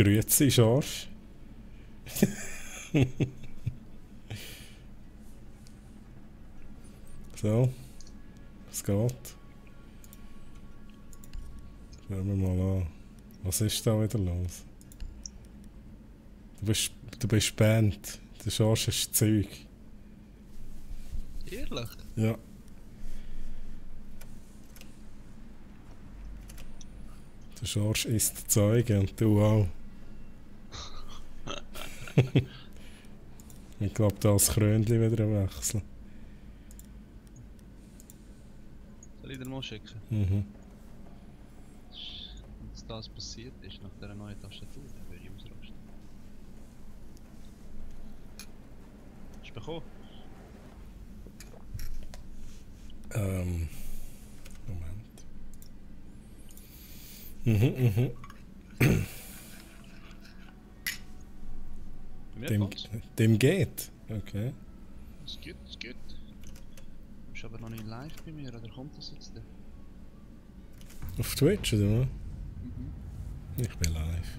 Grüezi, Schorsch. So, es geht. Schauen wir mal an. Was ist da wieder los? Du bist Band. Der Schorsch ist Zeug. Ehrlich? Ja. Der Schorsch isst Zeuge und du auch. Ich glaube, da das Krönchen wieder wechseln. Soll ich dir mal schicken? Mhm. Dass das passiert ist nach dieser neuen Tastatur, dann würde ich ausrasten. Hast du bekommen? Moment. Mhm. Bei mir kommt's. Dem geht. Okay. Es geht, es geht. Du bist aber noch nicht live bei mir, oder kommt das jetzt denn? Auf Twitch, oder? Mhm. Ich bin live.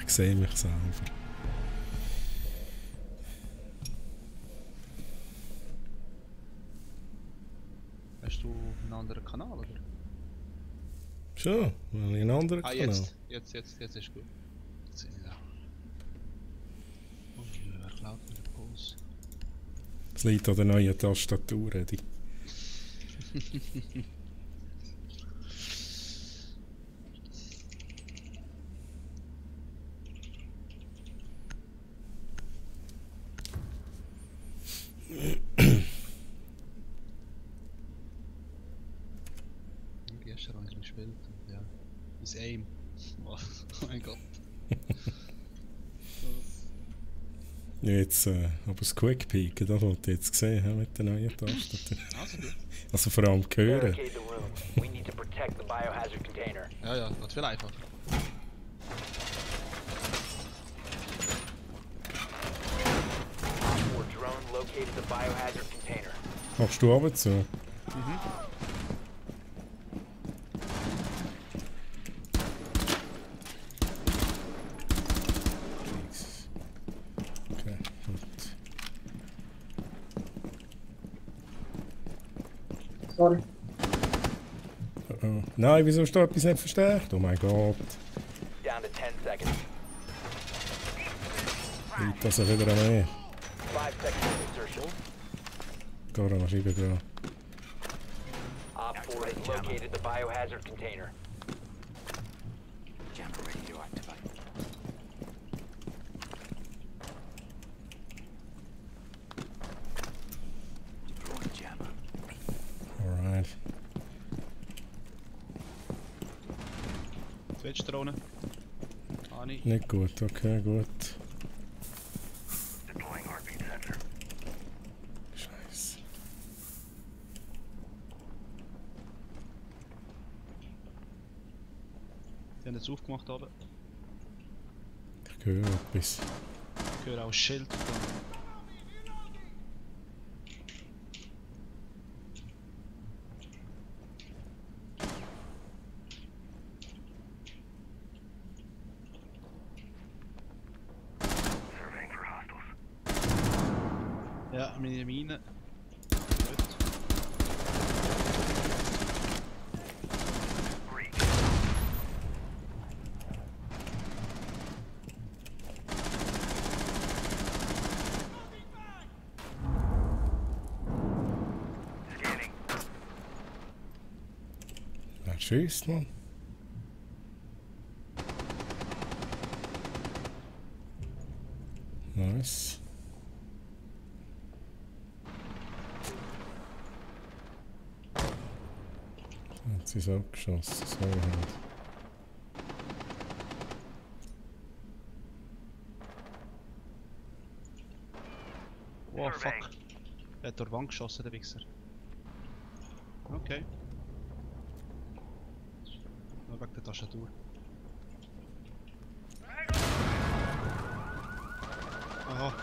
Ich sehe mich selber. Hast du einen anderen Kanal, oder? Schon, weil ich einen anderen Ah, Kanal. jetzt ist gut. Jetzt sehe ich da. Und wer klaut mir den Puls? Das liegt an der neuen Tastatur, Eddie. Gestern habe ich gespielt und ja. Das Aim. Oh mein Gott. Jetzt, aber das Quick Peek, das wollte ich jetzt gesehen haben mit der neuen Tastatur. Also gut. Also vor allem hören. Barricade the room. We need to protect the biohazard container. Ja, das viel einfacher. Or drone located the biohazard container. Machst du aber zu? Okay, gut. Sorry. Oh. Nein, wieso ist da etwas nicht verstärkt? Oh mein Gott. Down to 10 seconds. Liegt das ja wieder an mir? 5 seconds of insertion. Gara, schreibe dran. Op 4 has located the biohazard container. Jammer ready to activate. Deploying jammer. Alright. Twitch-Drohne. Ani. Nicht gut, okay, gut. Deploying heartbeat sensor. Scheiße. Die haben jetzt aufgemacht oben. Ich höre etwas. Ich höre auch ein Schild. Surveying for hostiles. Ja, meine Mine. Breach. Scanning. Wer schießt, Mann? Nice. Hat sie es abgeschossen, so halt. Oh fuck. Er hat durch die Wand geschossen, der Wichser. Okay. Nur wegen der Tastatur. Aha.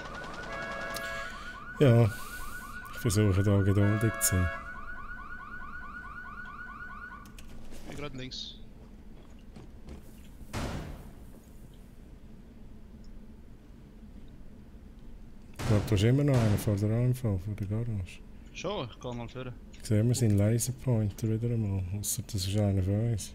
Ja, ich versuche da geduldig zu sein. Ich bin gerade links. Du hast immer noch einen vor der AMV, vor der Garage. Schon, ich gehe mal vor. Sehen wir seinen Laserpointer wieder einmal. Ausser das ist einer von uns.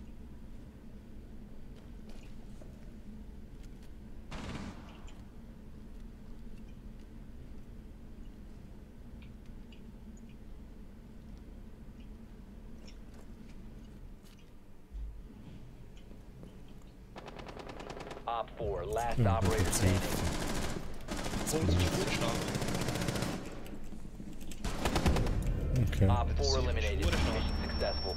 Op 4, last Ja, operator das standing. Puls ist gut stark. Okay. Op 4 eliminated. Mission successful.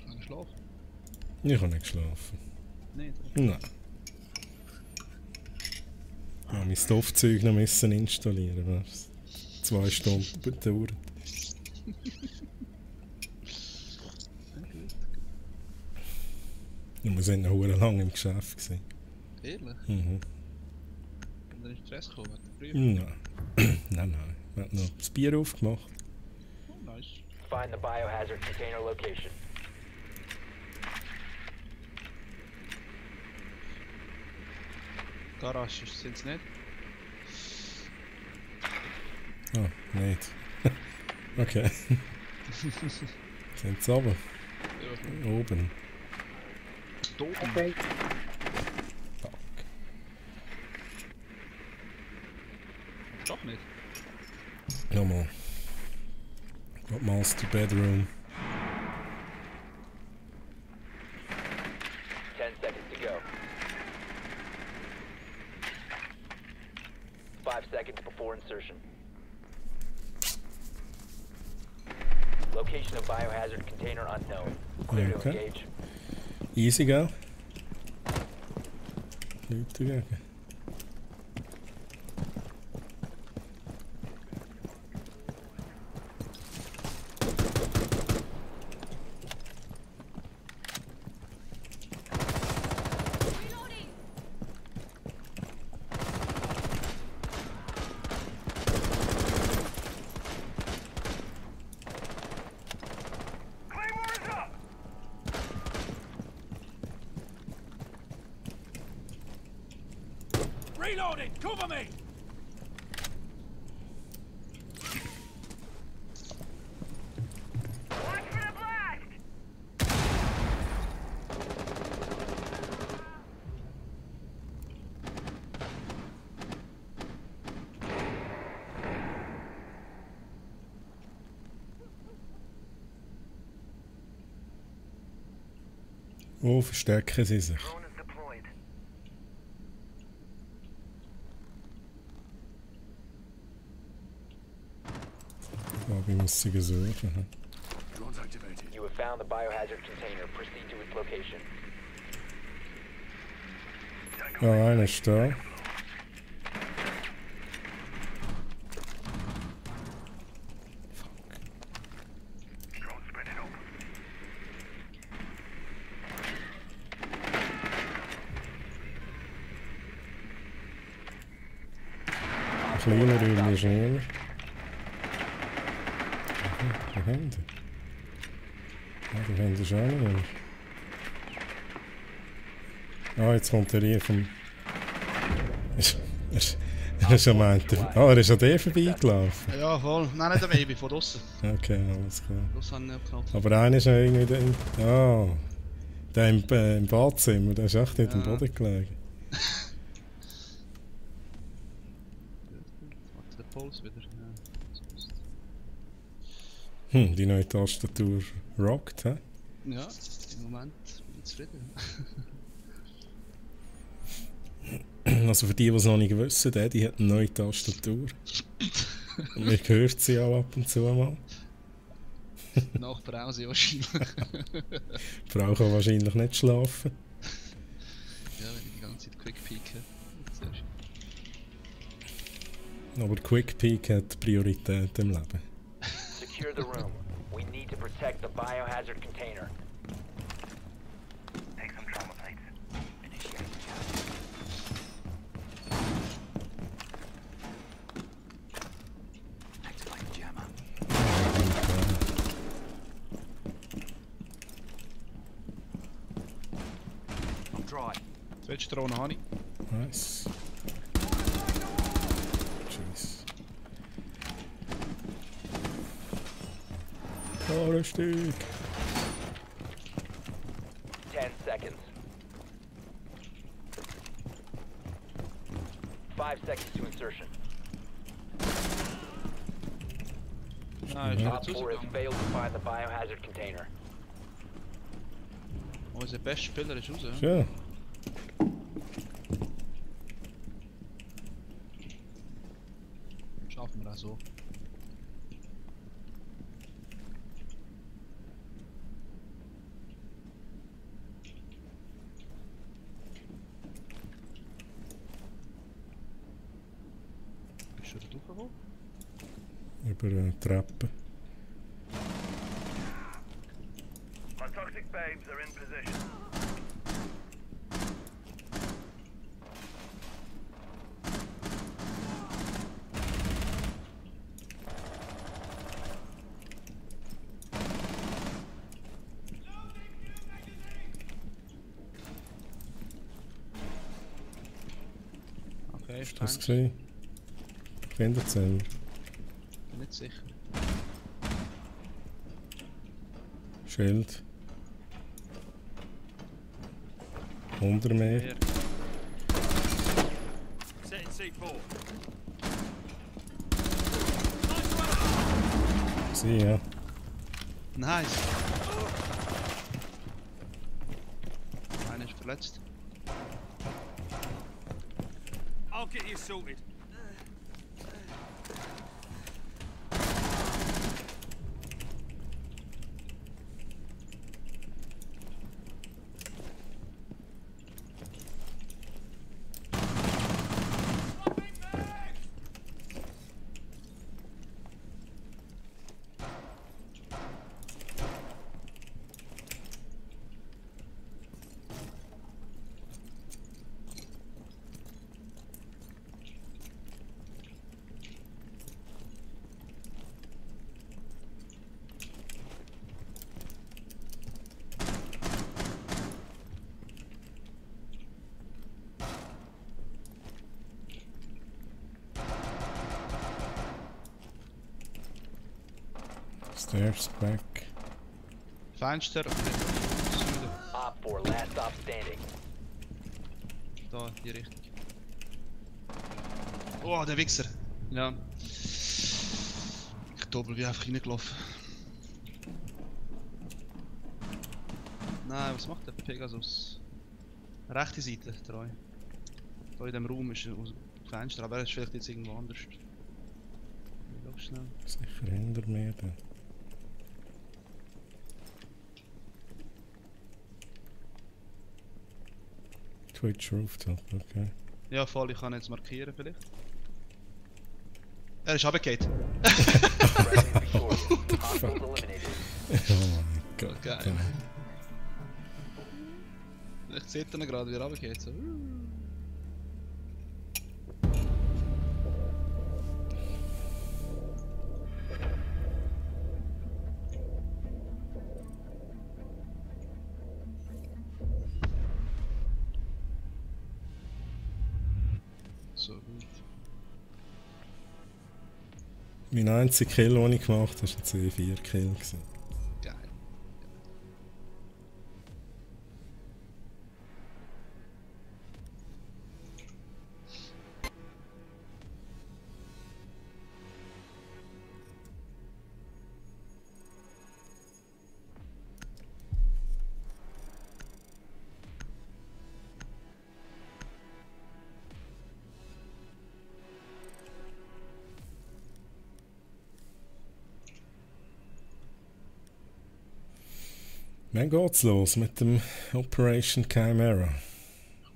Schon geschlafen? Ich habe nicht geschlafen. Nein. Nein. Ich habe mein Stoffzeug noch müssen installieren. Was 2 Stunden gedauert. Und wir sind noch verdammt lang im Geschäft gewesen. Ehrlich? Mhm. Und dann ist Stress gekommen, hat er früher. Nein. Nein. Wir haben noch das Bier aufgemacht. Oh, nice. Find the biohazard container location. Garage sind es nicht. Ah, nicht. Okay. Sind sie oben? Ja, Oben. da oben. Fuck. Doch nicht. Nochmal. Got Master Bedroom. 10 seconds to go. 5 seconds before insertion. Location of biohazard container unknown. Clear to Okay. engage. Easy go. Nichts dagegen. Claymore is up! Reloading! Cover me! Watch for the blast! Wo verstecken sie sich? Drone is deployed. Ich glaube, ich muss sie suchen. You have found the biohazard container. Proceed to its location. Ja, einer ist da. Drone spinning open. Ein kleiner Räumchen ist schneller. Die Hände. Ja, die Hände ist auch nicht mehr. Ah, jetzt kommt er hier vom... Er ist am Ende. Ah, er ist an der vorbeigelaufen. Ja, voll. Nein, nicht der Baby, von draussen. Okay, alles klar. Das habe ich nicht abgeknallt. Aber einer ist ja irgendwie... Der im Badzimmer, der ist echt nicht am Ja. Boden gelegen. Warte, der Puls wieder. Ja. Die neue Tastatur rockt, hä? Ja, im Moment bin ich zufrieden. Also für die es noch nicht wissen, die hat eine neue Tastatur. Und man hört sie auch ab und zu mal. Nach Brause wahrscheinlich. Die Frau kann wahrscheinlich nicht schlafen. Ja, wenn ich die ganze Zeit quick peeke. Aber Quick Peek hat Priorität im Leben. Secure the room. We need to protect the biohazard container. Take some trauma plates. Letzte Drohne habe ich. Nice. Tschüss. Oh, Stück. 10 seconds. 5 seconds to insertion. Nein, ist Op nicht 4 has rausgegangen. failed to find the biohazard container. Unser bester Spieler ist raus. Ja? Schön. Schaffen wir auch so. Bist du da durchgekommen? Über eine Treppe. Our toxic babes are in position. Okay, Hast du das thanks. gesehen? Kinderzimmer. Bin nicht sicher. Schild. 100 mehr. Wer? Setting C4. Sie, ja. Nice! Einer ist verletzt. I'll get you sorted. Stairs back. Fenster und Süden. Op 4, last stop standing. Da, in die Richtung. Oh, der Wichser! Ja. Ich doppel wie einfach reingelaufen. Nein, was macht der Pegasus? Rechte Seite, treu. Da in dem Raum ist ein Fenster, aber er ist vielleicht jetzt irgendwo anders. Ich schau schnell. Sicher hinter mir. Da. Twitch Rooftop, okay. Ja, voll, ich kann ihn jetzt markieren vielleicht. Er ist runtergefallen. Friendly victorious. Hostiles eliminated. Oh mein Gott. Geil. Vielleicht sieht er ihn gerade, wie er runtergeht. So. So gut. Mein einziger Kill, den ich gemacht habe, war ein C4-Kill. Geil. Wann geht's los mit dem Operation Chimera?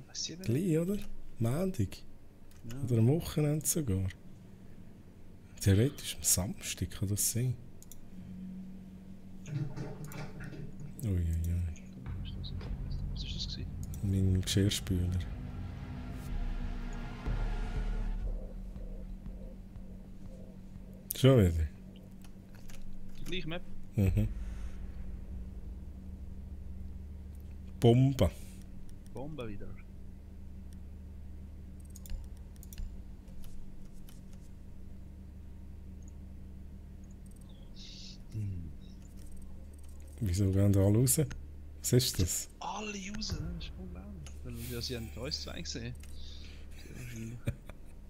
Weiss ich nicht. Gleich, oder? Montag? Ja. Oder am Wochenende sogar? Theoretisch am Samstag kann das sein. Uiuiui. Was ist das gewesen? Mein Geschirrspüler. Schon wieder? Die gleiche Map? Mhm. Bombe. Bombe wieder. Wieso gehen da alle raus? Was ist das? Alle raus, das ist unglaublich. Weil ja, sie haben uns zwei gesehen. Sie wahrscheinlich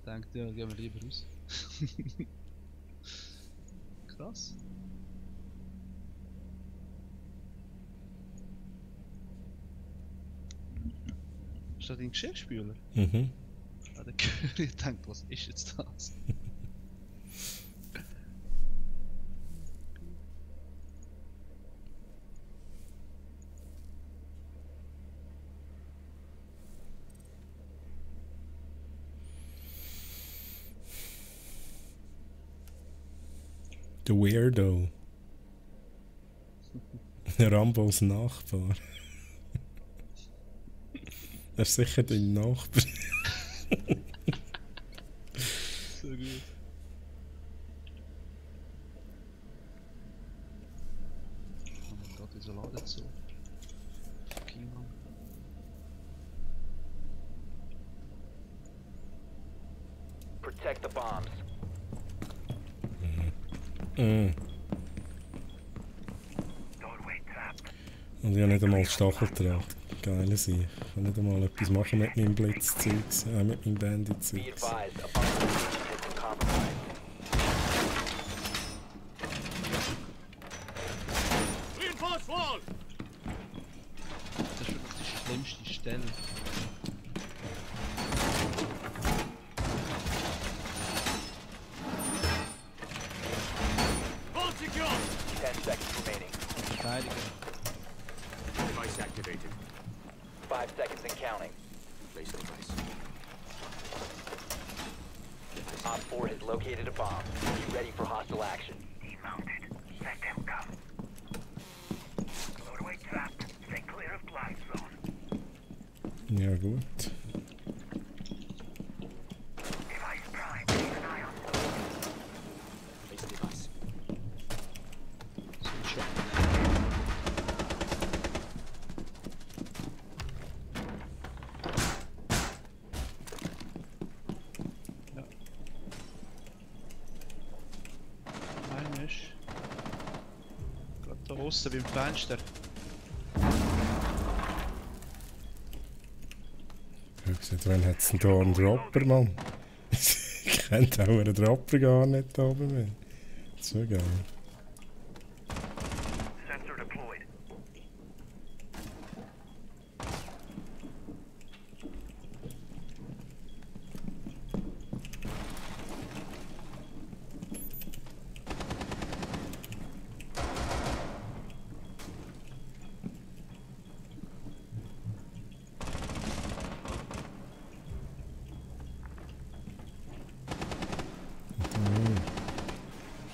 denkt, ja, gehen wir lieber raus. Krass. Ist das dein Geschirrspüler? Mhm. Ja, der Curry denkt, was ist jetzt das? Der Weirdo. Rambos Nachbar. Das ist sicher dein Nachbar. So gut. Oh mein Gott, wieso ladet so? Fucking Mann. Protect the bombs. Mm. Doorway trapped. Und ich habe nicht einmal Stacheldraht. Geil sein. Ich kann nicht einmal etwas machen mit meinem Blitzzeugs, mit meinem Be Bandit-Zeugs. advised, a bomb location has been compromised. Das ist wirklich die schlimmste Stelle. Ten seconds remaining. Verteidigen. Device activated. 5 seconds and counting. Place the device. Op 4 has located a bomb. Be ready for hostile action. Demounted. Let them come. Doorway trapped. Stay clear of blind zone. Ja gut. Device prime. Keep an eye on those. Place the device. So ein Schock. Ja. Einer ist gerade da außen beim Fenster. Ich habe gesagt, wann hat es denn da einen Dropper, Mann? Ich kenne auch einen Dropper gar nicht da oben mehr. So geil. Sensor deployed.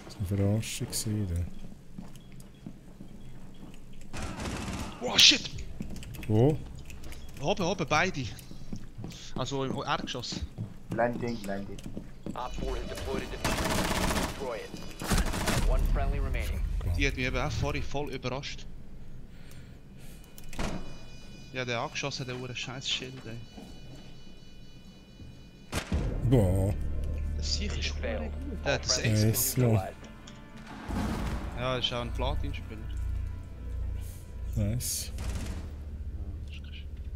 Das war eine Verarschung gewesen. Oh shit! Wo? Oben, beide. Also im Erdgeschoss. Landing. Op 4 has deployed a defense. Destroy it. One friendly remaining. Die hat mich eben auch vorhin voll überrascht. Ja, der angeschossen hat einen scheiß Schild, ey. Boah. Das Sieg ist Mission gut. failed. Der All hat das friendly Ace. Nice. neutralized. Ja, das ist auch ein Platin-Spieler. Nice.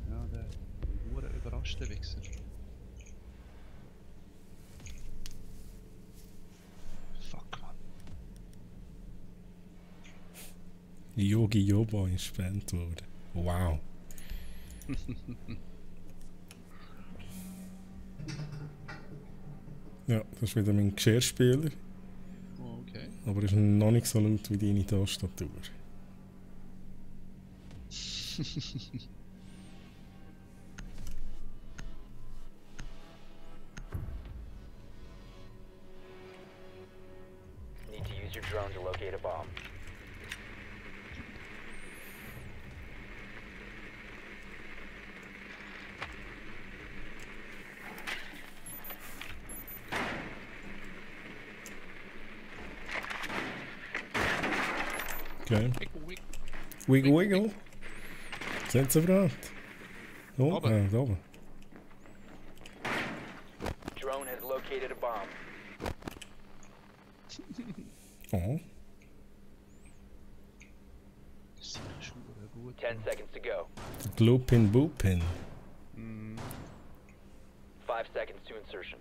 Ja, der wurde überraschte Wichser. Fuck, man. Yogi Yoba ist gespannt worden. Wow. Ja, das ist wieder mein Geschirrspüler. Oh, okay. Aber ist noch nicht so laut wie deine Tastatur. Need to use your drone to locate a bomb. Okay. Wiggle wiggle. Sind sie bereit? Oh, Oben. da oben. Drone has located a bomb. Oh. gut. 10 seconds to go. Bloopin Boopin. 5 seconds to insertion.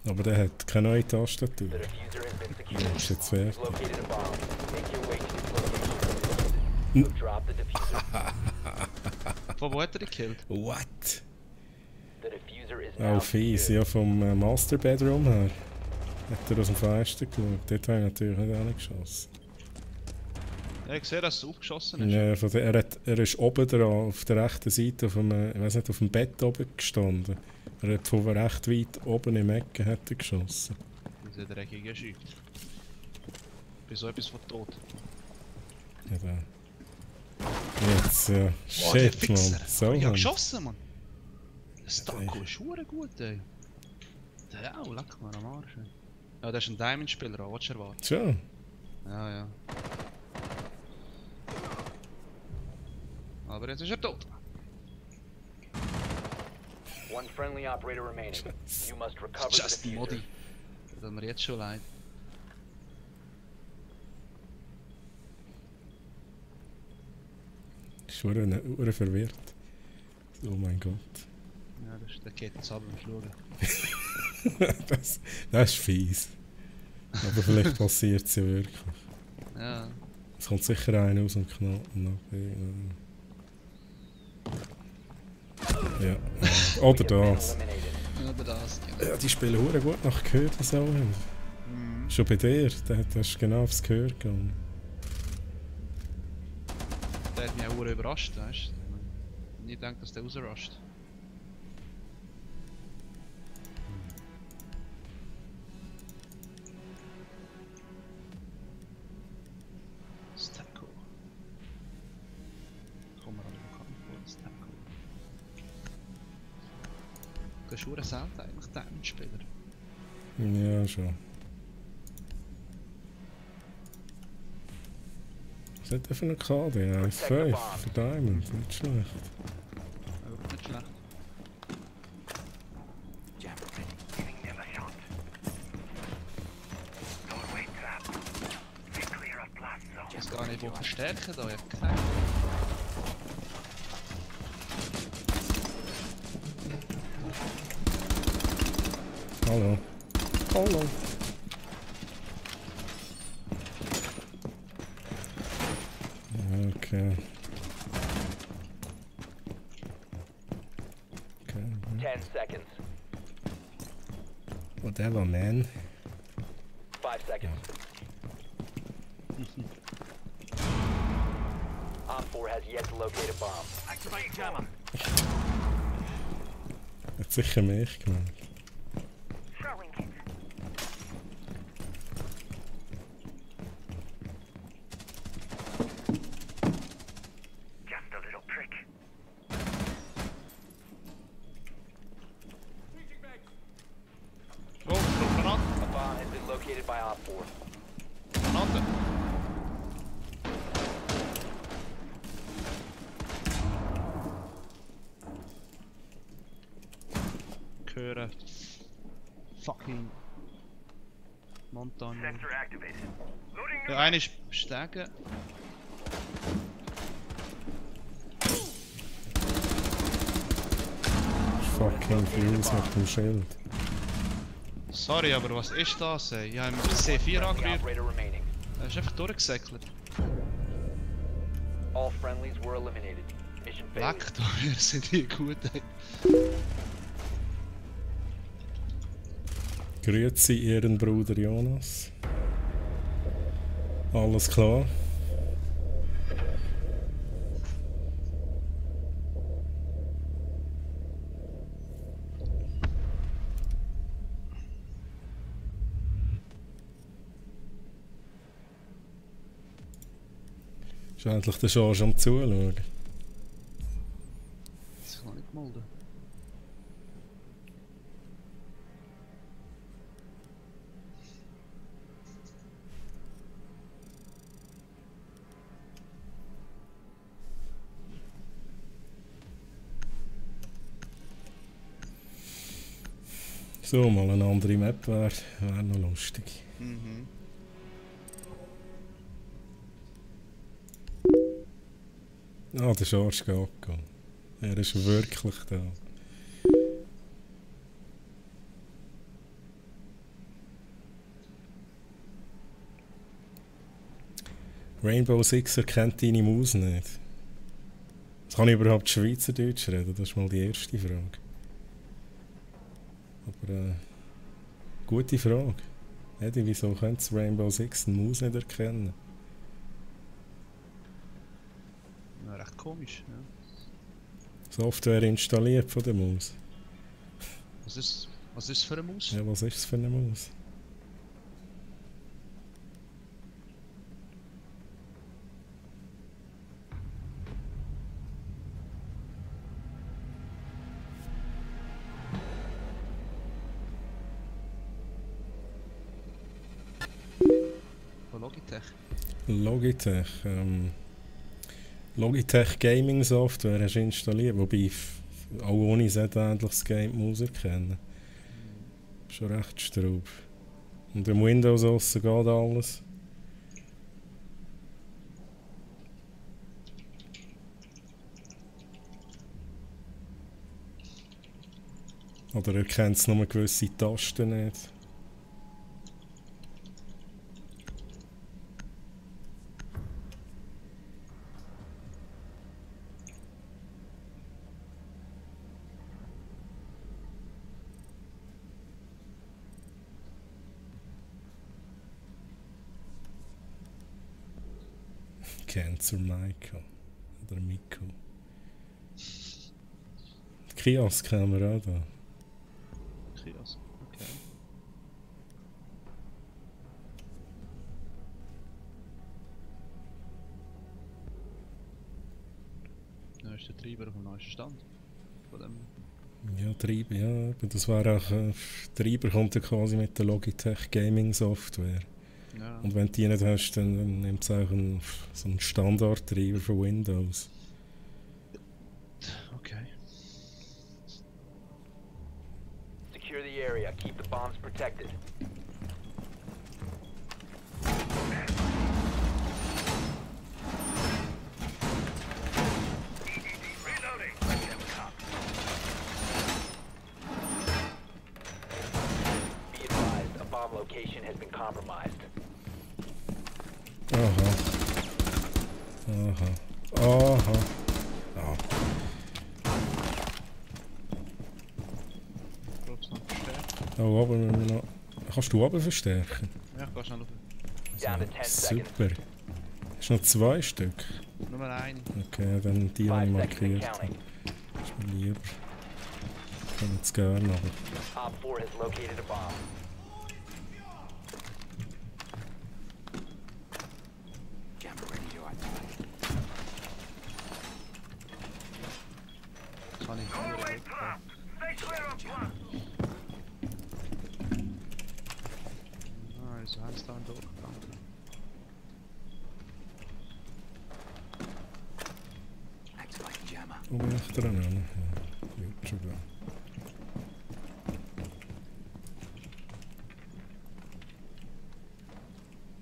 Aber der hat keine neue Tastatur. The diffuser has been Das secured. ist jetzt fertig. You've located a bomb. Make your way to its location. Drop the diffuser. Von wo hat er gekillt? What? The diffuser is now Oh, fies. secured. Ja, vom Master Bedroom her. Hat er aus dem Fenster geschaut. Dort habe ich natürlich nicht angeschossen. Ja, ich sehe, dass es aufgeschossen ist. Ja, er ist oben dran, auf der rechten Seite, auf dem, ich weiß nicht, auf dem Bett oben gestanden. Er hat von recht weit oben im Ecken hat er geschossen. Diese dreckige Schütte. Ich bin so etwas von tot. Ja, da. Jetzt, ja. Boah, der Shit, Mann. Fixer. So, Ich hab Mann. geschossen, Mann. Das Taco ist hure gut, ey. Der auch, leck mal am Arsch, ey. Ja, der ist ein Diamond-Spieler, was willst du erwarten? Schon. Ja, ja. Aber jetzt ist er tot. One friendly operator remaining. You must recover the Just diffuser. Modi. Das tut mir jetzt schon leid. Ich war verwirrt. Oh mein Gott. Ja, der geht jetzt ab und schauen. Das ist fies. Aber vielleicht passiert es ja wirklich. Ja. Es kommt sicher einer aus dem Knoten. Ja. Oder das. Eliminated. Oder das, genau. Ja, die spielen hure gut nach Gehör, das auch. Schon bei dir, da hast du genau aufs Gehör gegangen. Der hat mich auch hure überrascht, weißt du? Nie gedacht, dass der rausrusht. Das Taco. Komm mal an den Bekannt vor, das Taco. Das ist hure selten eigentlich, Diamond-Spieler. Ja, schon. Was hat der für eine KD? 1,5 für Diamond, nicht schlecht. Aber nicht schlecht. Jam ready. Giving them a shot. Doorway trap. Be clear of blast zone. Ich weiß gar nicht, wo verstärken da, ich hab gesagt. Hallo. Hallo. Okay. Okay. 10 seconds. Whatever, man. 5 seconds. Op 4 has yet to locate a bomb. Activating jammer. Hat sicher mich gemeint. Throwing it. Just a little prick. Oh, Granate! A bomb has been located by Op 4. Granate! Hören. Fucking Montagne. Sensor activated. Loading new Der eine ist stärker. Fucking Fuse mit dem Schild. Sorry, aber was ist das, ey? Ich habe im C4 friendly angerührt. operator remaining. Er ist einfach durchgesäckelt. All friendlies were eliminated. Mission failed. Leck da, wir sind hier gut, ey. Grüezi, Ihren Bruder Jonas. Alles klar? Ist endlich der Charge am Zuschauen. Das ist noch nicht gemolden. So, mal eine andere Map wäre noch lustig. Mhm. Ah, der Schorsch geht abgehen. Er ist wirklich da. Rainbow Six erkennt deine Maus nicht. Kann ich überhaupt Schweizerdeutsch reden? Das ist mal die erste Frage. Aber gute Frage. Eddie, wieso könnte das Rainbow Six eine Maus nicht erkennen? Ja, recht komisch. Ja. Software installiert von der Maus. Was ist für eine Maus? Ja, was ist es für eine Maus? Von Logitech. Logitech. Logitech Gaming Software hast du installiert, wobei auch ohne sollte eigentlich das Game die Maus erkennen. Schon recht straub. Und im Windows aussen geht alles. Oder erkennt es nur gewisse Tasten nicht. Cancer Michael. Oder Miko. Die Kiosk haben wir auch da. Kiosk, okay. Da ist der Treiber auf dem neuesten Stand. Von dem. Ja, Treiber, ja. Aber das war auch. Treiber kommt ja quasi mit der Logitech Gaming Software. Ja. Und wenn du die nicht hast, dann nimmt es auch so einen Standard-Treiber von Windows. Okay. Secure the area. Keep the bombs protected. Reloading. Be advised, a bomb location has been compromised. Aha. Aha. Aha. Ah. Prob's noch verstärken. Oh, oben müssen wir noch. Kannst du oben verstärken? Ja, ich geh schnell auf. Down to 10 seconds. Super. Hast du noch 2 Stück? Nur eine. Okay, dann die habe 5 ich seconds and markiert. counting. Ist mir lieber. Ich kann jetzt gerne, aber. Op 4 has located a bomb. Jammer ready to activate. Kann ich. Go away, Plum. Stay clear of Plum. Ah, ist Handstand durchgegangen. Activate jammer. Oben echt dran, ne? Ja, gut schon da.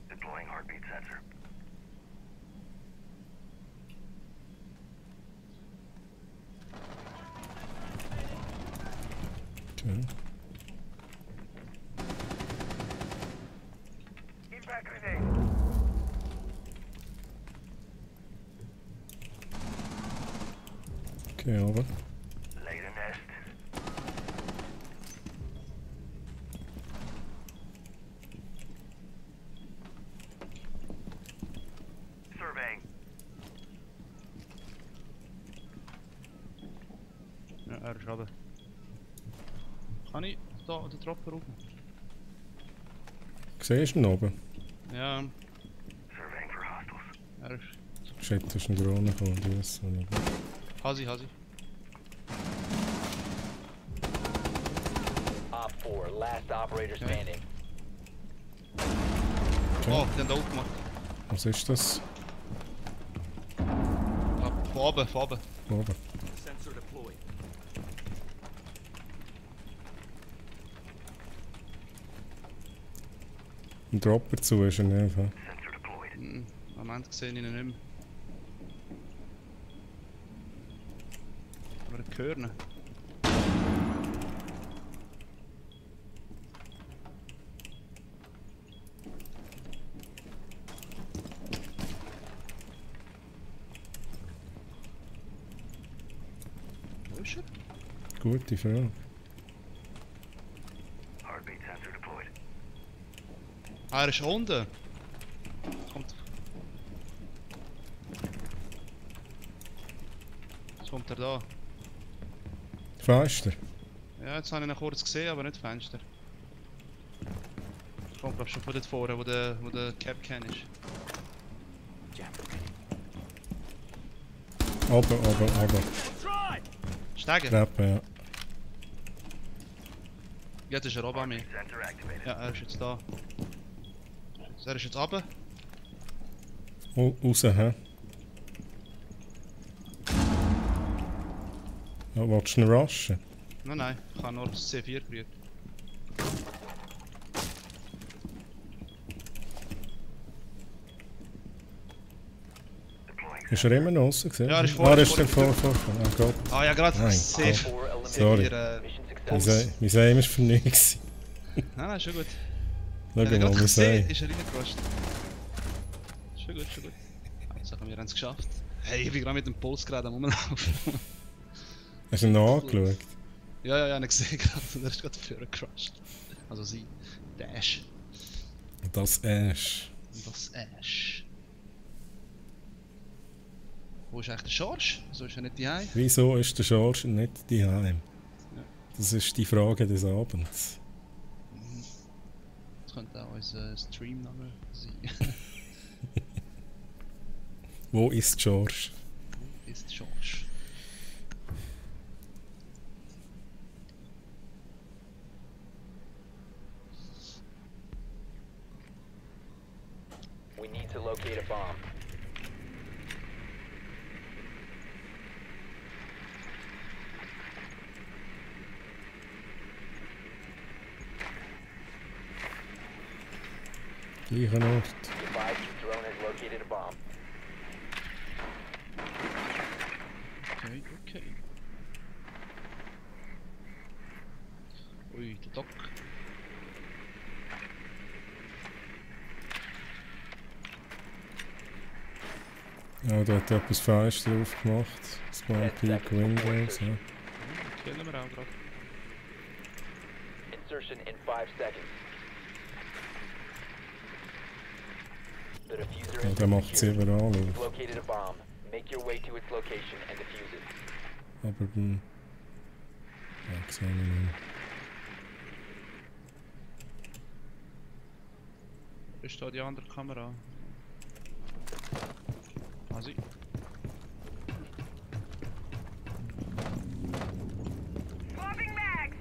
Deploying heartbeat sensor. Okay. Impact grenade. Okay, oben. Lay the nest. Surveying. Ja, er ist runter. Kann ich da den Dropper rauf? Siehst du ihn oben? Ja, Surveying for hostiles. er ist. Shit, da ist eine Drohne gekommen. Die ist so nicht. Hasi. Op 4, last operator standing. Oh, die haben da aufgemacht. Was ist das? Ah, von oben. Oben. Sensor deployed. Ein Dropper zu ist er nicht. Hä? Sensor deployed. Am Moment sehe ich ihn nicht mehr. Ich höre ihn. Wo ist er? Gute Frage. Heartbeat sensor deployed. Ah, er ist unten. Kommt. Jetzt kommt er da. Fenster. Ja, jetzt habe ich ihn kurz gesehen, aber nicht Fenster. Kommt glaub schon von dort vorne, wo der Capcan ist. Jammer. Oben. Steigen! Treppe, ja. Jetzt ist er oben an mir. Sensor activated. Ja, er ist jetzt da. Er ist jetzt runter. Raus, hä? Ja, willst du ihn rushen? Nein, ich habe nur das C4 gerührt. Deploying. Ist er immer noch raus gesehen? Ja, er ist Ah, vorne, er ist vorne. dann vor. Ah Gott. Ah ja, gerade Nein, C4. Four eliminated. Sorry. Mission Mein successful. Sein ist für nichts. Nein, schon gut. Schau Wenn er mal, gerade mein gesehen Sein. ist er reingerascht. Schon gut. Also wir haben es geschafft. Hey, ich bin gerade mit dem Puls gerade am Rumlaufen. Hast du ihn noch angeschaut? Ja, ich habe ihn gesehen gerade und er ist gerade vorher gecrashed. Also sie. Der Ash. Das Ash. Und das Ash. Wo ist eigentlich der Charge? So ist er nicht daheim. Wieso ist der George nicht daheim? Das ist die Frage des Abends. Das könnte auch unser Streamname sein. Wo ist George? Ist Charge. We need to locate a bomb. Gleicher Ort. Advise your drone has located a bomb. Okay. Ui, der Doc. Ja, da hat etwas falsch drauf gemacht. Spawn Peak Windows. Ja. Killen wir auch gerade. Insertion in 5 seconds. The diffuser Ja, has der been macht es secured. überall You've auf. located a bomb. Make your way to its location and defuse it. Aber beim... Ja, sehe ich nicht. Wo ist da die andere Kamera? Also. Swapping mags!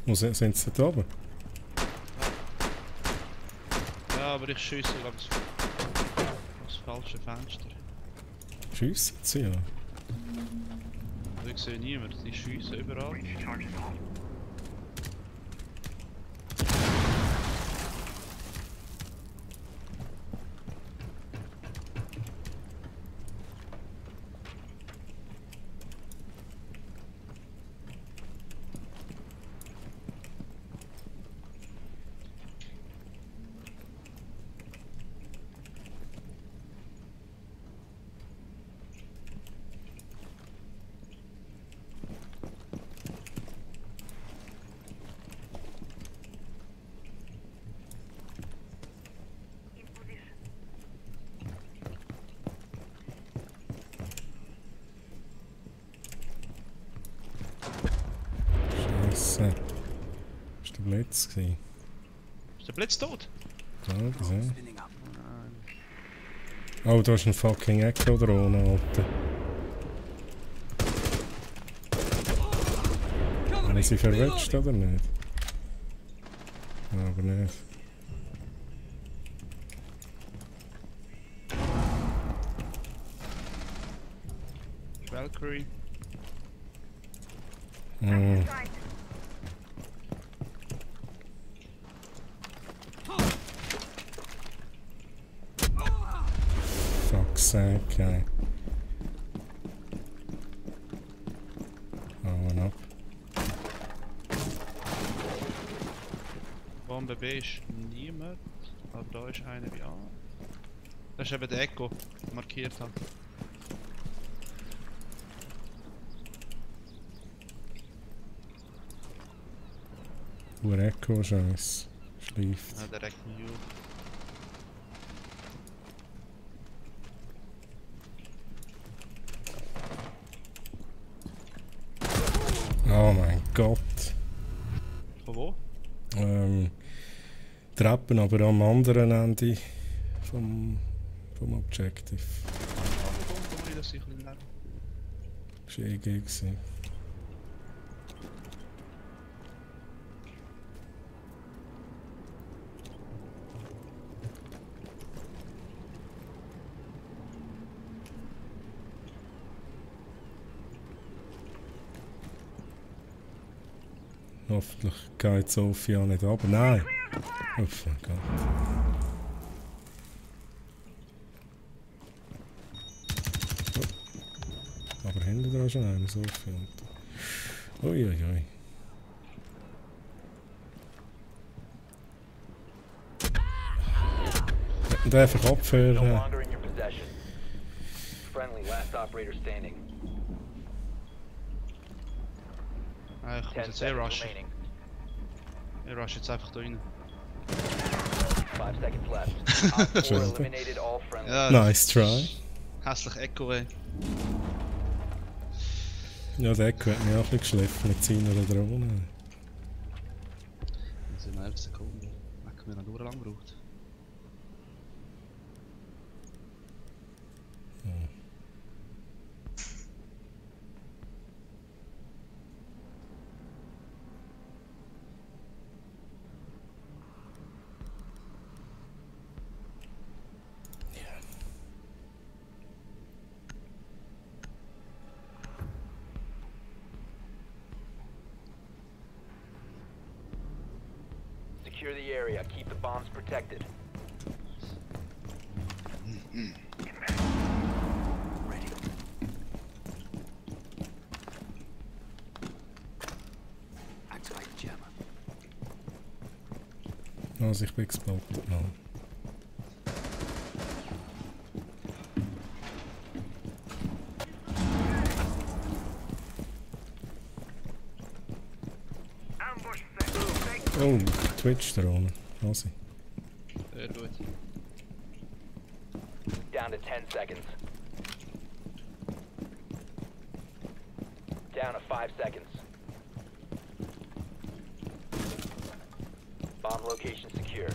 Wo sind sie da oben? Ja, aber ich schieße, glaube ich, das falsche Fenster. Schiessen sie ja. Ich sehe niemand, die schiessen überall. Breach charges on. In position. Scheisse. Das war der Blitz. Gewesen. Ist der Blitz tot? Da, gesehen. Spinning up. Oh, da ist ein fucking Echo-Drohne, Alter. Haben wir sie verwünscht oder nicht? Ja, aber nicht. Valkyrie. Hm. Sight. okay. Hauen ab. Bombe B ist niemand, aber da ist einer wie A. Das ist eben der Echo, markiert hat. Echo Scheiß. Schleift. Ja, der regt mich auf. Oh mein Gott. Von wo? Treppen, aber am anderen Ende vom Objective. Wo ich das sicher nicht lernen? Das war EG gewesen. Hoffentlich geht Sophia nicht runter. Nein! Oh mein Gott. Oh. Aber hinten dran schon einer, Sophia. Uiuiui. Und einfach No Abwehr. longer in your possession. Friendly, last operator standing. Ah, ich muss 10 jetzt seconds rushen. remaining. Ich rush jetzt einfach da rein. 5 seconds left. Op 4 Schade. eliminated all friendly. Ja, Nice try. hässlich Echo, ey. Ja, der Echo hat mich auch ein bisschen geschliffen mit seiner Drohne. Das sind 11 Sekunden. Weg, wir haben lang gebraucht. Secure the area. Keep the bombs protected. Ready. Activate the jammer. Also ich bin gespottet. No. Ambush set. Oh, Twitch-Drohne. Also. Sehr gut. Down to 10 seconds. Down to 5 seconds. Bomb location secure.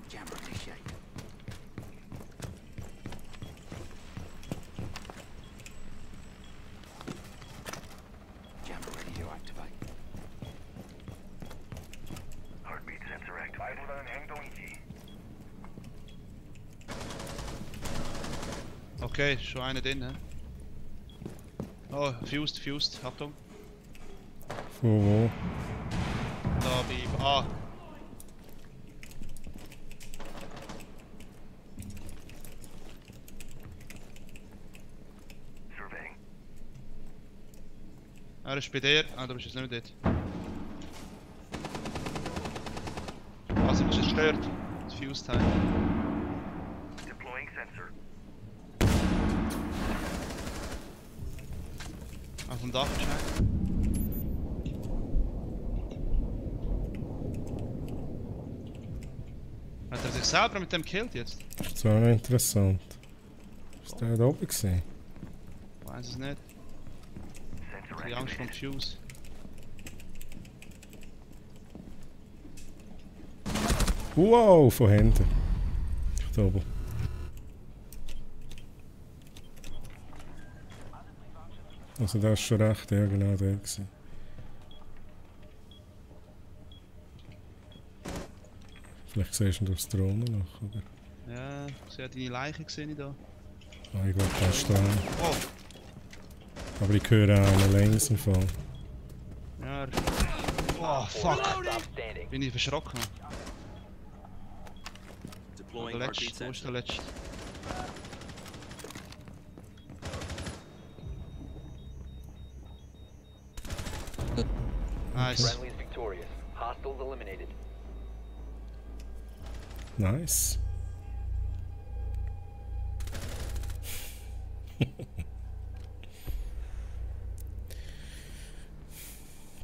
Jammer initiate. Jammer ready to activate. Heartbeat sensor active. Einladen Hengdong-Yi. Okay, schon einer drin, hä? Oh, fused, Achtung. Von wo? Da bei A. Surveying. Er ist bei dir. Ah, du bist jetzt nicht mehr dort. Also, du bist jetzt gestört. Das Fused-Teil. Deploying sensor. Auf dem Dach wahrscheinlich. Hat er sich selber mit dem gekillt jetzt? Das war noch interessant. Ist der da oben gewesen? Weiß es nicht. Sensor Die Angst vom activated. Fuse. Wow, von hinten. Da oben. Also das ist schon recht, ja genau der gewesen. Vielleicht siehst du durchs Drohnen noch, oder? Ja, ich sehe deine Leiche gesehen da. Ah, ich glaube, da ist da. Oh! Aber ich höre auch einen längs im Fall. Ja, oh fuck! Stop standing. Bin ich verschrocken. Deploying Der heartbeat letzte, wo ist sensor. der letzte? Nice. Friendly's victorious. Hostiles eliminated. Nice.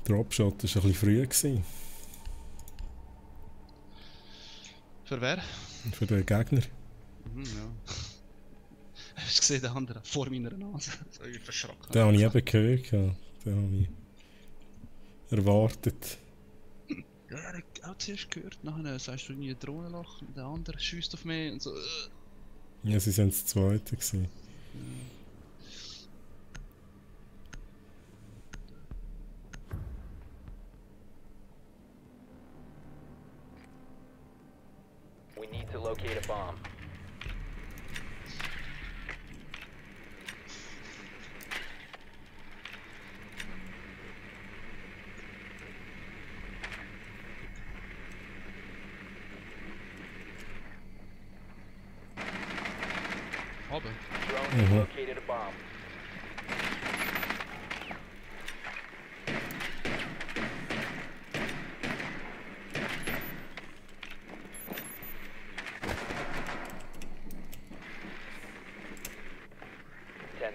Dropshot war ein bisschen früh gewesen Für wer? für den Gegner. Mhm, ja. Hast du gesehen, der andere vor meiner Nase? So ich verschrocken. Den habe ich eben gehört. gehabt. Den habe ich erwartet. Ja, ich habe auch zuerst gehört. Nachher sagst du irgendwie ein Drohnenloch und der andere schießt auf mich und so. Ja, sie waren das Zweite gewesen. We need to locate a bomb. Aber. Drone has located a bomb.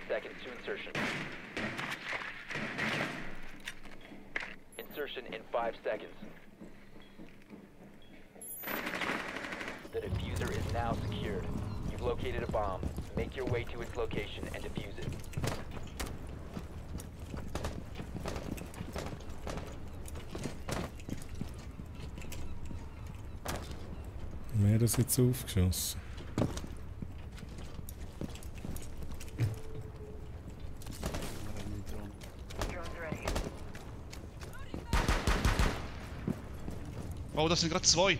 Seconds to insertion. Insertion in 5 seconds. The diffuser is now secured. You've located a bomb. Make your way to its location and defuse it. Wer hat das jetzt aufgeschossen? Oh, das sind gerade zwei.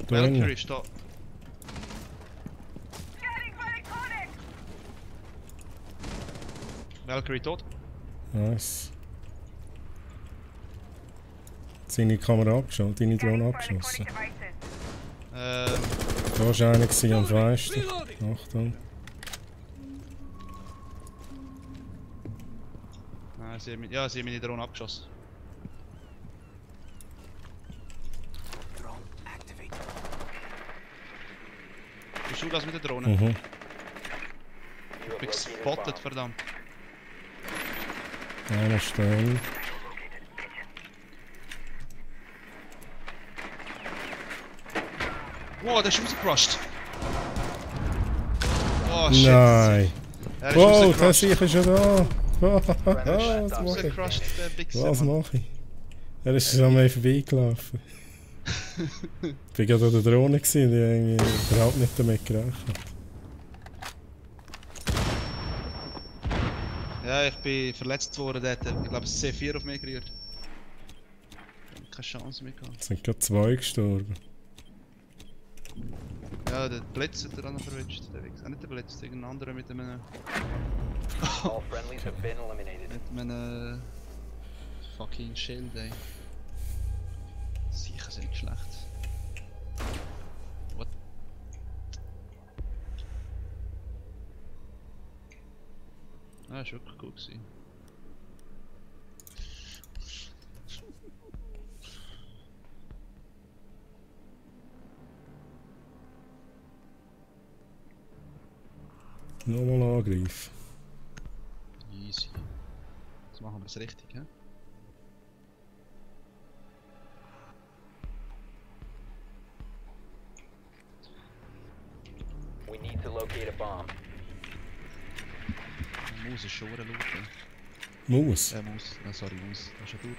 Da Valkyrie hinten. ist da. Valkyrie tot. Nice. Seine Kamera abgeschossen, deine Drohne abgeschossen. Da war einer gewesen am Fenster. Achtung. Nein, sie haben meine Drohne abgeschossen. Drone activated. Bist du das mit der Drohne? Mhm. You Ich have bin located a gespottet, bomb. verdammt. Einer stehen. Wow, der ist rausgecrushed. Oh shit. Nein. Er ist Wow, der rausgecrushed. Sieg ist schon da. Was Friendly mache ich? Rausgecrushed, der Big Was Sim. mache ich? Er ist an mir vorbeigelaufen. Ich war gerade an der Drohne gewesen, die irgendwie überhaupt nicht damit gerechnet. Ja, ich bin verletzt worden dort. Ich glaube, es ist C4 auf mich gerührt. Ich habe keine Chance mehr gehabt. Es sind gerade zwei gestorben. Ja, der Blitz hat er auch noch verwünscht. Nicht der Blitz, irgendein anderer mit einem... All friendlies have been eliminated. mit einem... fucking Schild, ey. Sicher sind schlecht. What? Ah, ist wirklich gut gewesen. Nochmal angreifen. Easy. Jetzt machen wir es richtig, hä? We need to locate a bomb. Maus ist schon laut, ey. Maus. Maus. Sorry, Maus. Das ist ja durch.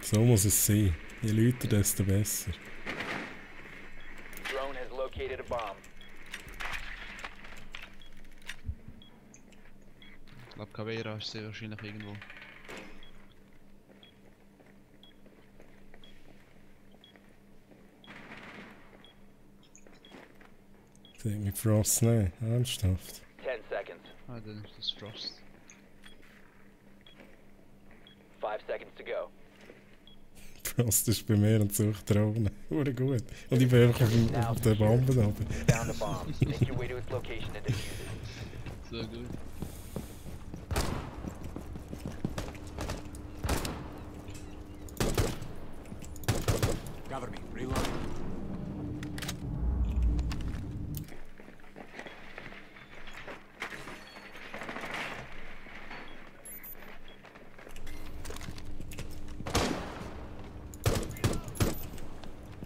So muss es sein. Je lauter, desto besser. Drone has located a bomb. Ich glaube, Caveira ist sehr wahrscheinlich irgendwo. Sieht mit Frost nehmen. Ernsthaft. 10 seconds. Ah, dann ist das Frost. 5 seconds to go. Was das ist bei mir und suche Drohnen. Hure gut. Und ich bin einfach auf der Bombe oben. Found a bomb. Make your way to its location and defuse it. So gut. Cover me. Reload.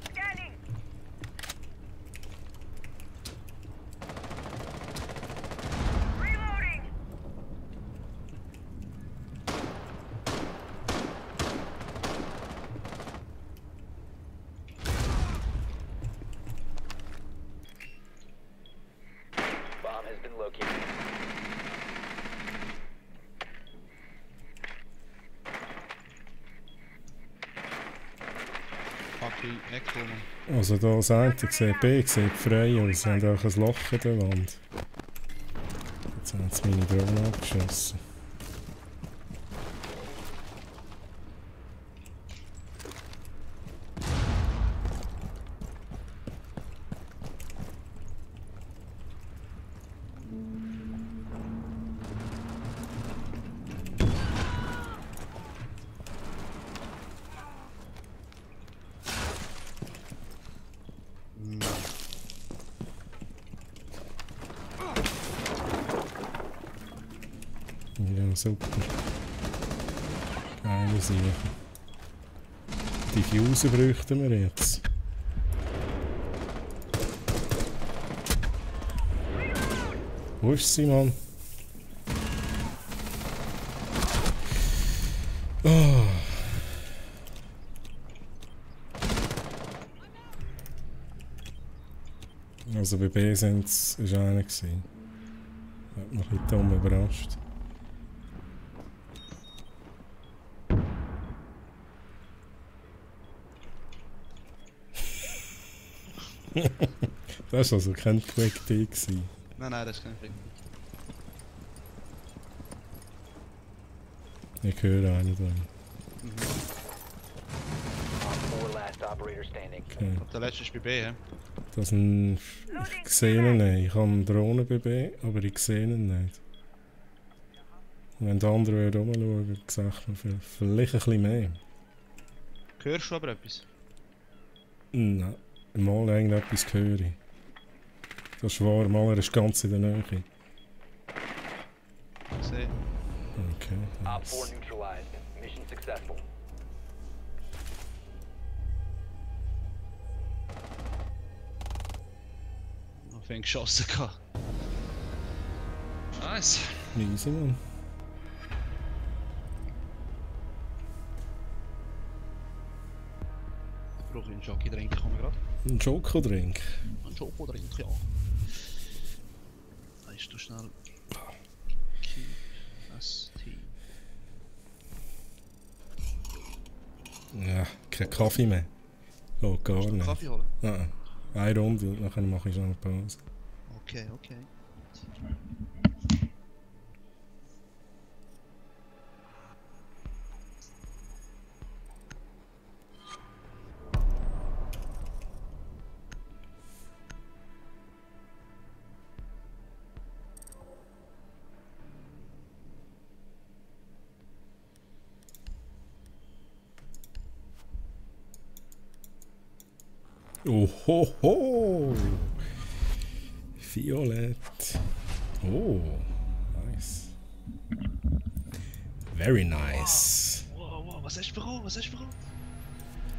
Scanning. Reloading. Bomb has been located. Fuck you, Echo, man. Also da das eine sieht B, sieht frei aus. Sie haben auch ein Loch in der Wand. Jetzt haben sie meine Drohne abgeschossen. Ja, super. Geile Sache. Die Fuse bräuchten wir jetzt. Wo ist sie, Mann? Oh. Also bei B sind es einer gewesen. Hat mich ein bisschen dumm überrascht. Das war also kein Quick Deal gewesen. Nein, das ist kein Fick. Ich höre einen da. Op 4 last operator standing. Okay. Der letzte ist bei B, hä? Das ein... Ich sehe ihn nicht. Ich habe eine Drohne bei B, aber ich sehe ihn nicht. Und wenn der andere rumschauen, sagt man vielleicht ein bisschen mehr. Hörst du aber etwas? Nein, mal irgendetwas höre ich. Das ist wahr, mal er ist ganz in der Nähe. Ich sehe. Okay. Op 4 Nice. neutralized. Mission successful. Auf ihn geschossen gehabt. Nice. Easy, Mann. Ich brauche einen Jockey-Drink, kommen wir gerade. Ein Schokodrink. Ein Schoko-Drink, ja. Weißt du schnell. Keep ST. Ja, kein Kaffee mehr. Oh, gar Kannst du einen nicht. Kaffee holen? Nein. Eine Runde und nachher mache ich schon eine Pause. Okay, okay. Oh ho ho! Violett. Oh, nice. Very nice. Wow, wow, was hast du bekommen? Was hast du bekommen?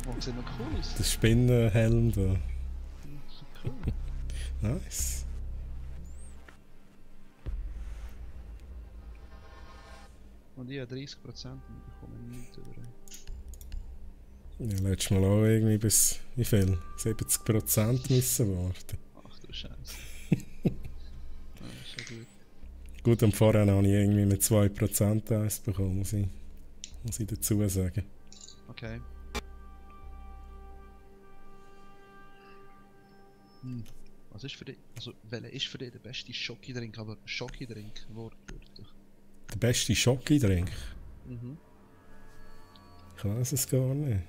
Oh, sieht noch cool aus. Der Spinnenhelm da. So cool. Nice. Und ich habe 30% und ich bekomme nichts über. Ja, letztes Mal auch irgendwie bis, wie viel? 70% müssen warten. Ach du Scheiße. Ja, ist ja gut. Gut, am Vorher habe ich irgendwie mit 2% eins bekommen, muss ich dazu sagen. Okay. Was ist für dich, also welcher ist für dich der beste Schoki-Drink, aber Schoki-Drink wortwörtlich? Der beste Schoki-Drink? Mhm. Ich weiß es gar nicht.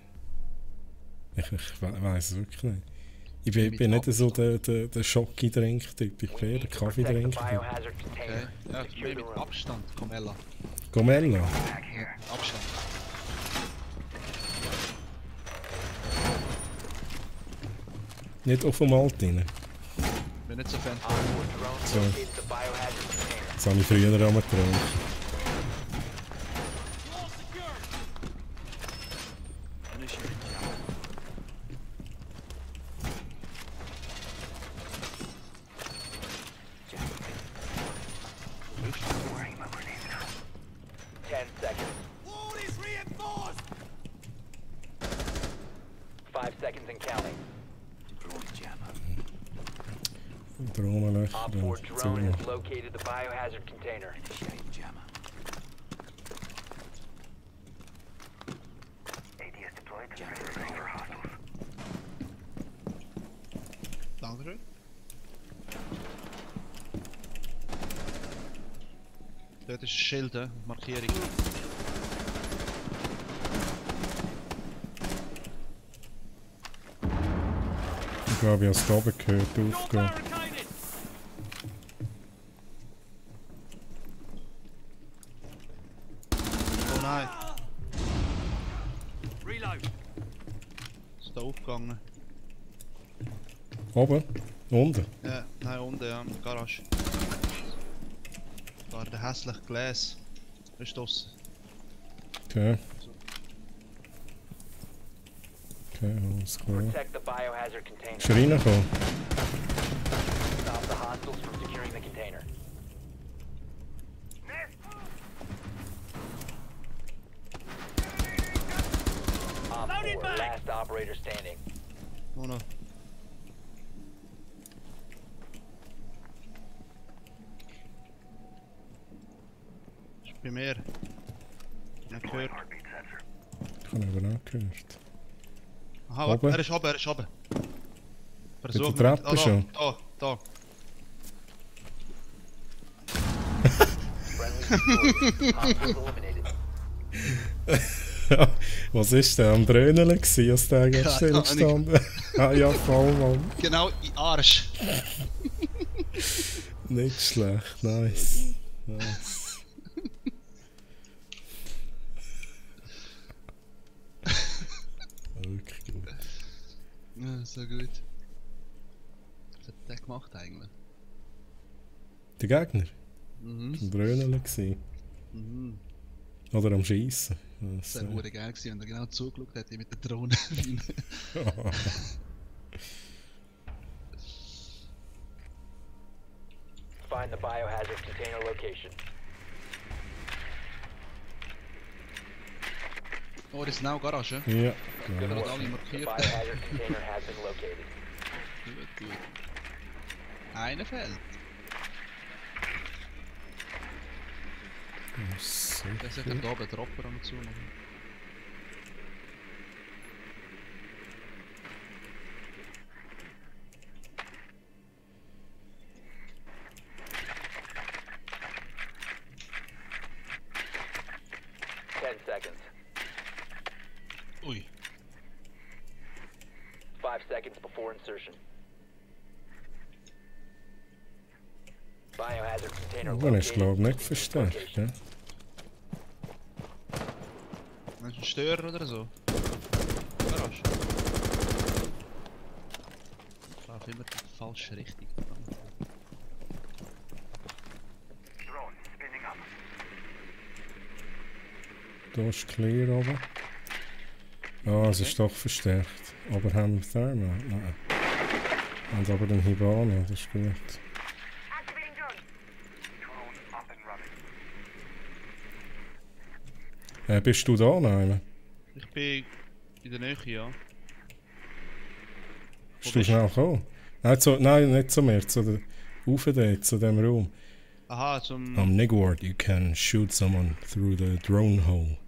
Ich weiss es wirklich nicht. Ich bin nicht so der Schocki-Drink-Typ, ich bin eher der Protect the Kaffee-Drink-Typ. biohazard container. Okay. Ja, ich bin mit Abstand, Comella. Gomella? Ja, Abstand. Nicht auf dem Alt rein. Bin nicht so Fan Op von. 4 drone So. located the biohazard container. Das habe ich früher auch mal getrunken. Ten seconds. 5 seconds and counting. Drohnenlöcher. Op 4 drone has located the biohazard container. ADS deployed and ready for hostiles. Dankeschön. Dort ist ein Schild, Markierung. Ich glaube, ich habe es da oben gehört, aufgehen. Oh nein, Reload. ist da aufgegangen. Oben? Unten? Ja, nein, unten, ja, in der Garage. War der hässliche Glas. Ist draussen. Okay. Okay, alles klar. Protect the biohazard container. Ist er reingekommen? Stop the hostiles from securing the container. Op 4, last operator standing. Oh no. Ist bei mir. Ich hab gehört. Heartbeat sensor. Ich habe eben auch gehört. Aha, Oben? warte, er ist oben, er ist oben. Versuch Mit der Treppe schon? Da. Friendly destroyed. Hostiles eliminated. Was war denn am Dröhneln, als der gestern Ahnung. gestanden? Ah ja, voll, Mann. Genau in den Arsch. Nicht schlecht, nice. Nice. Wirklich gut. Ja, so gut. Was hat der gemacht eigentlich? Der Gegner? Mhm. Am Dröhneln gewesen. Mhm. Oder am Schiessen. Das wäre geil gewesen, wenn er genau zugeschaut hätte mit der Drohne. Find the biohazard container location. Oh, das ist now Garage. Ja, Good genau. work. alle The markiert. biohazard container has been located. Gut. Einer fehlt. So. Der ist da oben Dropper am zu. Ten seconds. Ui. 5 seconds before insertion. Biohazard container Aber ist, glaube ich, nicht in this verstärkt. location. Ja? Meinst du einen Störer oder so? Garage. Ich laufe immer in die falsche Richtung. Drone spinning up. Da ist clear oben. Ah, es ist doch verstärkt. Aber haben wir Thermal? Nein. Und aber den Hibana, das ist gut. Activating drone. Drone up and running. Bist du da, Nein? Ich bin in der Nähe, ja. Bist du schnell gekommen? Nein, nicht zu mir, zu der Ufe dort, zu dem Raum. Aha, zum... Am Nigward, you can shoot someone through the drone hole.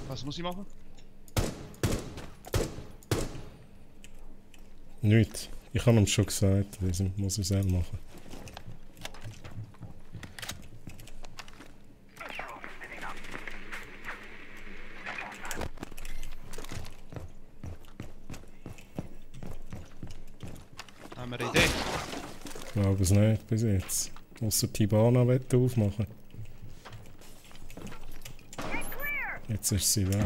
Was muss ich machen? Nicht. Ich habe ihm schon gesagt, das muss er selber machen. Haben wir eine Idee? Ich glaube es nicht bis jetzt. Ausser Tibana wird aufmachen. Jetzt ist sie weg.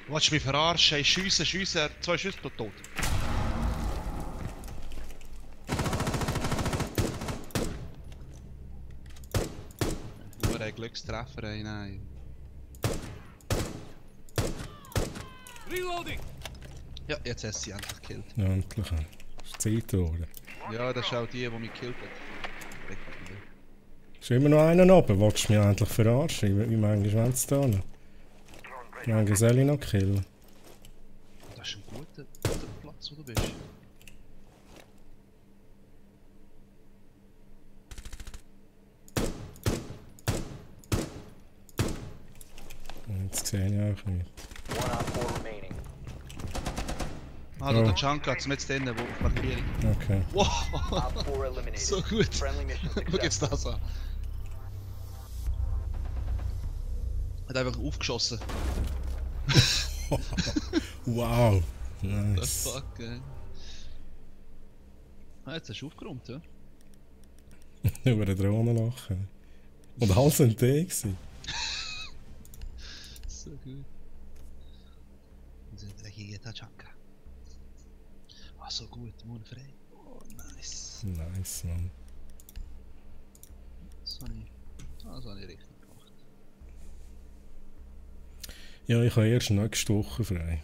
Willst du mich verarschen? Ich schiesse, 2 Schüsse tot. Nur ein Glückstreffer, ey, nein. Reloading! Ja, jetzt hast du sie endlich gekillt. Ja, endlich. Es ist Zeit geworden. Ja, das ist auch die mich gekillt hat. Ist immer noch einer oben. Willst du mich endlich verarschen? Wie manchmal wollen sie da noch? Manchmal soll ich noch killen. Das ist ein guter Platz, wo du bist. Jetzt sehe ich auch nicht. 1 on 4 remaining. Ah, da der Chunk hat es mit denen, wo auf Markierung. Okay. Wow! Op 4 eliminated. So gut! Friendly mission Schau jetzt successful. das an. Hat einfach aufgeschossen. Wow! The Nice. fuck, ey. Ah, jetzt hast du aufgeräumt, ja? Über den Drohnen lachen. Und alles sind die gewesen. So gut. Wir sind dreckige Tachanka. Ah, so gut, Mund frei. Oh, nice. Nice, Mann. Das habe ich richtig gemacht. Ja, ich habe erst nächste Woche frei.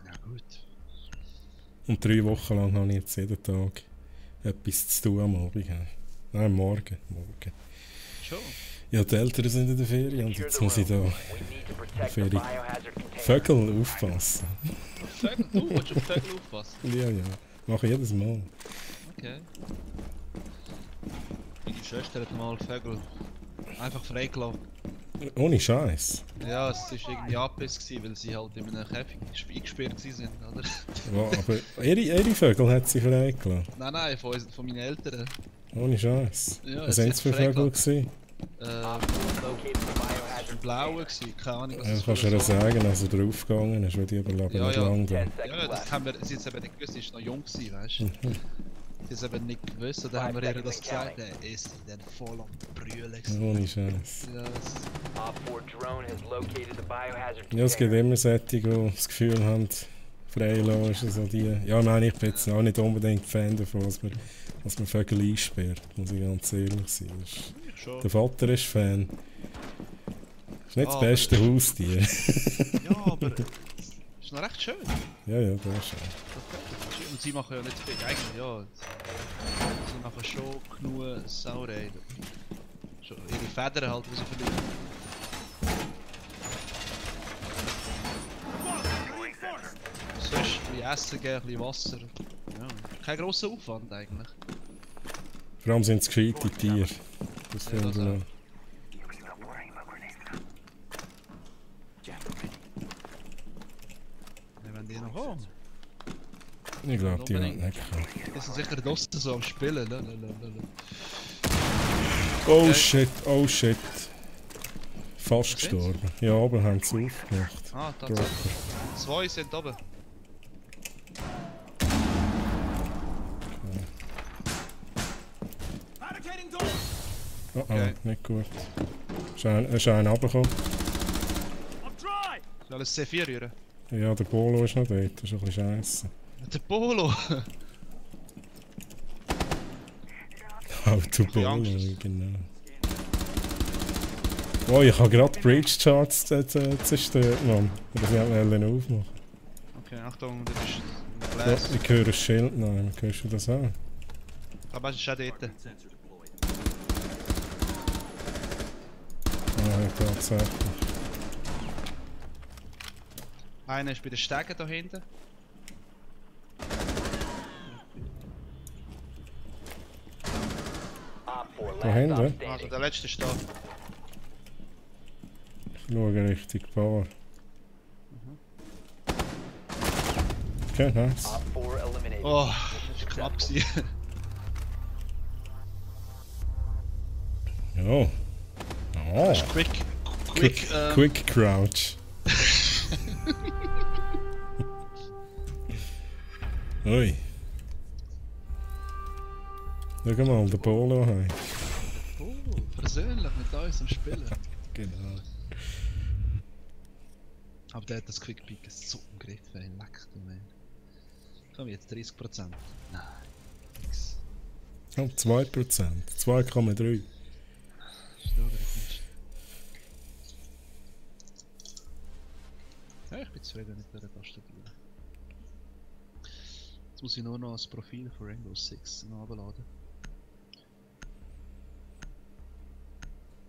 Ja, gut. Und 3 Wochen lang habe ich jetzt jeden Tag etwas zu tun am Abend. Nein, am Morgen. Schon? Ja, die Eltern sind in der Ferien und Secure jetzt the muss ich room. da We need to protect the Ferien. biohazard container. Vögel aufpassen. Vögel, du willst auf Vögel aufpassen? Ja, ja. Mache ich jedes Mal. Okay. Meine Schwester hat mal Vögel einfach freigelassen. Ohne Scheiß. Ja, es war irgendwie Abriss, weil sie halt in einem Käfig eingesperrt waren, oder? Ja, aber ihre Vögel hat sie freigelassen. Nein, von meinen Eltern. Ohne Scheiß. Ja, Was hat sind sich es für Vögel freigelassen. gewesen? Located the biohazard Blaue gsi, keine Ahnung was Ja, das kannst du für dir so- sagen, als er draufgegangen ist, weil die überleben Ja, nicht ja. lang da. 10 Ja, seconds das left. haben wir sie jetzt eben nicht gewusst, sie ist noch jung gewesen, weißt du? Mhm. Sie ist eben nicht gewusst, und dann haben wir ihr das gesagt, dann ist sie dann voll am Brüllen gewesen. Ohne Scheiß. Ja, Op 4 drone has located the biohazard Ja, es gibt container. immer solche, die das Gefühl haben, freilassen, so die. Ja, nein, ich bin jetzt auch nicht unbedingt Fan davon, dass man Vögel einsperrt, muss ich ganz ehrlich sein. Das ist, schon. der Vater ist Fan. Das ist nicht das Aber- beste Haustier. Ja, aber ist noch recht schön. Ja, ja, das ist schön. Und sie machen ja nicht viel, eigentlich ja. Sie machen schon genug Sauerei. Schon ihre Federn halt, die sie verlieren. Sonst ein bisschen Essen geben, ein bisschen Wasser. Ja, kein grosser Aufwand eigentlich. Vor allem sind es gescheite Tiere. Das Ja, finde das ich auch. noch. Ja, wenn die noch kommen. Ich glaube, die werden Unbedingt. nicht kommen. Die sind sicher draussen so am Spielen. Oh shit, oh shit. Fast gestorben. Ja, aber haben sie aufgemacht. Ah, tatsächlich. 2 sind oben. Barricading door! Oh, Okay. nicht gut. Ist einer runtergekommen. I'm dry! Soll alles C4 rühren? Ja, der Polo ist noch dort. Das ist ein bisschen scheisse. Der Polo! Autopolo, Angst. genau. Oh, ich habe gerade Bridge Charts zerstört, Mann. Aber sie wollten aufmachen. Okay, Achtung, das ist ein Ja, Glas. ich höre ein Schild. Nein, hörst du das auch? Aber es ist auch dort. Ah, ja, tatsächlich. Einer ist bei den Stegen da hinten. Last hinten? stop Also standing. der letzte ist da. Ich schaue richtig Bar. Okay, nice. Op 4 eliminated. Oh, Mission das war knapp successful. gewesen. Ja. Oh. Das ist quick, Quick Crouch. Ui. Schau mal, der Polo heim. Oh, persönlich mit uns am Spielen. Genau. Aber der hat das Quick Pick so im Griff, ey, leck du Mann. Komm jetzt 30%. Nein, nix. Oh, 2%. 2,3. Stell dir das nicht. Ja, ich bin zufrieden mit dieser Tastatur. Jetzt muss ich nur noch das Profil von Rainbow Six nachladen.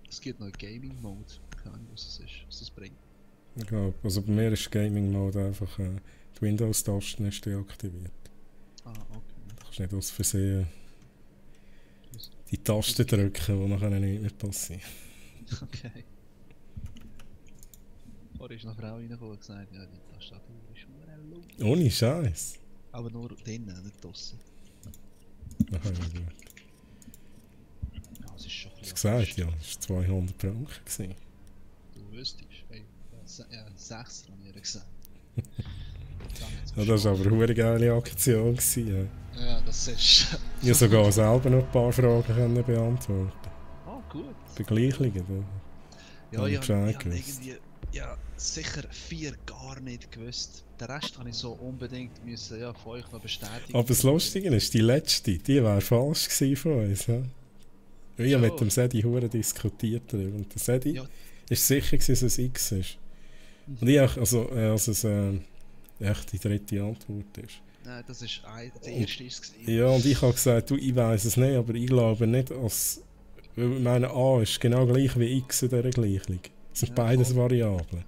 Es gibt noch einen Gaming Mode. Keine Ahnung, was das bringt. Ich glaube, also bei mir ist Gaming Mode einfach die Windows-Tasten ist deaktiviert. Ah, okay. Du kannst nicht aus Versehen die Tasten drücken, die nachher nicht mehr passieren. Okay. Vorher ist noch eine Frau reingekommen und gesagt, ja, die Tastatur ist schon low. Ohne Scheiß. Aber nur drinnen, nicht draussen. Aha, ja, gut. Ja, es ist schon ein Hast du bisschen gesagt, ja, das war 200 Franken. Gewesen. Du wüsstest, hey, ja, 6 habe ich ihr gesagt. Ja, das war aber eine verdammt geile Aktion. Gewesen, ja. Ja, das ist... Ich konnte sogar selber noch ein paar Fragen können beantworten. Oh, gut. Begleichungen. Ja, Hab ich ich Bescheid habe gewusst. irgendwie... Ja, sicher 4 gar nicht gewusst. Den Rest habe ich so unbedingt müssen, ja, von euch noch bestätigen. Aber das Lustige ist, die letzte, die wäre falsch gewesen von uns. Ja? Ich habe mit dem Sedi hure diskutiert darüber. Und der Sedi Ja. ist sicher gewesen, dass es X ist. Und ich auch, also es echt die dritte Antwort ist. Nein, das ist der erste ist es gewesen. Ja, und ich habe gesagt, du, ich weiß es nicht, aber ich glaube nicht, als... Weil ich meine, A ist genau gleich wie X in dieser Gleichung. Es sind Ja, beides voll. Variablen.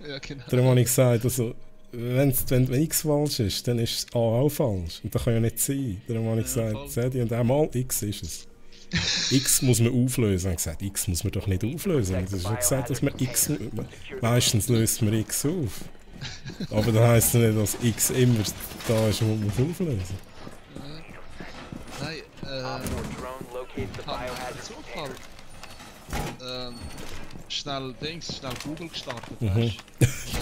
Ja, genau. Darum habe ich gesagt, also, wenn X falsch ist, dann ist A auch falsch. Und das kann ja nicht sein. Darum habe ich Ja, gesagt, voll. Sedi, und einmal X ist es. X muss man auflösen. Ich habe gesagt, X muss man doch nicht auflösen. Und du hast schon gesagt, dass man X... Meistens löst man X auf. Aber das heisst nicht, dass X immer da ist, wo man es auflösen. Op Nein, 4 drone locates the biohazard Zufall. container. Schnell Google gestartet, Mhm. weißt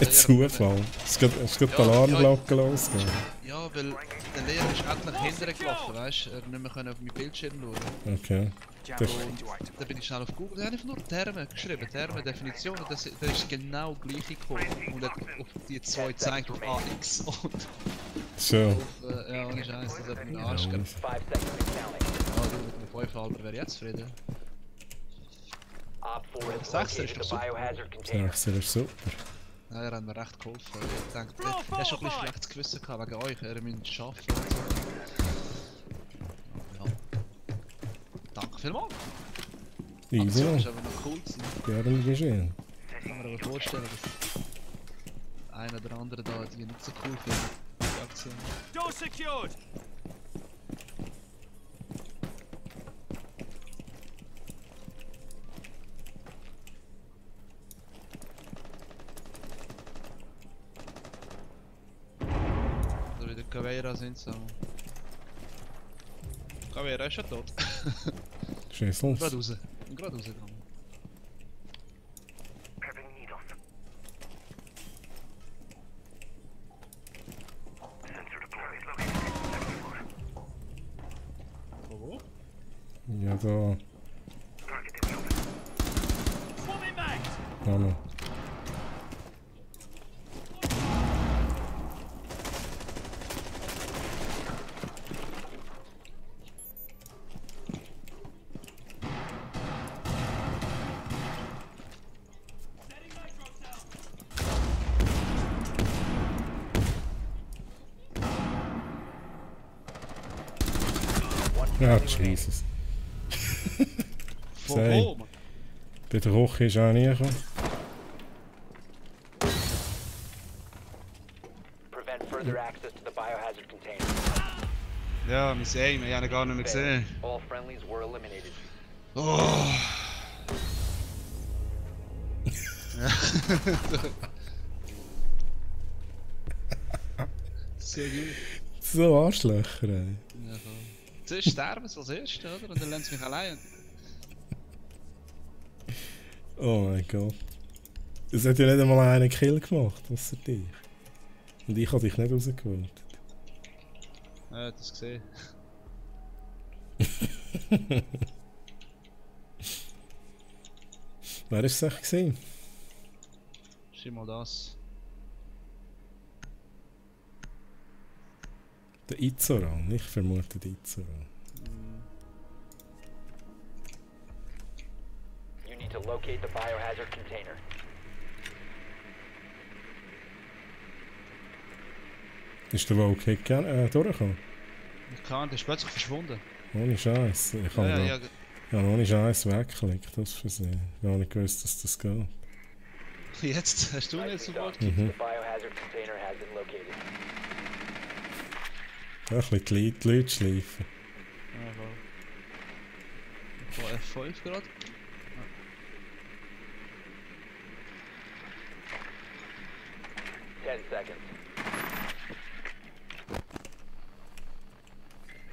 Ein Zufall. Es geht die Alarmglocke losgehen. Ja, weil der Lehrer ist endlich hinterher gelaufen, weißt du? Er nicht mehr können auf meinen Bildschirm schauen. Okay. Das, Und dann bin ich schnell auf Google, einfach nur Terme geschrieben, Terme, Definition, und das ist genau gleich gekommen. Und hat auf die zwei gezeigt, auf AX und so. auf, ja, ohne Scheiß, das hat mich Arsch gehabt. 5 seconds and counting. Ja, du, mit dem 5 halber wäre jetzt zufrieden. Op 4 has Sechster ist located doch the super. biohazard container. Sechser ist super. Ja, er hat mir recht geholfen. Ich dachte, er hat schon ein bisschen schlechtes Gewissen gehabt wegen euch, er müsst arbeiten und so. Ja. Danke vielmals. Easy Aktion noch. ist aber noch cool gewesen. Gerne geschehen. Ich kann mir aber vorstellen, dass einer oder andere da die nicht so cool findet. Die Aktion. Door secured. Oder wieder Caveira sind so. Caveira ist schon tot. Schüssels. Gerade raus. Gerade rausgegangen. Prepping needles. Sensor deployed. Located. Second floor. Von wo? Ja, da. Target in the open. Swapping mags! Hallo. Ja, Jesus. Von Sei. wo? Mann? Bei der Küche ist auch nie gekommen. Prevent further access to the biohazard container. Ja, wir sehen ihn, wir haben ihn gar nicht mehr gesehen. All friendlies were eliminated. Oh! Sehr gut. So Arschlöcher, ey. Ja, voll. Zuerst sterben sie als Erste, oder? Und dann lassen sie mich allein. Oh mein Gott. Es hat ja nicht einmal einen Kill gemacht, außer dich. Und ich habe dich nicht rausgeholt. Ja, das gesehen. Wer war es echt gesehen? Schau mal das. Der Izoran, ich vermute den Izoran. You need to locate the biohazard container. Ist der Wallkick durchgekommen? Ich kann, der ist plötzlich verschwunden. Ohne Scheiß. Ich habe Ja, ohne Scheiß weggeklickt, das Versehen. Ich habe nicht gewusst, dass das geht. jetzt hast du nicht sofort. The biohazard container has been located. Ja, ein bisschen die Leute schleifen. Ja, voll. Ich habe F5 gerade. 10 seconds.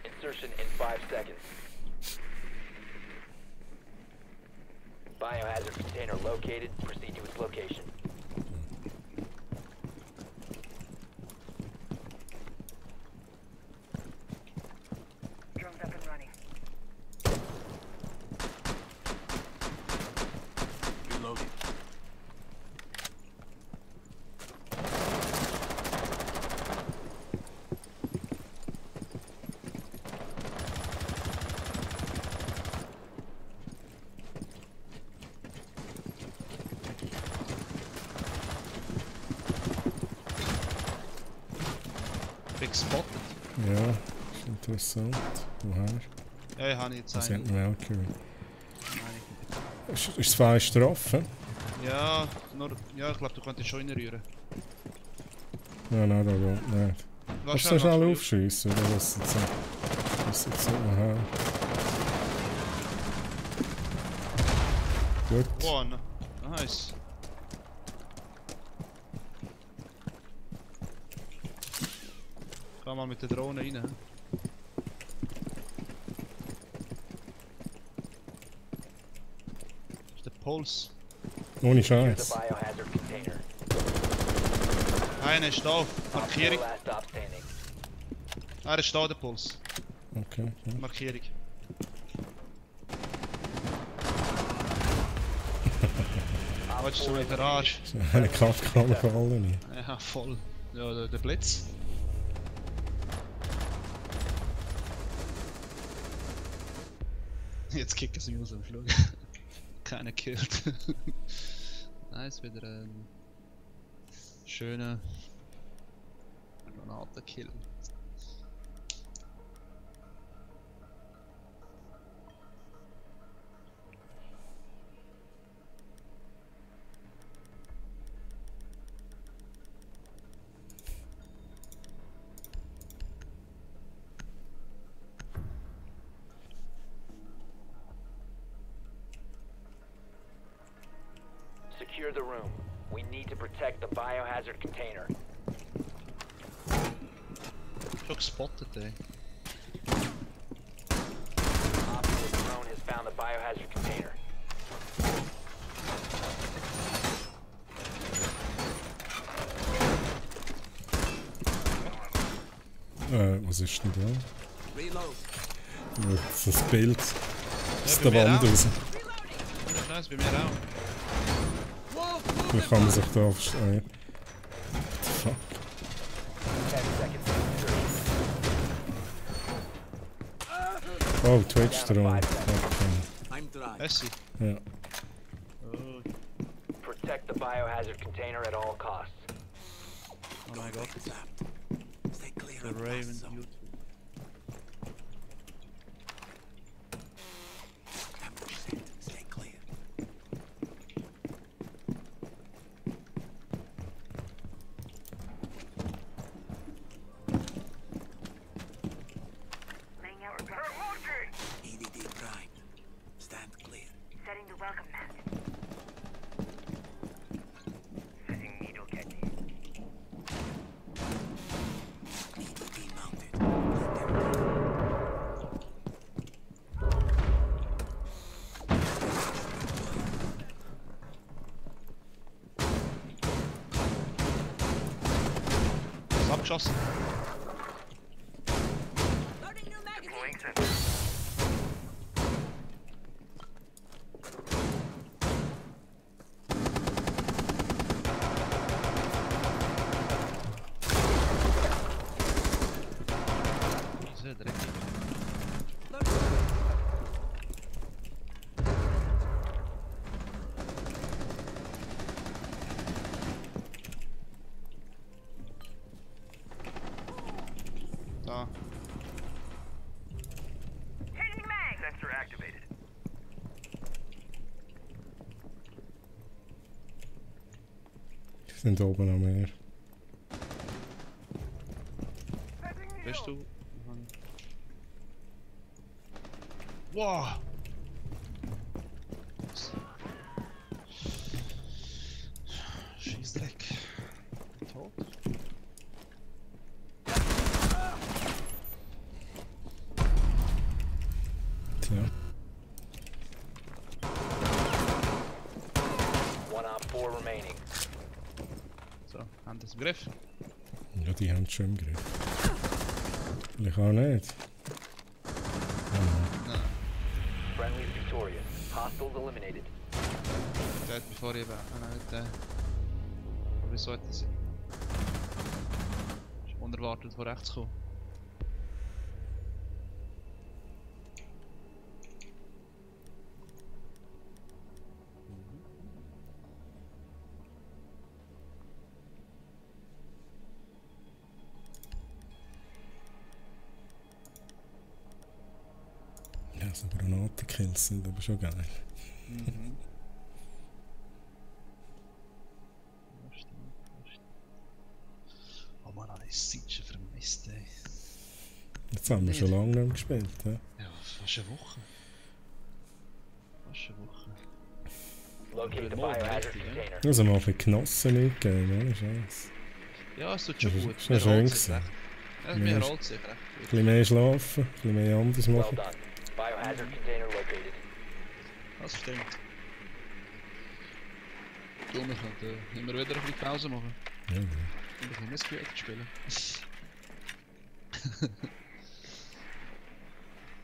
Insertion in 5 seconds. Biohazard container located. Proceed to its location. Drones up and running. Reloading. Big spotted. Ja, ist interessant. Woher? Ja, ich habe jetzt Das einen. hat man auch gehört. Nein. Ist es zwei Strafen? Ja, nur, ja, ich glaube, du könntest schon reinrühren. Nein, nein, da geht nicht. Kannst du schnell aufschiessen, oder was jetzt so? Was jetzt so? Aha. Gut. One. Nice. Geh mal mit der Drohne rein. Das ist der Puls. Ohne Secure the Scheiß. biohazard container. Einer ist da. Op four Markierung. last stop standing. Er ist da, der Puls. Okay. Ja. Markierung. Willst du mit der Arsch? Eine Kaffee fallen. Ja, voll. Ja, der Blitz. Jetzt kicken sie mich raus am Schluck. Keiner gehört. Nice, wieder ein schöner Granatenkill. Secure the room. We need to protect the biohazard container. Schon gespottet, ey. Op 4 drone has found the biohazard container. Was ist denn da? Reload. Das ist das Bild aus bei der mir Wand auch. raus. Ohne Scheiß, bei mir auch. Wie kann man sich da verstehen? Fuck. 10 seconds to insertion. Oh, Twitch-Strom. Okay. I'm dry. Essi. Ja. Oh, Protect the biohazard container at all costs. oh mein Gott. Zapped. Stay clear Der of the Raven blast zone. YouTube. Ambush set. Stay clear. Laying out repair. EDD prime. Stand Abgeschossen. Deploying sensor. Diese dreckig. Da. Sensor activated. Die sind oben am Meer. Bist du? Wow! Scheißdreck. Tot? Tja. One op 4 remaining. So, haben das im Griff? Ja, die haben es schon im Griff. Vielleicht auch nicht. Nein. Friendly is victorious. Hostiles eliminated. Der hat mich vorher eben. Nein, nicht der. Aber wieso hat das? Ist unerwartet von rechts gekommen. Ja, so Granatenkills sind aber schon geil. Mhm. Oh Mann, habe ich Siege vermisst, ey. Jetzt haben wir schon lange nicht mehr gespielt. Ja? Ja, fast eine Woche. Fast eine Woche. Locate the Morgen biohazard richtig, ja? container. Also mal ein bisschen genossen mitgeben, ohne Scheiß. Ja, es tut schon Das ist- gut. ist Mir noch schön erholt sich gewesen. recht. Ja, Mir mir ist- erholt sich recht. Ein bisschen mehr schlafen, ein bisschen mehr anderes Well machen. done. Biohazard container located. Das stimmt. Du, wir könnten immer wieder ein bisschen Pause machen. Ja, ja. Und ein bisschen Missgebiet spielen.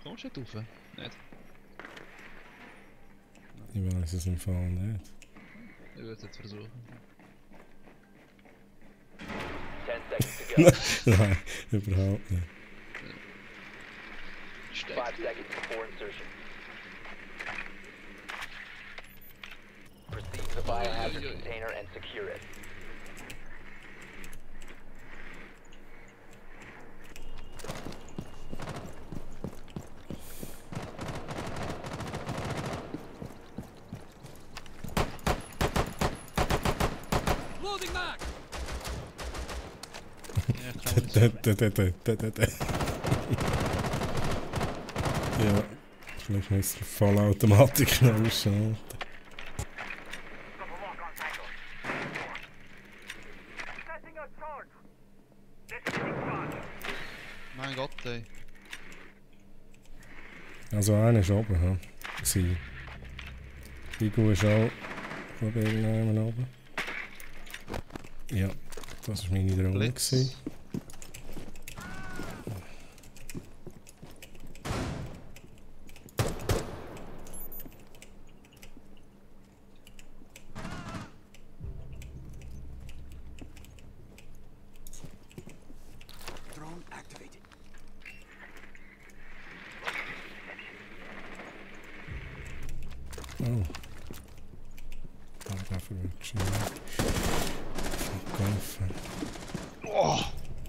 Kommst du nicht rauf? Nicht? Ich weiß es im Fall nicht. Ich würde es jetzt versuchen. 10 seconds to go. Nein, überhaupt nicht. 5 seconds before insertion. Proceed to the biohazard container and secure it. Loading mag! Ja, ich kann nicht so. Ja, vielleicht muss die Vollautomatik noch ausschalten. Got a lock on tango. Setting a charge. Disconnecting charge. Mein Gott, ey. Also einer ist oben, ha? Sie. Bigo ist auch von irgendjemand oben. Ja, das war meine Drohne. Blitz. gewesen. Drone activated. Oh. Ah, dafür wird schnell verkaufen. Oh,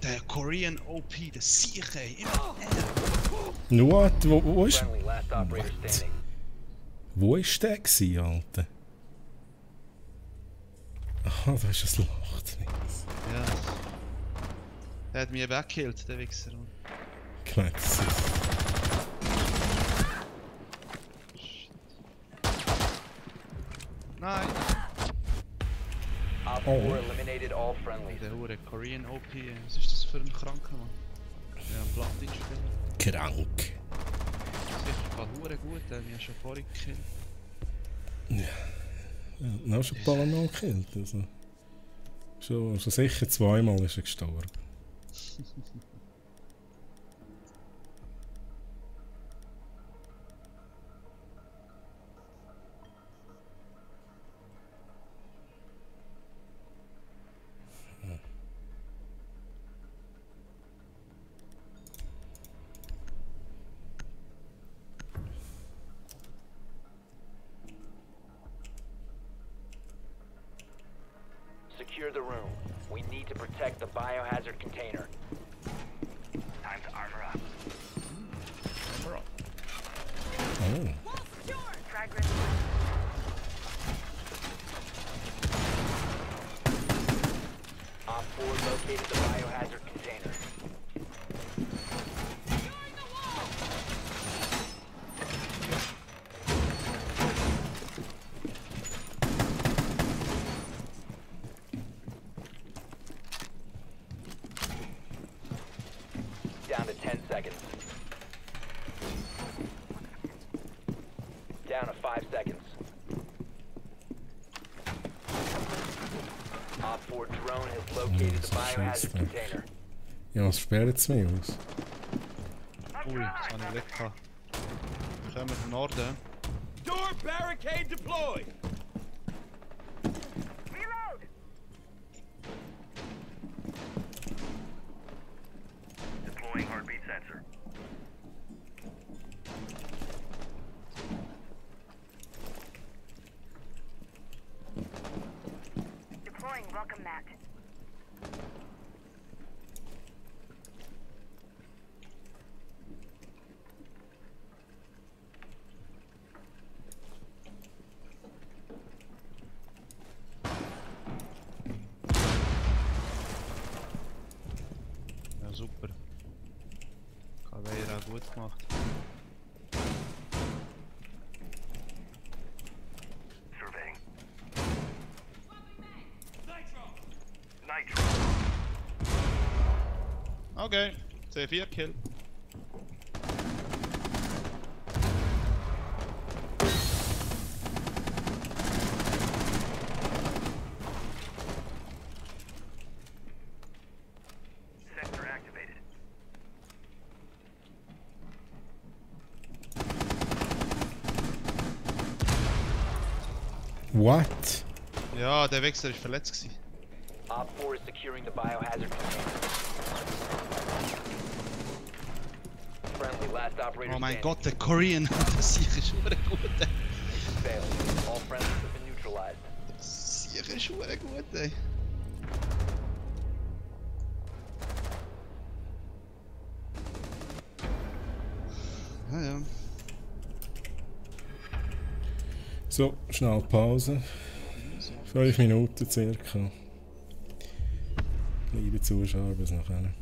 der Korean OP, der Sieg, ey. Immer Nur, wo ist... Friendly, last operator standing. Wo ist der gewesen, Alter? Aha, da ist das Loch drin. Ja. Der hat mich weggekillt, der Wichser. Gemeint, das ist... Nein! Op Oh. 4 eliminated all friendlies. Der hure Korean OP, ey. Was ist das für ein Kranker, Mann? Ja, ein Platin-Spieler. Krank. Sicher kann hure gut, der hat mich ja schon vorhin gekillt. Ja, noch schon ein paar Mal gekillt, also. Schon sicher zweimal ist er gestorben. Secure the room. We need to protect the biohazard container. Time to armor up. Oh. Op 4 located the biohazard container. Down to 10 seconds. Down to 5 seconds. Op 4 drone has located the biohazard container. Ja, was sperrt es mich aus? Ui, das habe ich Glück gehabt. Wir kommen vom Norden. Door barricade deployed. Reload! Deploying heartbeat sensor. Deploying welcome mat. Ja, super. Caveira gut gemacht. Surveying. Nitro. Nitro. Okay, C4 Kill. Sector activated. What? Ja, der Wechsel ist verletzt gewesen. Op 4 is securing the biohazard container. Friendly, last operator Oh mein standing. Gott, der Korean, das sicher ist verdammt gut. Mission failed. All friendlies have been neutralized. Sicher ist verdammt gut, ey. Ah ja. So, schnell Pause. 5 Minuten circa. Liebe Zuschauer, bis nachher.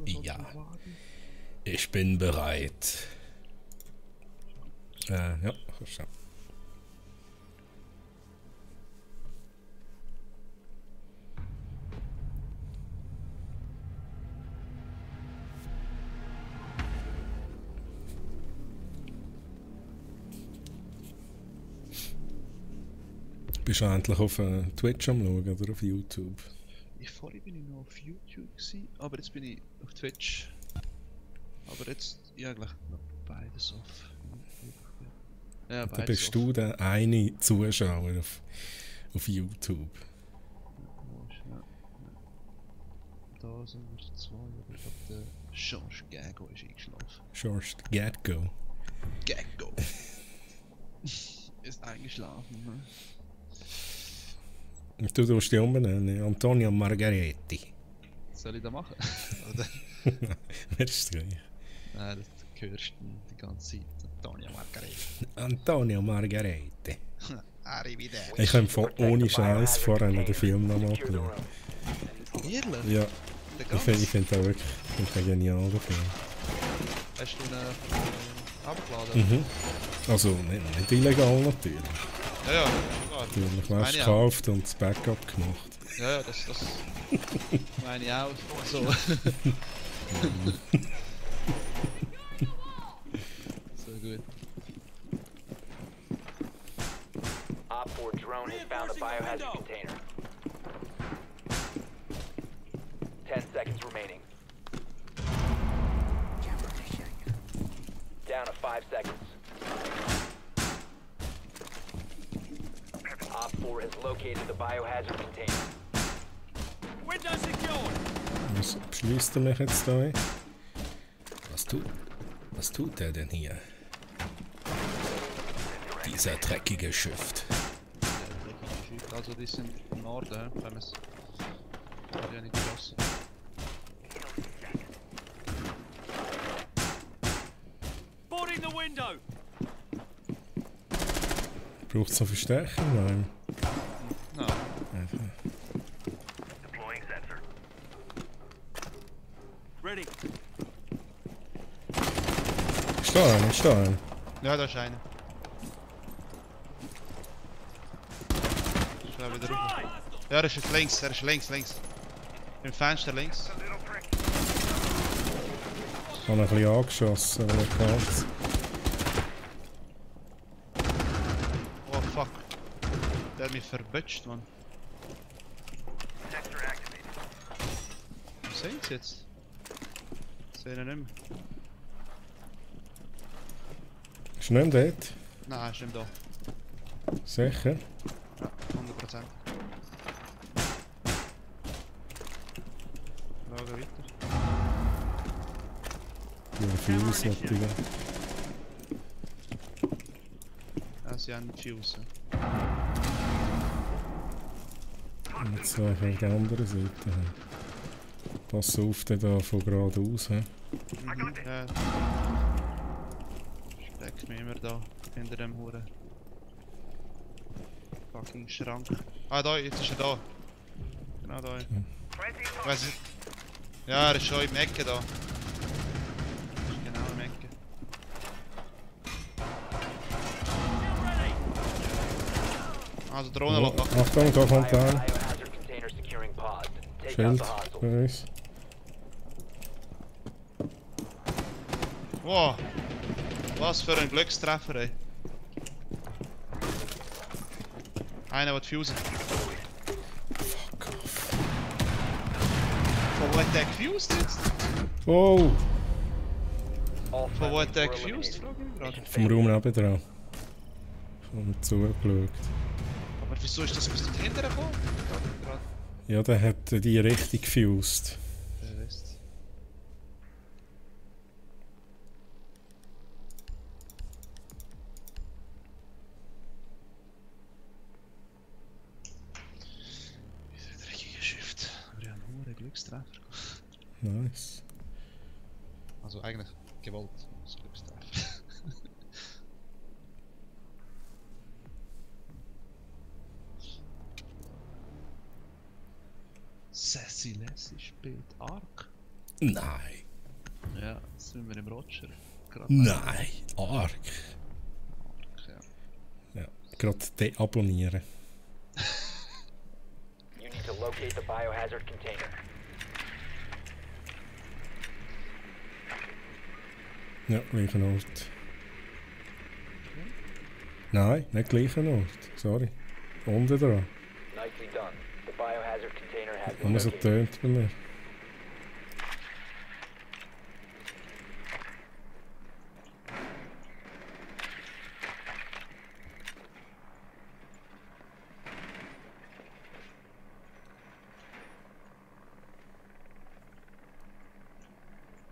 Ja. Ich bin bereit. Ja, kannst du. Bist du endlich auf Twitch am Schauen oder auf YouTube? Vorhin bin ich noch auf YouTube gewesen, aber jetzt bin ich auf Twitch. Aber jetzt eigentlich noch beides off. Ja, Da bist du der eine Zuschauer auf YouTube. Ja. Da sind wir zwei, aber ich glaube der George Gago ist eingeschlafen. George Gago. Gago! Ist eingeschlafen, ne? Und du tust dich umbenennen, Antonio Margaretti. Soll ich das machen? Oder? Wer ist das gleich? Nein, das hörst du die ganze Zeit. Antonio Margaretti. Antonio Margaretti. Arrivederci. Ich habe ohne Scheiß vorher den Film nochmal Secure the geschaut. room. Ehrlich? Ja, Der ich ganze? finde auch wirklich einen genialen Film. Hast du ihn abgeladen? Mhm. Also nicht illegal natürlich. Ja, ja, klar. Natürlich, Meine weißt ich auch. gekauft und das Backup gemacht. Ja, das meine ich auch. So. So gut. Op 4 drone has found the biohazard container. 10 seconds remaining. Down to 5 seconds. Op 4 has located the biohazard container. Window secured. Was beschließt er mich jetzt da? Was tut er denn hier? Dieser dreckige Schift. Also die sind im Norden, wenn es. Hat ja nicht geschossen. Boarding the window. Braucht es noch Verstärkung? Nein. No. Einfach. Deploying sensor. Ready. Ist da einer. Ja, da ist einer. Schnell wieder rauf. Ja, er ist jetzt links. Im Fenster links. Ich habe ihn ein bisschen angeschossen, aber nicht ganz. Oh fuck. Der hat mich verbutscht, Mann. Sector activated. Wo sind sie jetzt? Sehen ihn nicht mehr. Ist nicht dort? Nein, ist nicht da. Sicher? Ja, 100%. Schauen weiter. Ja, Fuse natürlich. Ja, sie haben Fuse. Und jetzt auf der anderen Seite. Pass auf, der da von geradeaus. He? Ja. Steck mich immer da, hinter dem Huren. Fucking Schrank. Ah, da, jetzt ist er da. Genau da. Weiss ich. Ja, er ist schon im Ecke da. Ist genau im Ecke. Also Drohne Oh, lässt Achtung, da kommt einer. Biohazard container securing pods. Take out Schild the hostile. bei uns. Wow! Was für ein Glückstreffer, ey. Einer wird fusen. Fuck off. Von wo hat der gefused jetzt? Oh! All Von wo friendlies hat der were gefused? eliminated. Frag ich mich gerade. Vom Raum nebenan. Von zugeschaut. Aber wieso ist das bis dahinter gekommen? Gerade. Ja, der hat die richtig gefused. Der Rest. Dieser dreckige Shift. Wir haben nur einen Glückstreffer. Nice. Also eigentlich gewollt als Glückstreffer. Sassy Lassie spielt Ark. Nein. Ja, jetzt sind wir im Roger. Nein. Arg. Ja. Ja. Gerade deabonnieren. You need to locate the biohazard container. Ja, gleichen Ort. Nein, nicht gleichen Ort. Sorry. Unten dran. Nicely done. The biohazard container has been Immer so located. tönt bei mir.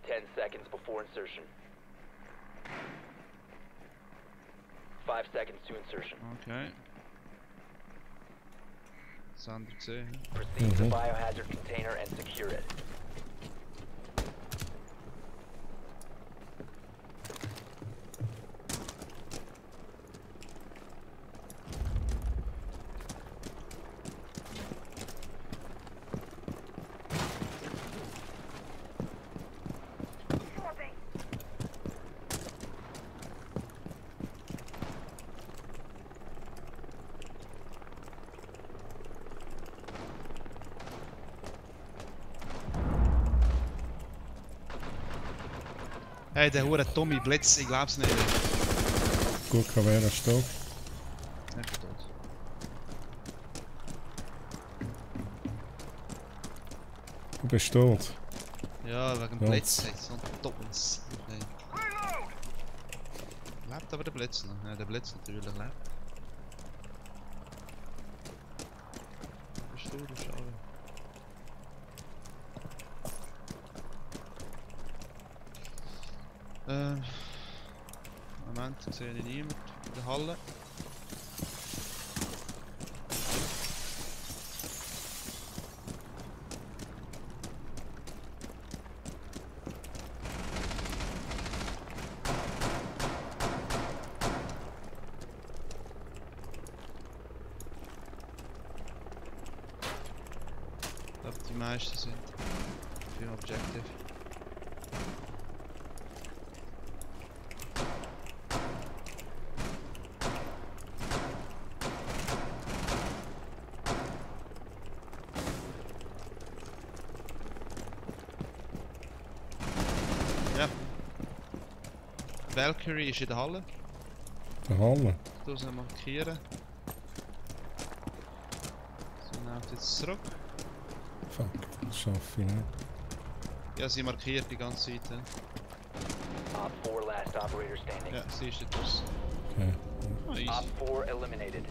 Ten seconds before insertion. 5 seconds to insertion. Okay. Das andere gesehen. Proceed to the biohazard container and secure it. Moving. Hey, der hure Tommy Blitz, ich glaub's nicht. Gut, Kavera, stopp. Nicht tot. Du bist tot. Ja, wegen dem Ja. Blitz. Hey, so ein dummes. Okay. Lebt aber der Blitz noch? Ja, der Blitz natürlich lebt. Bist du schade. Moment, ich sehe niemand in der Halle. Ich glaube, die meisten sind für ein Objective. Ja. Valkyrie ist in der Halle. Der Halle. Du sie markieren. Sie nimmt jetzt zurück. Fuck, das schaffe ich nicht. Ja, sie markiert die ganze Zeit. Op 4 last operator standing. Ja, sie ist jetzt draussen. Okay. Oh, easy. Op 4 eliminated.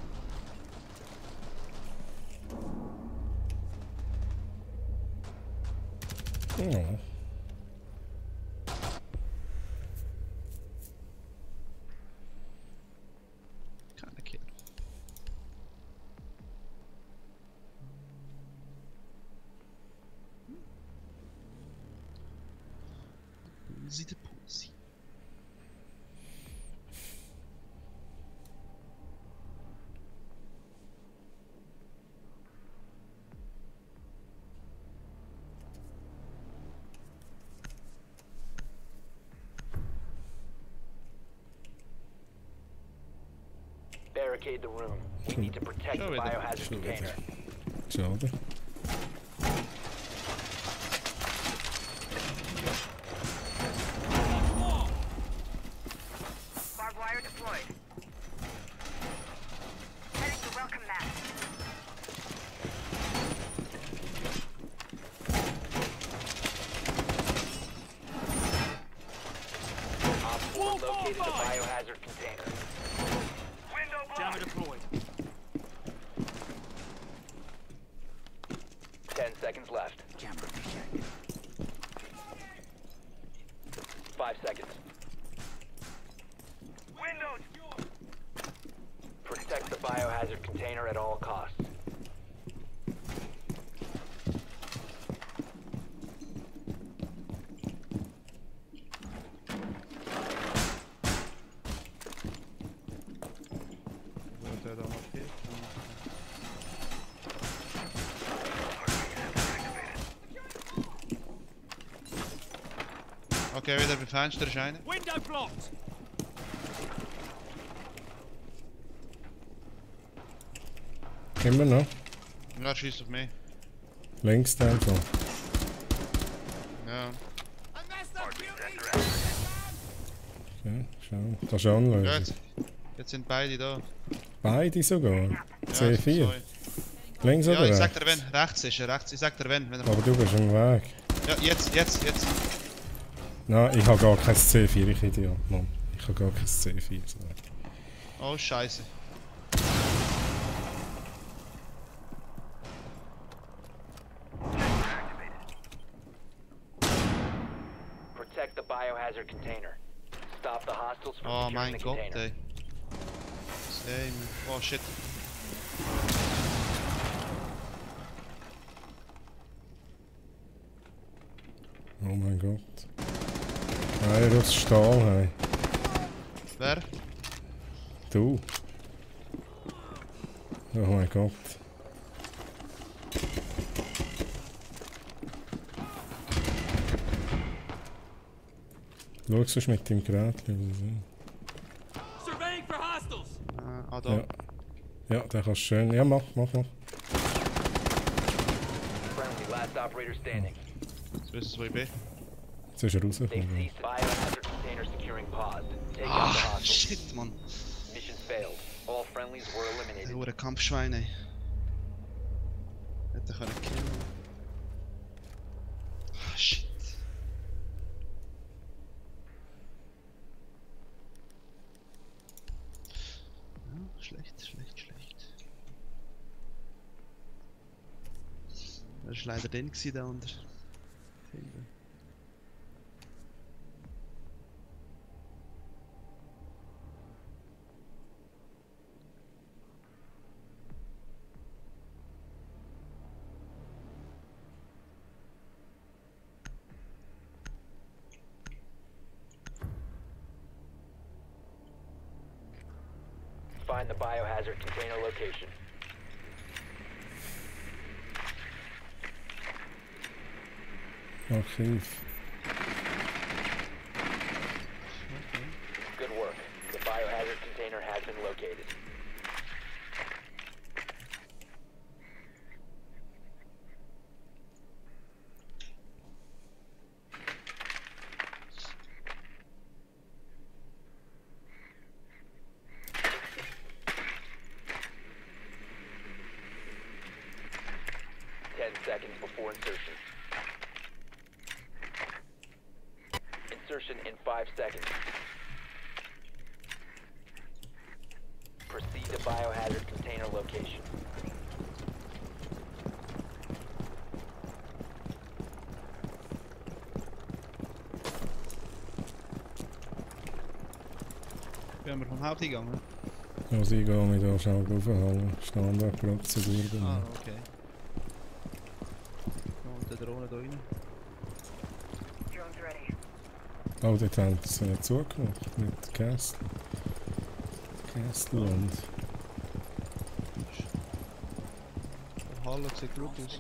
Ja. Keine Kill. Pussy the Pussy. Barricade the room. We need to protect Show the me the- biohazard show me the- container. Schade. Barbed wire deployed. Heading to welcome mat. Op 4 located the biohazard container. Window Jammer blocked. deployed. 10 seconds left. 5 seconds. Windows. Protect the biohazard container at all costs. Wird er da markiert? Okay, wieder beim Fenster ist einer. Window blocked. Immer noch. Ja, schießt auf mich. Links da einfach. Ja. Ja, schau. Kannst du anlösen. Ja, jetzt sind beide da. Beide sogar. Ja, C4. sorry. Links Ja, oder ich sag rechts? dir wenn. Rechts ist er, rechts. Ich sag dir wenn. Er... Aber du bist im Weg. Ja, jetzt. Nein, ich habe gar kein C4, ich Idiot, Mann. Ich habe gar kein C4. So. Oh, Scheiße. Protect the biohazard container. Stop the hostiles from Oh securing mein the Gott, container. ey. Same. Oh shit. Oh mein Gott. Nein, das ist Stahl, hey. Wer? Du. Oh mein Gott. Schau sonst mit dem Gerät. Surveying for hostiles. Ah, da. Ja. Ja, der kannst schön. Ja, mach. Friendly, last operator standing. Jetzt wissen sie, wo ich bin. Jetzt ist er They've rausgekommen. ceased biohazard container securing pods. Take out the Ah, hostiles. shit, Mann. Mission failed. All friendlies were eliminated. Der hure Kampfschwein, ey. Hätte können killen. Ah, shit. Ja, schlecht. Das war leider den gewesen, der andere. Finde. Find the biohazard container location. Archiv. Good work. The biohazard container has been located. Seconds before insertion. Insertion in 5 seconds. Proceed to biohazard container location. Bin wir vom Haupt gegangen? Also ich gehe mich da schnell raufhalten. Standardprozedur. Ah, okay. Und der Drohne da rein. Drone's ready. Oh, dort haben sie es zugemacht mit Castle. Castleland. Der Halle sieht gut aus.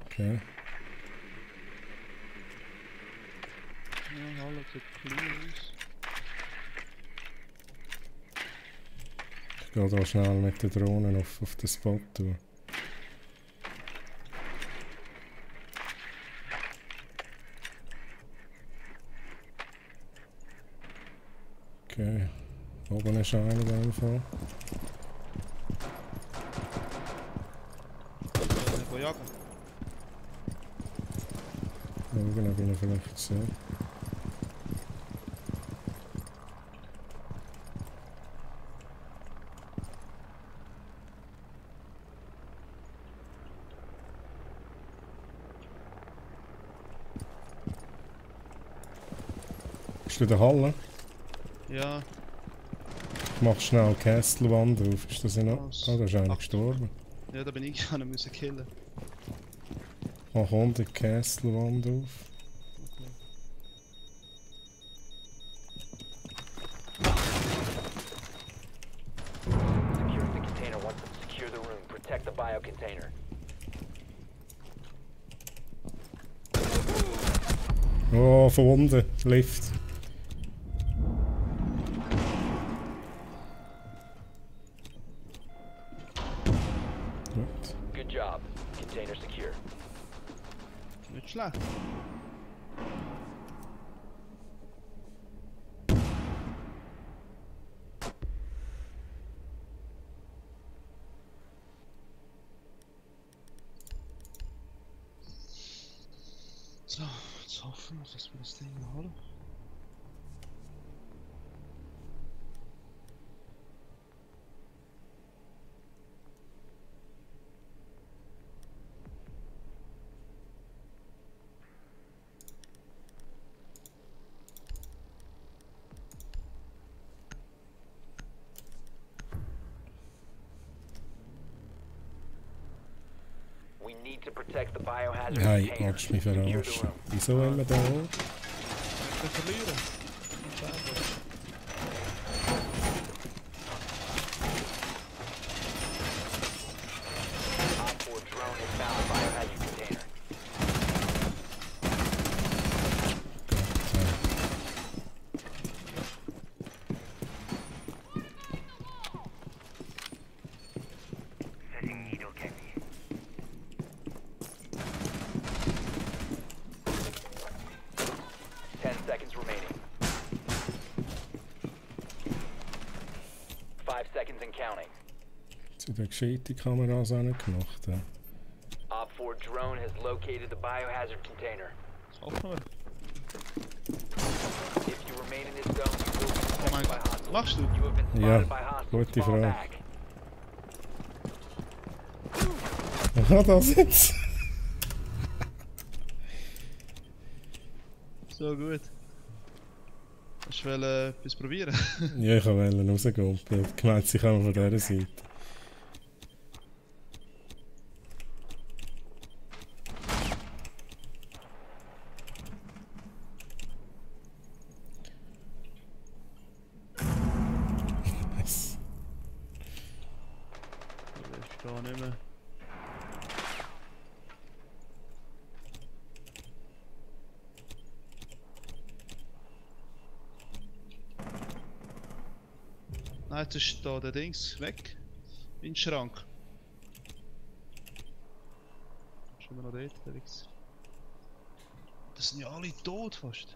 Okay. Ja, Halle sieht clean aus. Ich gehe da schnell mit den Drohnen auf den Spot. Okay. Oben ist einer in dem Fall. Go jagen. Schauen, ob ich ihn vielleicht sehe. Bist du in der Halle? Ja, Ich mach schnell die Kesselwand auf. Ist das in Ordnung? Was? Ah, da ist einer Ach. gestorben. ja, da bin ich gegangen, müssen killen. Mach unten die Kesselwand auf. Secure the container once secure the room. Protect the bio container. Oh, von unten. Lift. Gut. Good job. Container secure. Nicht schlecht. So, jetzt hoffen wir, dass wir das Ding holen. We need to protect the biohazard Nein, container. magst du mich Secure the verarschen? room. Wieso wollen wir da hoch? Wir verlieren. Op 4 drone has found the biohazard container. Setting needle candy. Ten seconds remaining. 5 seconds and counting. Zu den gescheiten Kameras auch nicht gemacht. Ja. Op 4 drone has located the biohazard container. Das hoffen wir. If you remain in this zone, you will be Oh mein detected by Gott. hostiles. Machst du? You have been Ja, spotted by hostiles. gute Fall Frage. back. Aha, das jetzt. So gut. Hast du etwas probieren? Ja, ich wollte rausgehen. Ich habe gemeint, sie kommen von dieser Seite. Nice. Ich verstehe nicht mehr. Nein, jetzt ist da der Dings weg. In den Schrank. Ist immer noch dort, der Dings. Das sind ja alle tot fast.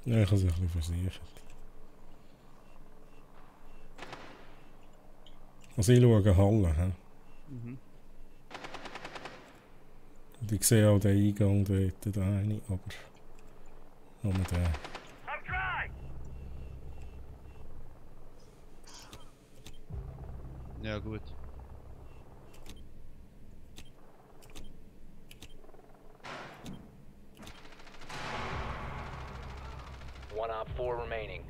Ja, ich habe es ein bisschen versichert. Also ich schaue Halle. He? Mhm. Und ich sehe auch den Eingang dort, da rein, aber nur den. I'm dry! Ja gut. One Op 4 remaining.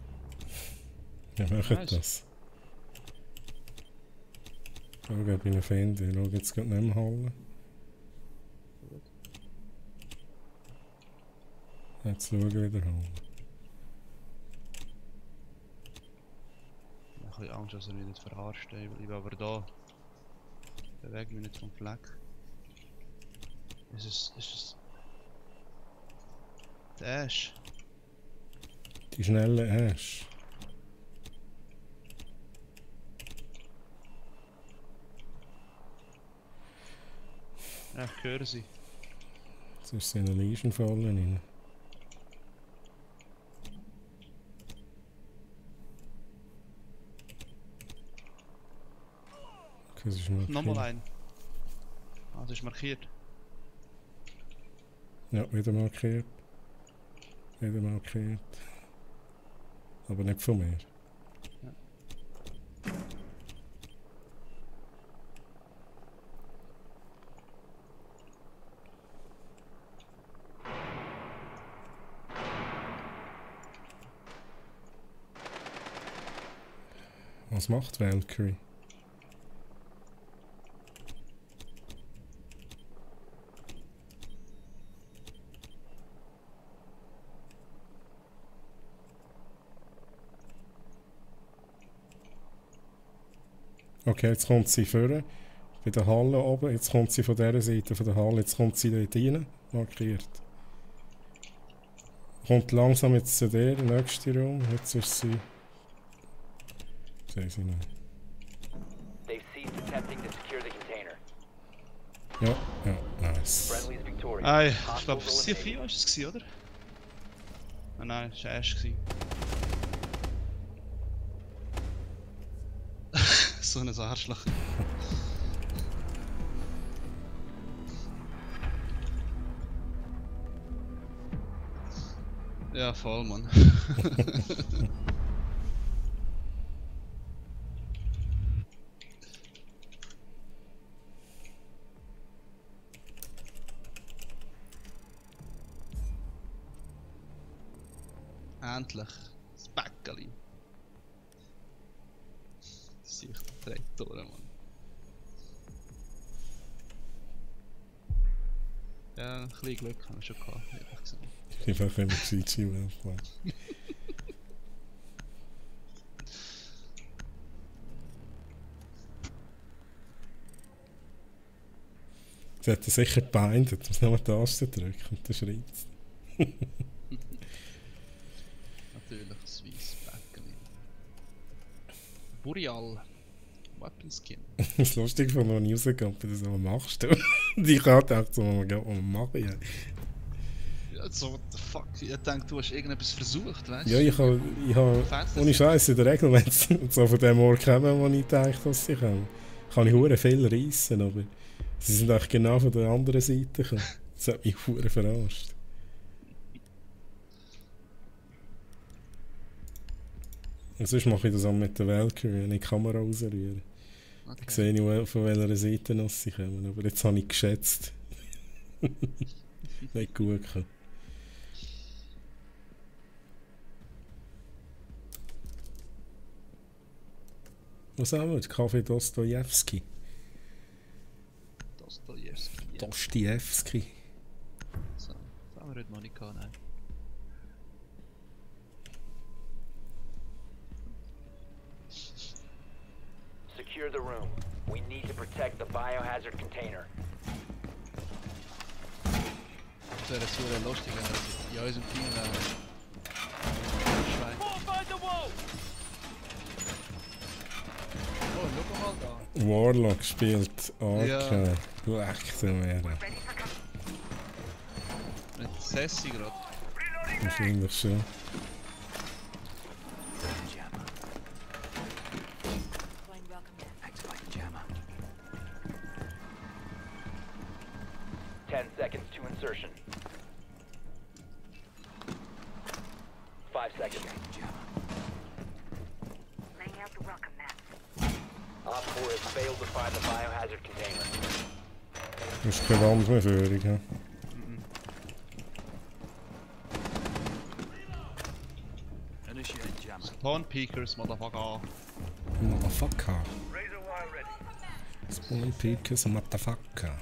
Ja, machen Nice. das. Schau, ob ich ihn finde. Ich schaue jetzt gerade nicht mehr Halle. Jetzt schauen wir wieder Halle. Ich habe ein bisschen Angst, dass er mich nicht verarscht. Ich bleibe aber da. Bewege mich nicht vom Fleck. Ist es... Der Ash? Die schnelle Ash. Ja, ich höre sie. Jetzt ist sie in eine Legion-Falle rein. Okay, das ist markiert. Nochmal ein. Ah, das ist markiert. Ja, wieder markiert. Wieder markiert. Aber nicht von mir. Was macht Valkyrie? Okay, jetzt kommt sie vor. Bei der Halle oben, jetzt kommt sie von dieser Seite von der Halle, jetzt kommt sie dort rein, markiert. Kommt langsam jetzt zu der, nächste Raum, jetzt ist sie... Sehe sie noch. They've ceased attempting to secure the container. Ja, ja, nice. Friendly is victorious. Ei, ich Hostiles glaube, C4 eliminated. war es, gewesen, oder? Ah, nein, es war Ash. Gewesen. So ein Arschloch. Ja, voll, Mann. Endlich. Das Bäckeli. Sich dreht durch, Mann. Ja, ein bisschen Glück haben wir schon gehabt, ehrlich gesagt. Einfach immer CG Weltplan. Sie hat sicher gebindet, muss noch die Taste drücken und dann schreit es. Natürlich ein weißes Bäckeli. Boreal. Weapon Skin. Das Lustige von wenn ich rausgehe, bei das, was machst du? Und ich habe gedacht, so, was mache ich? Ja, so, what the fuck? Ich denke, du hast irgendetwas versucht, weißt du? Ja, ich habe ohne Scheiß in der Regel, wenn sie so von dem Ort kommen, wo ich denke, dass sie kommen, kann ich hure viel reissen, aber sie sind eigentlich genau von der anderen Seite gekommen. Das hat mich hure verarscht. Und sonst mache ich das auch mit der Valkyrie, wenn ich die Kamera rausrühre. Okay. Dann sehe ich, von welcher Seite sie kommen, aber jetzt habe ich geschätzt. Nicht gut gekommen. Was haben wir? Kaffee Dostojewski. Dostojewski. Ja. Dostojewski. So, das haben wir heute noch nicht gehabt, nein. Secure the room. We need to protect the biohazard container. Das wäre so lustig, wenn er in unserem Team wäre. Schwein. Fortify the wall! Oh, schau mal da. Warlock spielt AK. Ja. Leck du Meere. Mit Sessi gerade. Wahrscheinlich schon. Deploying welcome net. Activate the jammer. 10 seconds to insertion. 5 seconds. Laying out the welcome net. Op 4 has failed to find the biohazard container. Das ist keine Wand mehr Führung. Ja. Initiate jammer. Spawn Peakers, Motherfucker. Motherfucker. Razor wire ready. Spawn Peakers, Motherfucker.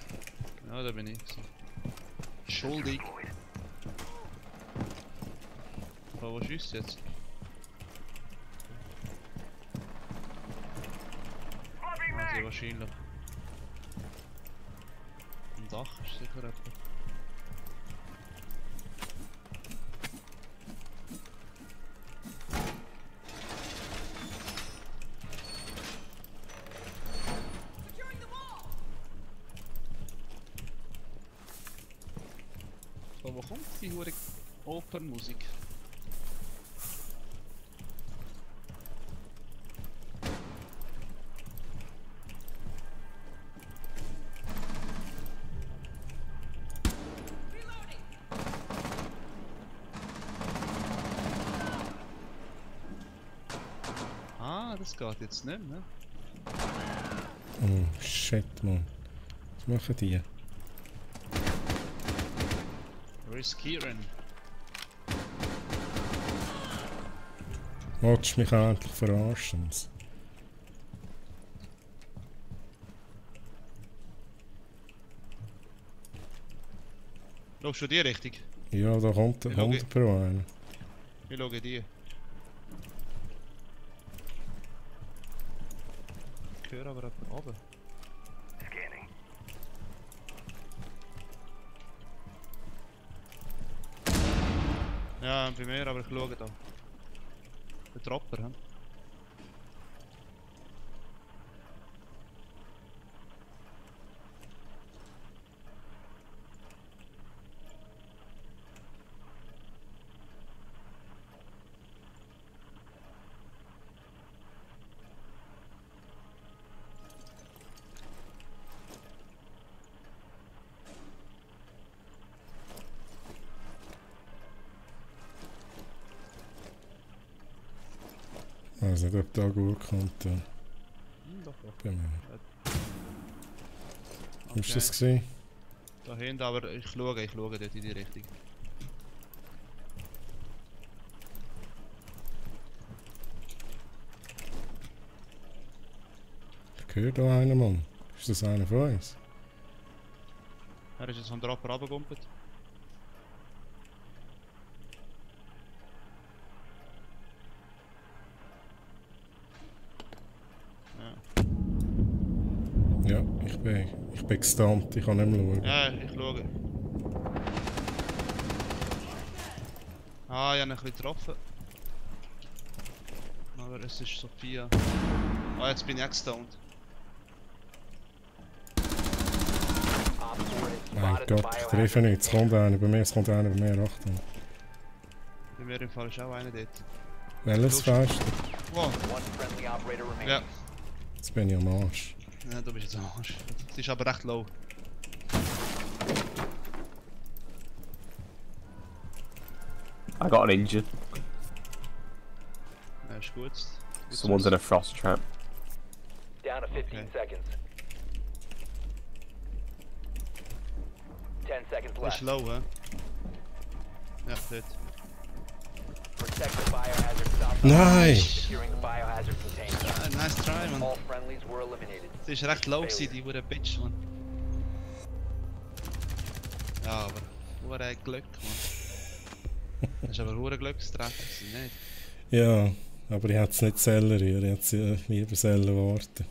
Ja, da bin ich. So. Schuldig. Aber was ist jetzt? Flopping Also mag. wahrscheinlich. Am Dach ist sicher jemand. So, wo kommt die hure Opernmusik? Ah, das geht jetzt nicht mehr. Oh shit, man. Was machen die? Where is Kieran? Wolltest du mich endlich verarschen? Schaust du die Richtung? Ja, da kommt Ja, 100 pro einer. Ich schaue die. Ich höre aber jemanden runter. Scan Ja, bei mir, aber ich schaue da. Der Dropper, hä? Ich weiß nicht, ob da gut kommt. Doch, doch. Bei mir. Okay. Ist das gesehen? Da hinten, aber ich schaue dort in die Richtung. Ich höre da einen, Mann. Ist das einer von uns? Er ist jetzt vom Dropper runtergegumpelt. Ja, ich bin gestunt, ich kann nicht mehr schauen. Ja, ich schaue. Ah, ich habe ihn ein bisschen getroffen. Aber es ist Sophia. Ah, jetzt bin ich auch gestoned. Op 4 has Mein spotted the Gott, ich treffe nicht. Es kommt einer bei mir, Achtung. Bei mir im Fall ist auch einer dort. Welches Fest? Wow. One friendly operator remaining. Ja. Jetzt bin ich am Arsch. Ja, du bist jetzt am Arsch. Das ist aber recht low. I got an injured. Ja, ist gut. Someone's in a frost trap. Down to 15 Okay. seconds. 10 seconds Das left. ist low, hä? Ja, dort. Protect the biohazard stop. Nein! Securing the biohazard container. Ah, nice try, man. All friendlies were eliminated. Das ist recht low gewesen, die hure Bitch, man. Ja, aber hure Glück, man. Das ist aber hure Glückstreffer gewesen, nicht? Ja, aber ich hätte es nicht zellerieren, ich hätte es lieber sollen warten.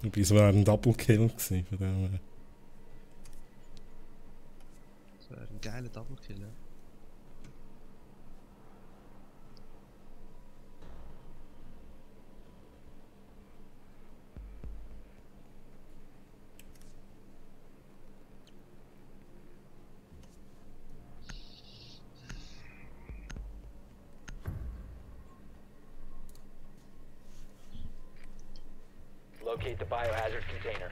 Wobei es wäre ein Double Kill gewesen, von dem her. Das wäre ein geiler Double Kill, ja. Locate the biohazard container.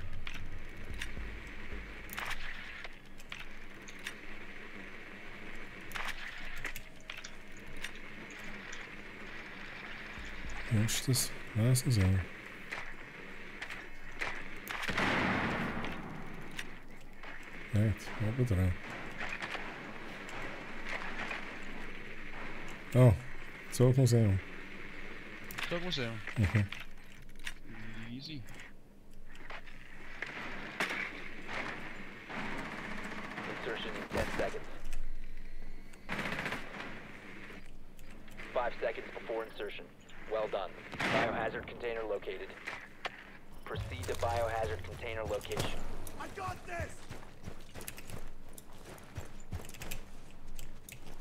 Wo ist das? Weiss ich auch. Nicht, oben dran. Ah, Zugmuseum. Zugmuseum. Mhm. Easy. Insertion in 10 seconds. 5 seconds before insertion. Well done. Biohazard container located. Proceed to biohazard container location. I got this!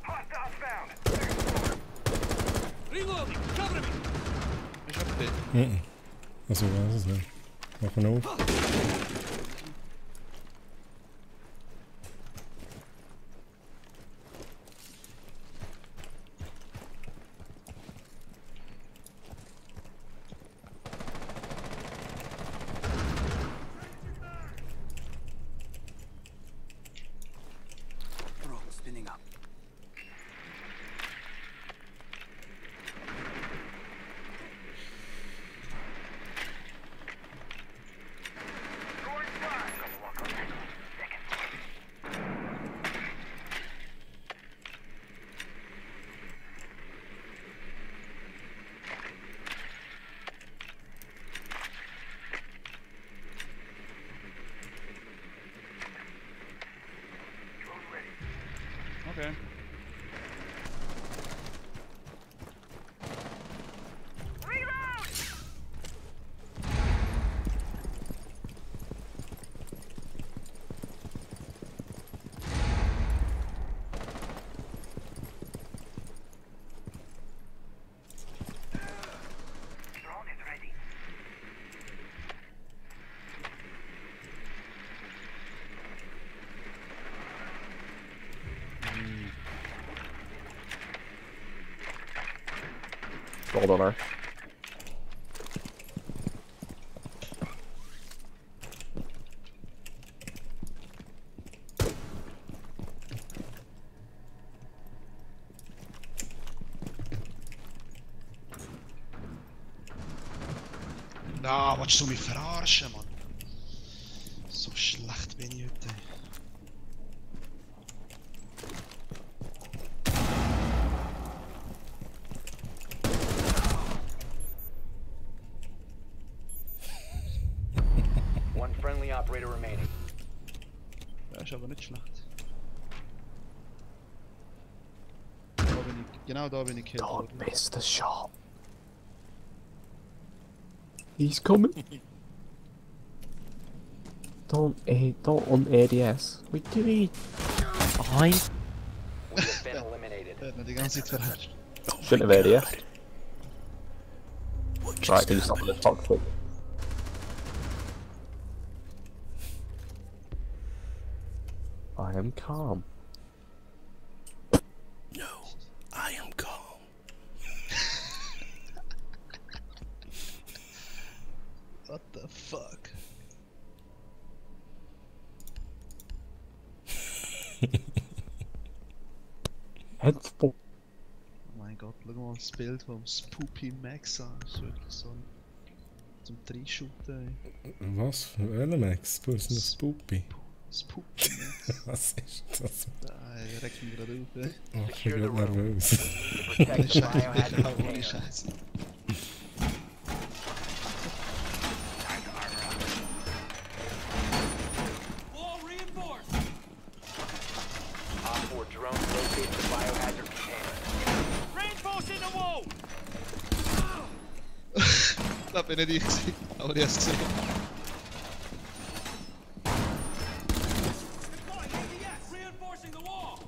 Hostiles found. Reloading! Cover me! Ist aber dort. Mhm. Also weiß es nicht. Machen wir auf. Bro, spinning up. Scoring fire. Okay. Well done, Ash. Na, willst du mich verarschen, Mann? So schlecht bin ich heute. One friendly operator remaining. Das ist aber nicht schlecht. Da bin ich, genau da bin ich gekillt Don't worden. miss the shot. He's coming. Don't on ADS. We do it. I One has been eliminated. Der hat mir die ganze Zeit verarscht. shouldn't have ADS. Right, can you stop the talk quick? I am calm. No, I am calm. What the fuck? Heads full. Oh mein Gott, schau mal das Bild vom Spoopy Max an. Das ist wirklich so ein... zum Drei-Shooten, ey. Was? Elemax? Wo ist denn das Puppy? Spoopy Max. Was ist das? Der regt mich gerade auf, ey. Oh, ich bin gerade nervös. Protect the biohazard Ohne container. Scheiß. Wall reinforced. Op 4 drone located the biohazard container. Reinforcing the wall. Das bin nicht ich gewesen, aber ich hab's gesehen. Deploying ADS. Reinforcing the wall.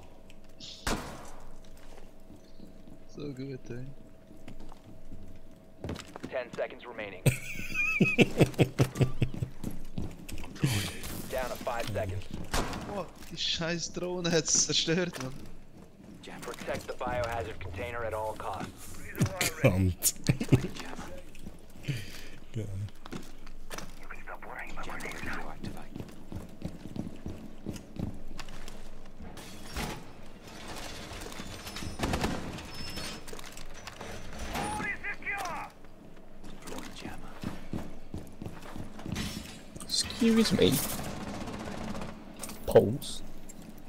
So gut, ey. 10 seconds remaining. Down to 5 seconds. Oh, die scheiß Drohne hat's zerstört, man. Protect the biohazard container at all costs. Kant. Ja. Excuse me. Pulse.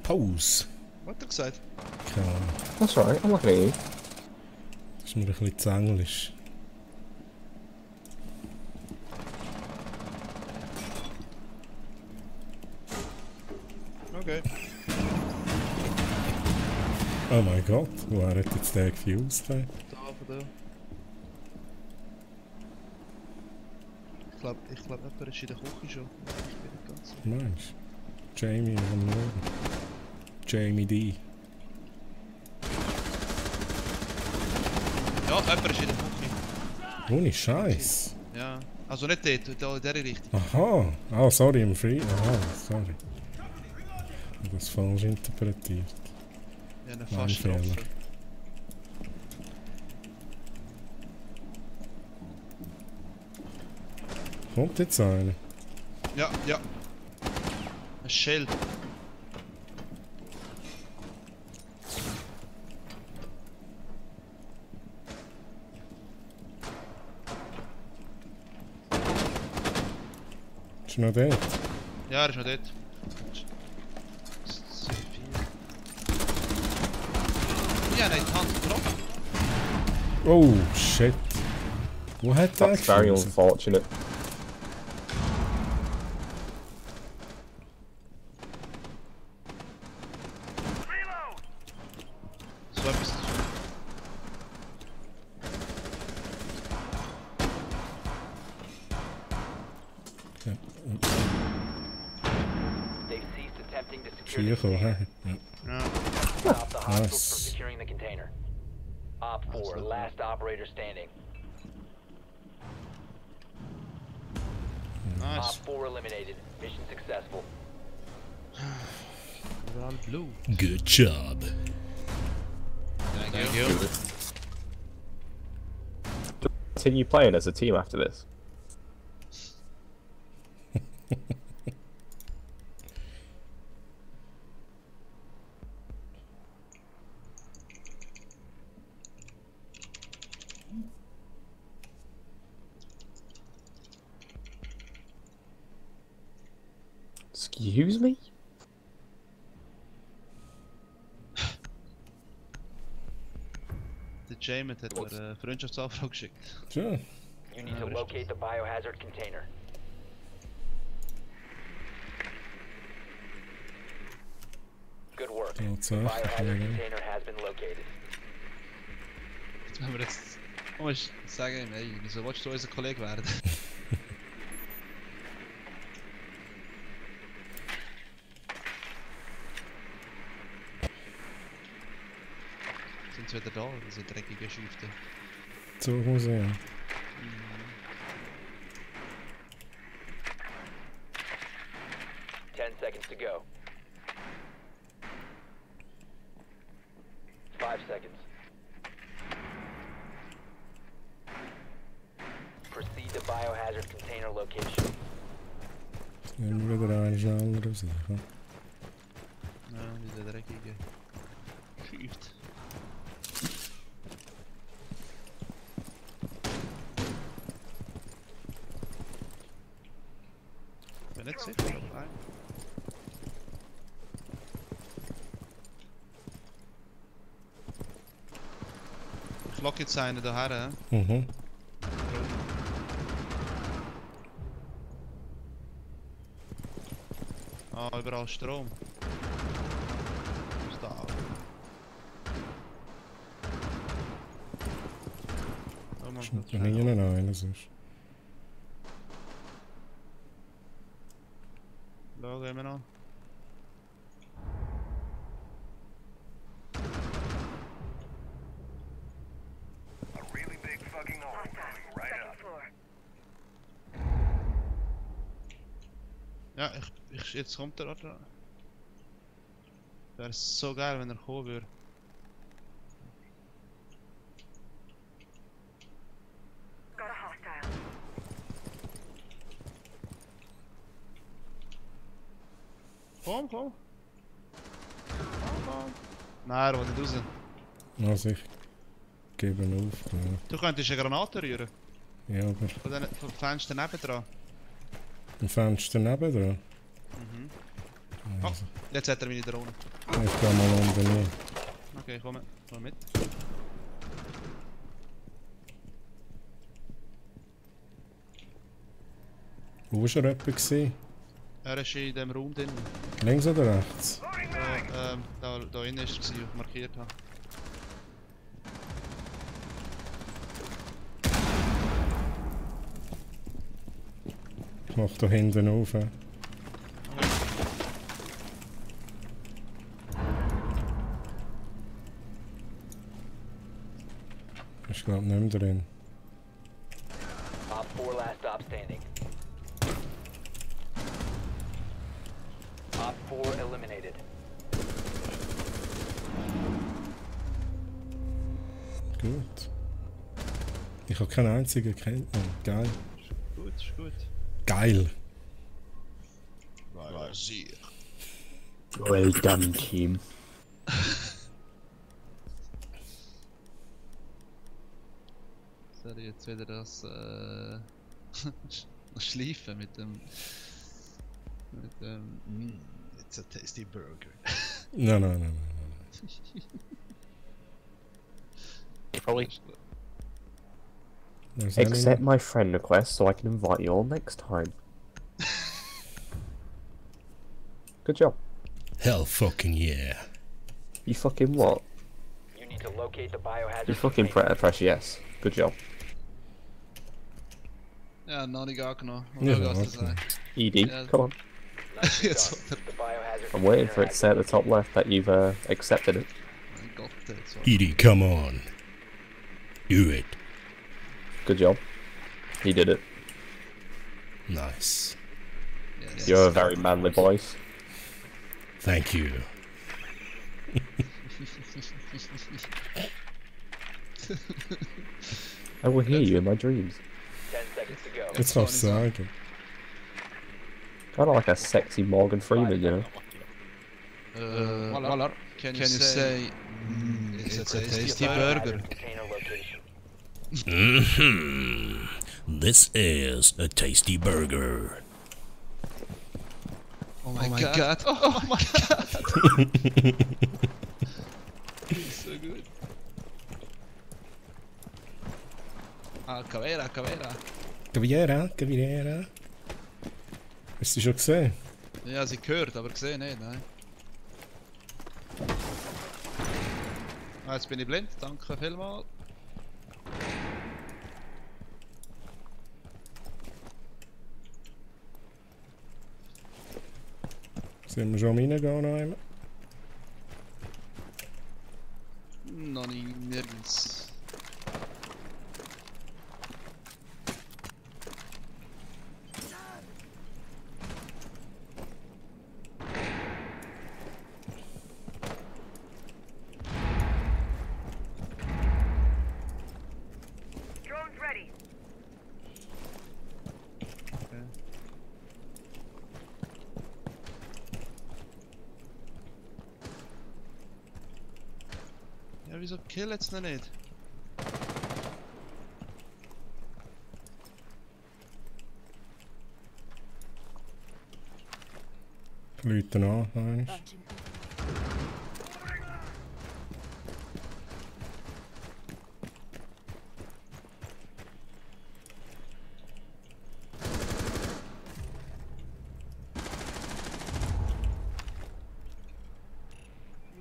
Pause. Was hat er gesagt? Keine Ahnung. That's alright, I'm looking at you. Das ist mir ein bisschen zu englisch. Okay. Oh mein Gott, woher hat jetzt der gefused? Ey? Da von da. Ich glaub, jemand ist in der Küche schon. Ich bin nicht ganz sicher. Meinst du? Jamie am Norden. Jamie D. Ja, jemand ist in der Küche. Ohne Scheiß. Ja. Also nicht dort, da in dieser Richtung. Aha. Ah, sorry, im Free. Aha, sorry. Ich habe das falsch interpretiert. Ja, eine Mein fast Fehler. getroffen. Kommt jetzt einer? Ja, ja. Ein Shell. Ist noch dort? Ja, er ist noch dort. So viel. Ja, nein, die Hand getroffen. Oh, shit. Wo hat der That's very gefused? unfortunate. Reload! So etwas. They've ceased attempting to Ist secure hier the gekommen, container. hä? Ja. Ja. Stop the hostiles Nice. from securing the container. Op 4, last operator standing. Nice. Op 4 eliminated. Mission successful. Überall blue. Good job. Thank you. continue playing as a team after this? Excuse me? Der Jamin hat mir eine Freundschaftsanfrage geschickt. Tja, You need to locate the biohazard container. Good work. The Tatsache. biohazard Ja. container has been located. Jetzt müssen wir jetzt... Oh, ich sage ihm, ey, wieso willst du unser Kollege werden? Sind sie wieder da, diese dreckigen Schüfte? So muss ich ja. 10 seconds to go. 5 seconds. Proceed to biohazard container location. Dann wieder eine schnellere Sache. Ja, diese dreckige Schüfte. Bin nicht sicher, nein. Ich lock jetzt einen daher, hä? Mhm. Ah, überall Strom. Ist da auch. Oh Mann, Stimmt, das noch ist nie einer sonst. Da gehen wir noch. A really big fucking hole coming right Second up. floor. Ja, jetzt kommt er, oder? Wäre so geil, wenn er kommen würde. Got a hostile. Komm, komm! Komm! Nein, er will nicht raus. Also ich gebe auf. Du könntest eine Granate rühren. Ja, aber Von dem Fenster nebendran. ein Fenster nebendran. Oh, jetzt hat er meine Drohne. Ich gehe mal unten rein. Okay, komm mit. Wo war er etwa gewesen? Er ist in dem Raum drin. Links oder rechts? Da innen ist er, was ich markiert habe. Ich mach da hinten auf. He. Ist glaub nicht mehr drin. Op 4 last stop standing. Op 4 eliminated. Gut. Ich habe keinen einzigen kennt. Oh, geil. Gut, ist gut. Geil. War sicher. Well done, team. Soll ich jetzt wieder das schleifen mit dem it's a tasty burger. Nein. Probably There's accept my friend request so I can invite you all next time. Good job. Hell fucking yeah. You fucking what? You need to locate the biohazard You fucking container. press yes. Good job. Ja, noch nicht angenommen. Ja, Ja, okay. ED, Yeah. come on. Nicely Jetzt done. The biohazard I'm waiting for it container to say at the top left that you've accepted it. Mein Gott, jetzt war Edie, come on. Do it. Good job. He did it. Nice. yes. You're a very manly voice. Thank you. I will hear you in my dreams. 10 seconds to go. Jetzt darfst du sagen. Kind of like a sexy Morgan Freeman, you know? Waller, can you say it's a tasty burger? Container location. This is a tasty burger. Oh my god. Oh my god. So good. Ah, Caveira. Caviera. Hast du schon gesehen? Ja, sie gehört, aber gesehen nicht, nein. Ah, jetzt bin ich blind, danke vielmals. Sind wir schon am reingehen noch einmal? Noch nirgends. Drone's ready. Ja, wieso kill jetzt noch nicht? Leute an, einmal.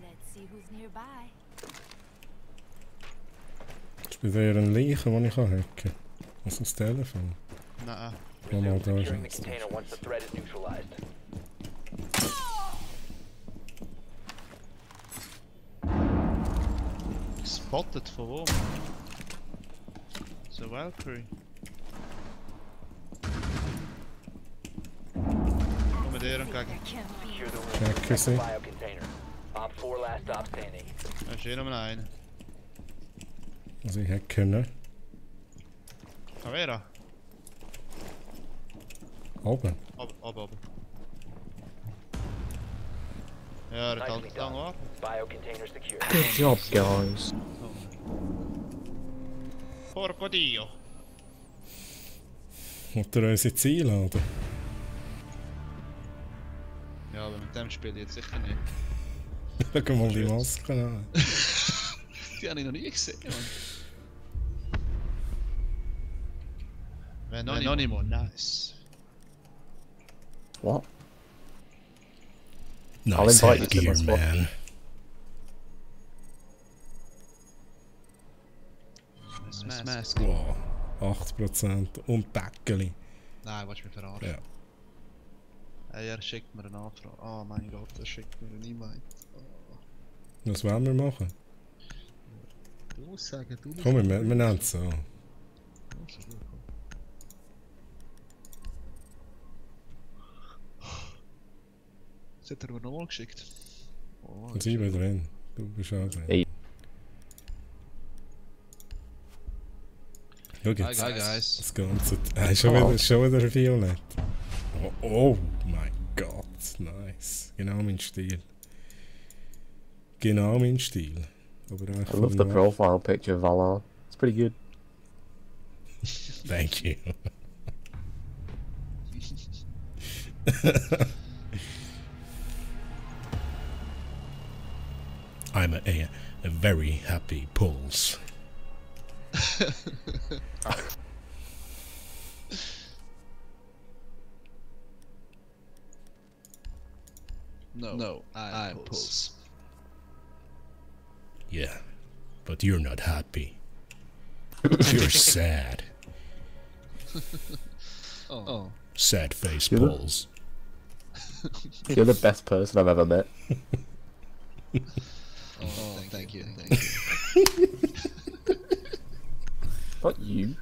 Let's see who's nearby. Ist bei dir ein Leichen, den ich hacken kann? Also das Telefon. Nein. Nochmal da Securing the ist container once the threat is neutralized. Gespottet von wo? So Valkyrie. Komm mit dir entgegen. Secure the room Check and protect the sie. biocontainer. Op 4 last stop standing. Da ist hier noch einen. Also ich hätte können. Caveira. Oben. Oben. Ja, er hat Nicely halt lang done. war. Biocontainer secure. Good job, guys. Porco Dio. Hat er uns jetzt einladen? Ja, aber mit dem spiele ich jetzt sicher nicht. Schau mal die Maske an. Die habe ich noch nie gesehen, Mann. Anonimo, nice. What? Nice invite you to headgear, my spot. man. Nice mask. Wow. 8% und Päckeli. Nein, willst du mich verarschen? Ja. Hey, er schickt mir eine Anfrage. Oh mein Gott, er schickt mir eine E-Mail. Was wollen wir machen? Du musst sagen, du musst Komm, wir nennen es so. Das hat er mir nochmal geschickt. Oh, Und ich bin drin. Du bist auch drin. Hey. Schau jetzt. Hi guys. Das Ganze. Schon wieder Violett. Oh mein Gott. Nice. Genau mein Stil. Genau mein Stil. Aber I love the profile picture of Valar. It's pretty good. Thank you. I'm a very happy Pulse. No, I'm Pulse. Yeah, but you're not happy. You're sad. Oh. Sad face You're the- Pulse. You're the best person I've ever met. Oh, thank you. Thank you. Not you.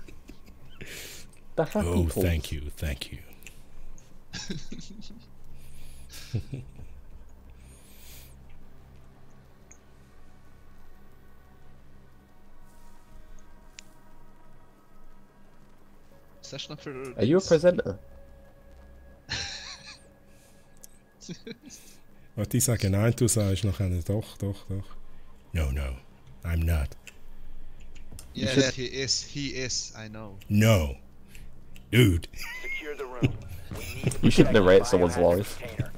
The happy Oh, Pulse. thank you, thank you. Was hast du noch für... Are you a presenter? Was die sagen, nein, du sagst nachher, doch. No, I'm not. Yes, he is, I know. No. Dude. Secure the room. We need to You should protect the narrate someone's biohazard life. container.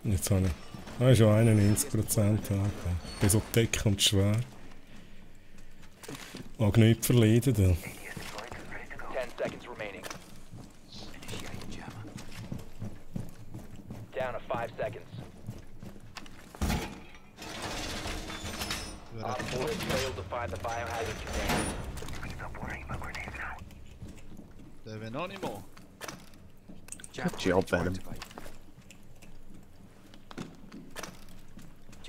Jetzt habe ich... Ah, schon 91%. Ich bin so dick und schwer. Mag nichts verleiden. Da. 10 seconds remaining. Initiate jammer. Down to 5 seconds. Op 4 has failed to find the biohazard container. Der will noch nicht mehr. Jammer Job, ready to Venom. activate.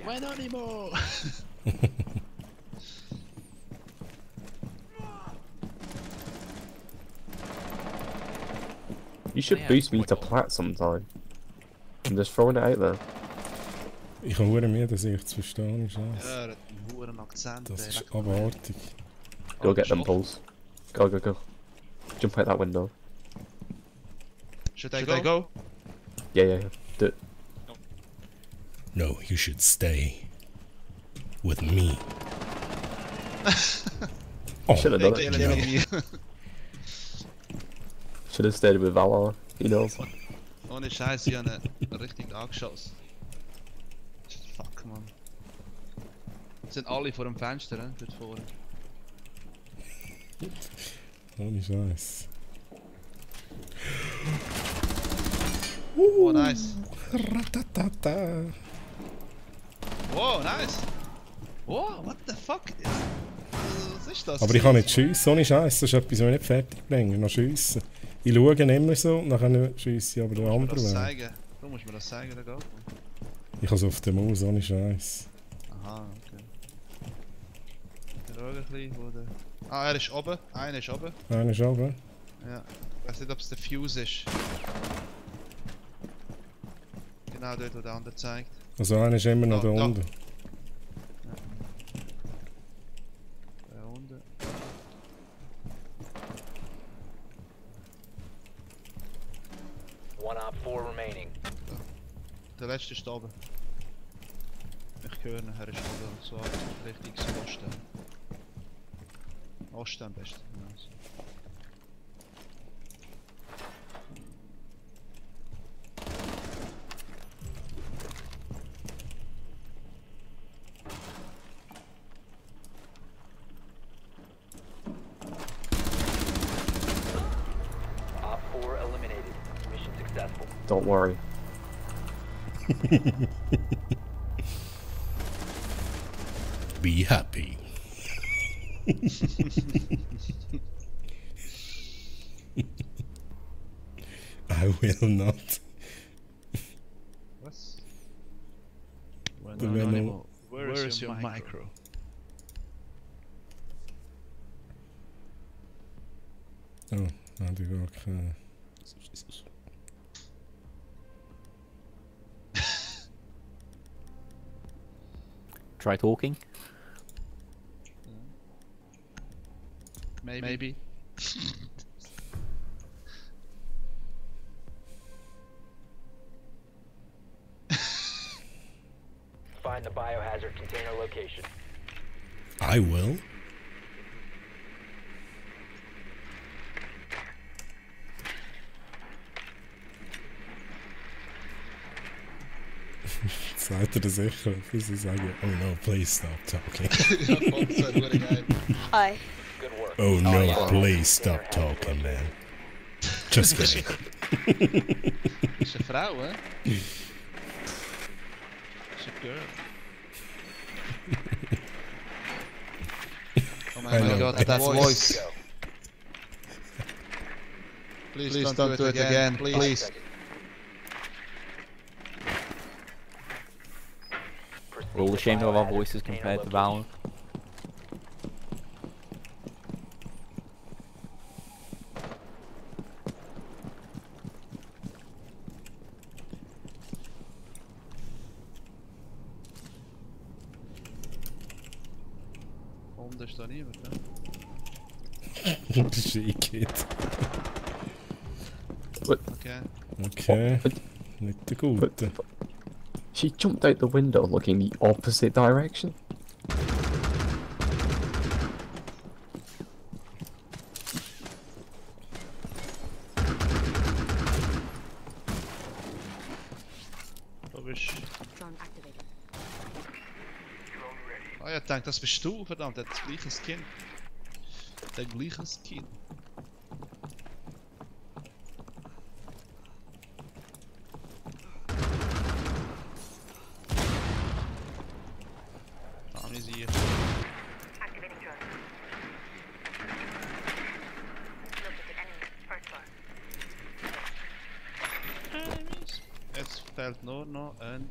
Why not anymore? You should boost me to plat sometime. I'm just throwing it out there. Ich habe verdammt Mühe, das ich zu verstehen. Scheiße. Er hat einen hohen Akzent. Das ey, ist leck mich. abartig. Go get them Schloss. pulls. Go. Jump out that window. Should I go? Yeah. Do it. No, you should stay. With me. Oh, Should have done Killing it. me. Should have stayed with Valor. He knows. Ohne Scheiß, ich habe ihn richtig angeschossen. Fuck, man. Sind alle vor dem Fenster, ne? Dort vorne. ohne Scheiß. Oh, nice. Ratatata. Oh, nice. Oh, what the fuck? Was ist das? Aber ich kann nicht schiessen, ohne Scheiß. Das ist etwas, was ich nicht fertig bringe. Noch schiessen. Ich schaue immer so, dann schiesse ich aber den Du musst mir anderen das Weg. zeigen. Du musst mir das zeigen, der geht. Ich habe es auf der Maus, ohne Scheiß. Aha, okay. Ich schaue ein bisschen, wo der... Ah, er ist oben. Einer ist oben. Einer ist runter. Ja. Ich weiß nicht, ob es der Fuse ist. Genau dort, wo der andere zeigt. Also einer ist immer noch da Da. unten. Da unten. One op 4 remaining. Der letzte ist da oben. Ich höre ihn, er ist oben. So richtig so Osten. Osten am besten. Ja, so. Op 4 eliminated. Mission successful. Don't worry. Be happy. I will not. Was? The Venom. Where is your micro? Oh, had ik ook. Try talking. Maybe. Find the biohazard container location. I will. Seid ihr da sicher? Bis ich sage, oh no, please stop talking. Hi. Good work. Oh no, yeah. please stop talking, man. Just kidding. Das ist eine Frau, hè? Das ist eine Girl. Oh my I know. god, that voice. Go. Please don't do it again, please. We're all ashamed of our voices compared to Valve. Unten ist da niemand, ne? Das ist ein Kid. Okay. Okay. Nicht der Gute. She jumped out the window looking the opposite direction. Du bist... Ah ja, ich denke, das bist du, verdammt, der hat das gleiche Skin. Der gleiche Skin. Amnesie. Activating drone. Located enemy. First floor. Jetzt fehlt nur noch ein...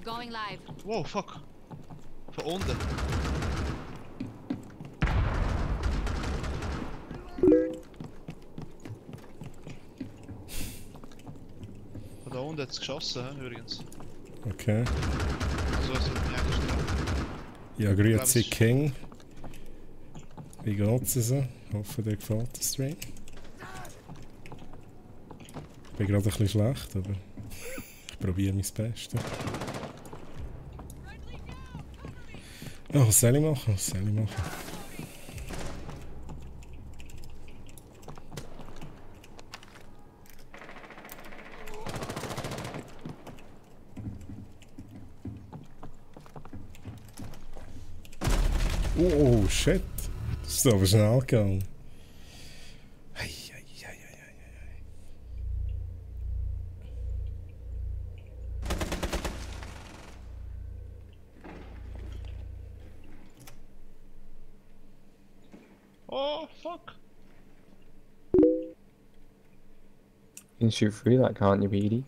Going live. Wow, fuck. Von unten. Von da unten hat es geschossen, übrigens. Okay. Also, es hat mich eigentlich getroffen. Ja, grüezi King. Wie geht's so? Ich hoffe, dir gefällt der Stream. Ich bin gerade ein bisschen schlecht, aber ich probiere mein Bestes. Oh, was soll ich machen? Was soll ich machen? Oh, shit. Das ist aber schnell gegangen. Ei. Oh, fuck. You can shoot through that, can't you, Beady?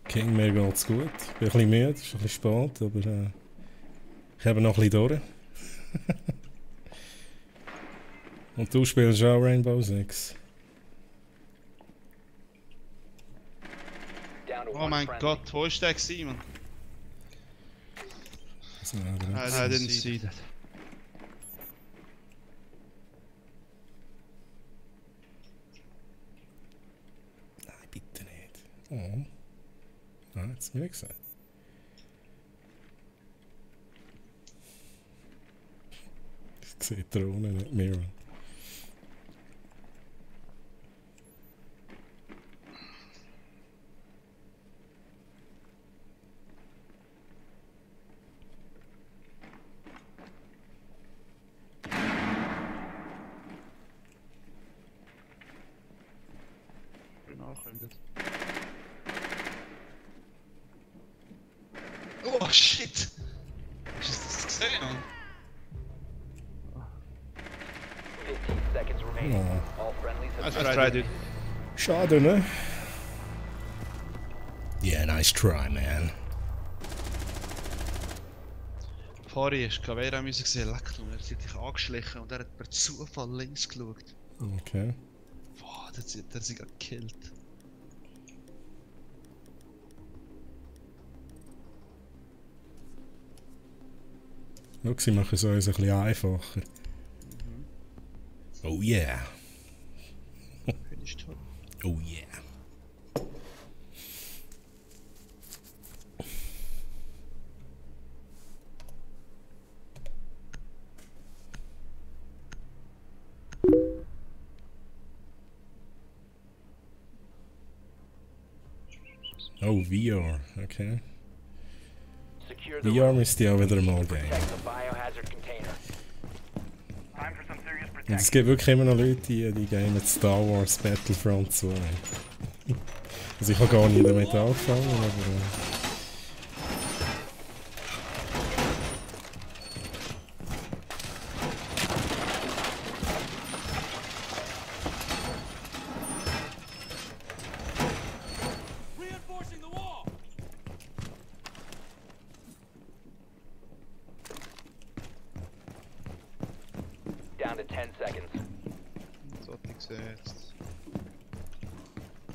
King, mir geht's gut. Ich bin ein bisschen müde, es ist ein bisschen spät, aber ich habe noch ein bisschen durch. Und du spielst auch Rainbow Six. Down to Oh one mein friendly. Gott, wo ist der gewesen, Mann? So, I didn't see that. Nein, bitte nicht. Oh. Nein, hat's mir nicht gesagt. Ich sehe die Drohne, nicht Mira. Oh shit! Hast du das gesehen, Mann? 15 seconds remaining. Oh. All friendlies I have tried it. Schade, ne? Yeah, nice try, man. Vorhin hast du Caveira gesehen, leck du, er hat dich angeschlichen und er hat per Zufall links geschaut. Okay. Boah, der hat sich gerade gekillt. Schau, sie machen es uns ein bisschen einfacher. Oh yeah. Finde ich toll. Oh yeah. Oh, VR, okay. Secure the VR room. müsste ich auch wieder mal gehen. Protect the biohazard container. Time for some serious Und es protection. gibt wirklich immer noch Leute, die gehen mit Star Wars Battlefront 2. Also ich habe gar nicht damit angefangen, aber... down to 10 seconds. Das hat nicht gesetzt.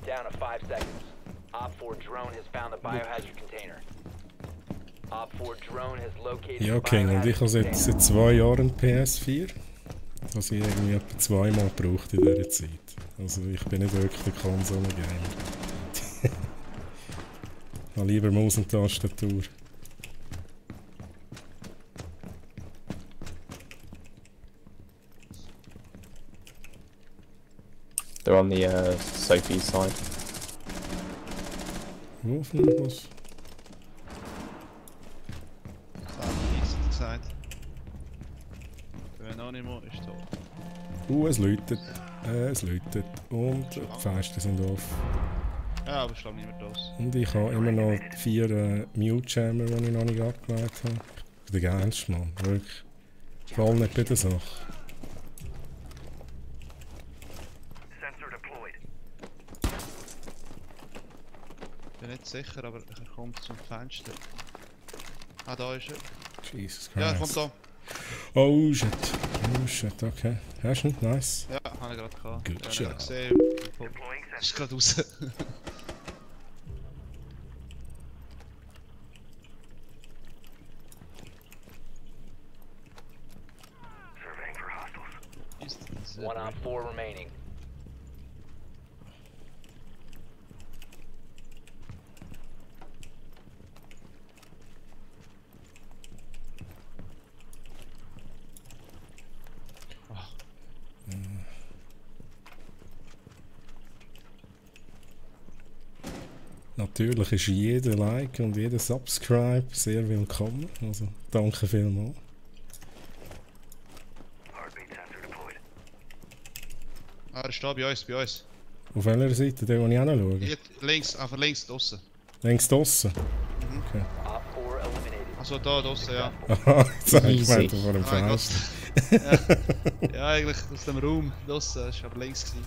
Down to 5 seconds. Op 4 drone has found the biohazard container. Op 4 drone has located Ja, the okay, und ich biohazard habe seit container. 2 Jahren PS4. Das habe ich irgendwie etwa 2-mal gebraucht in dieser Zeit. Also ich bin nicht wirklich der Konsolen-Gamer. Ich habe lieber Maus und Tastatur. They're on the Sophie's side. Wo von was? Southeast gesagt. Der Anonimo ist tot. Es läutet. Es läutet. Und die Fenster sind offen. Ja, aber ich glaube niemand los. Und ich habe immer noch 4 Mute-Jammer, die ich noch nicht abgelegt habe. Der geilste, Mann. Wirklich. Voll nicht bei der Sache. Sensor deployed. Bin nicht sicher, aber er kommt zum Fenster. Ah, da ist er. Jesus Christ. Ja, er kommt da. Oh shit. Oh shit, okay. Hast du ihn? Nice. Ja, habe ich gerade gehabt. Good Ja, job. ich gesehen. Deploying Ist sensor. gerade raus. Surveying for hostiles. Ist One Op 4 remaining. Natürlich ist jeder Like und jeder Subscribe sehr willkommen. Also danke vielmals. Heartbeat sensor deployed. Ah, er ist da bei uns, bei uns. Auf welcher Seite? Der, wo ich hinschaue? Hier, links, einfach links, draussen. Längs draussen. Op 4 eliminated. Also da, draussen, ja. Aha, jetzt habe ich Easy. gemeint, vor dem Ah, ich Fenster. Ja, eigentlich aus dem Raum, draussen, das war aber links gewesen.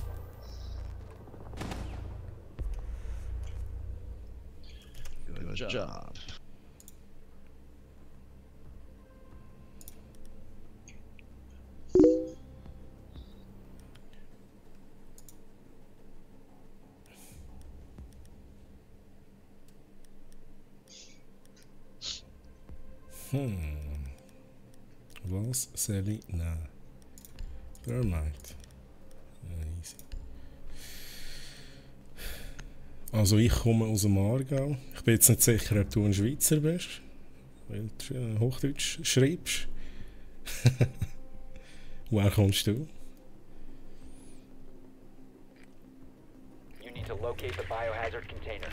Good job. Was soll ich nehmen? Thermite. Ja, easy. Also ich komme aus dem Aargau. Ich bin jetzt nicht sicher, ob du ein Schweizer bist. Weil du Hochdeutsch schreibst. Woher kommst du? You need to locate the biohazard container.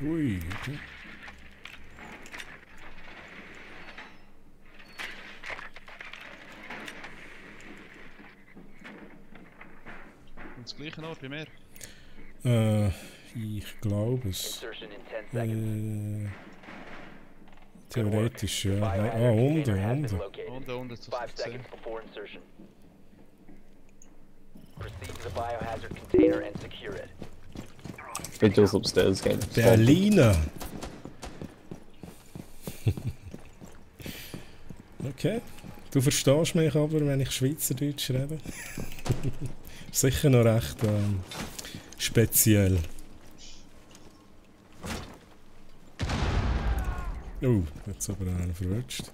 Ui, okay. Und das gleiche Ort wie mir. Ich glaube es. Insertion in 10 seconds. Theoretisch, ja. Biohazard Ah, unten, container has been unten. located. Unten, das 5 hast du gesehen. seconds before insertion. Proceed to the biohazard container and secure it. Vigil's upstairs getting swamped. Berliner! Okay. Du verstehst mich aber, wenn ich Schweizerdeutsch rede. Sicher noch recht speziell. Jetzt aber einer verrutscht.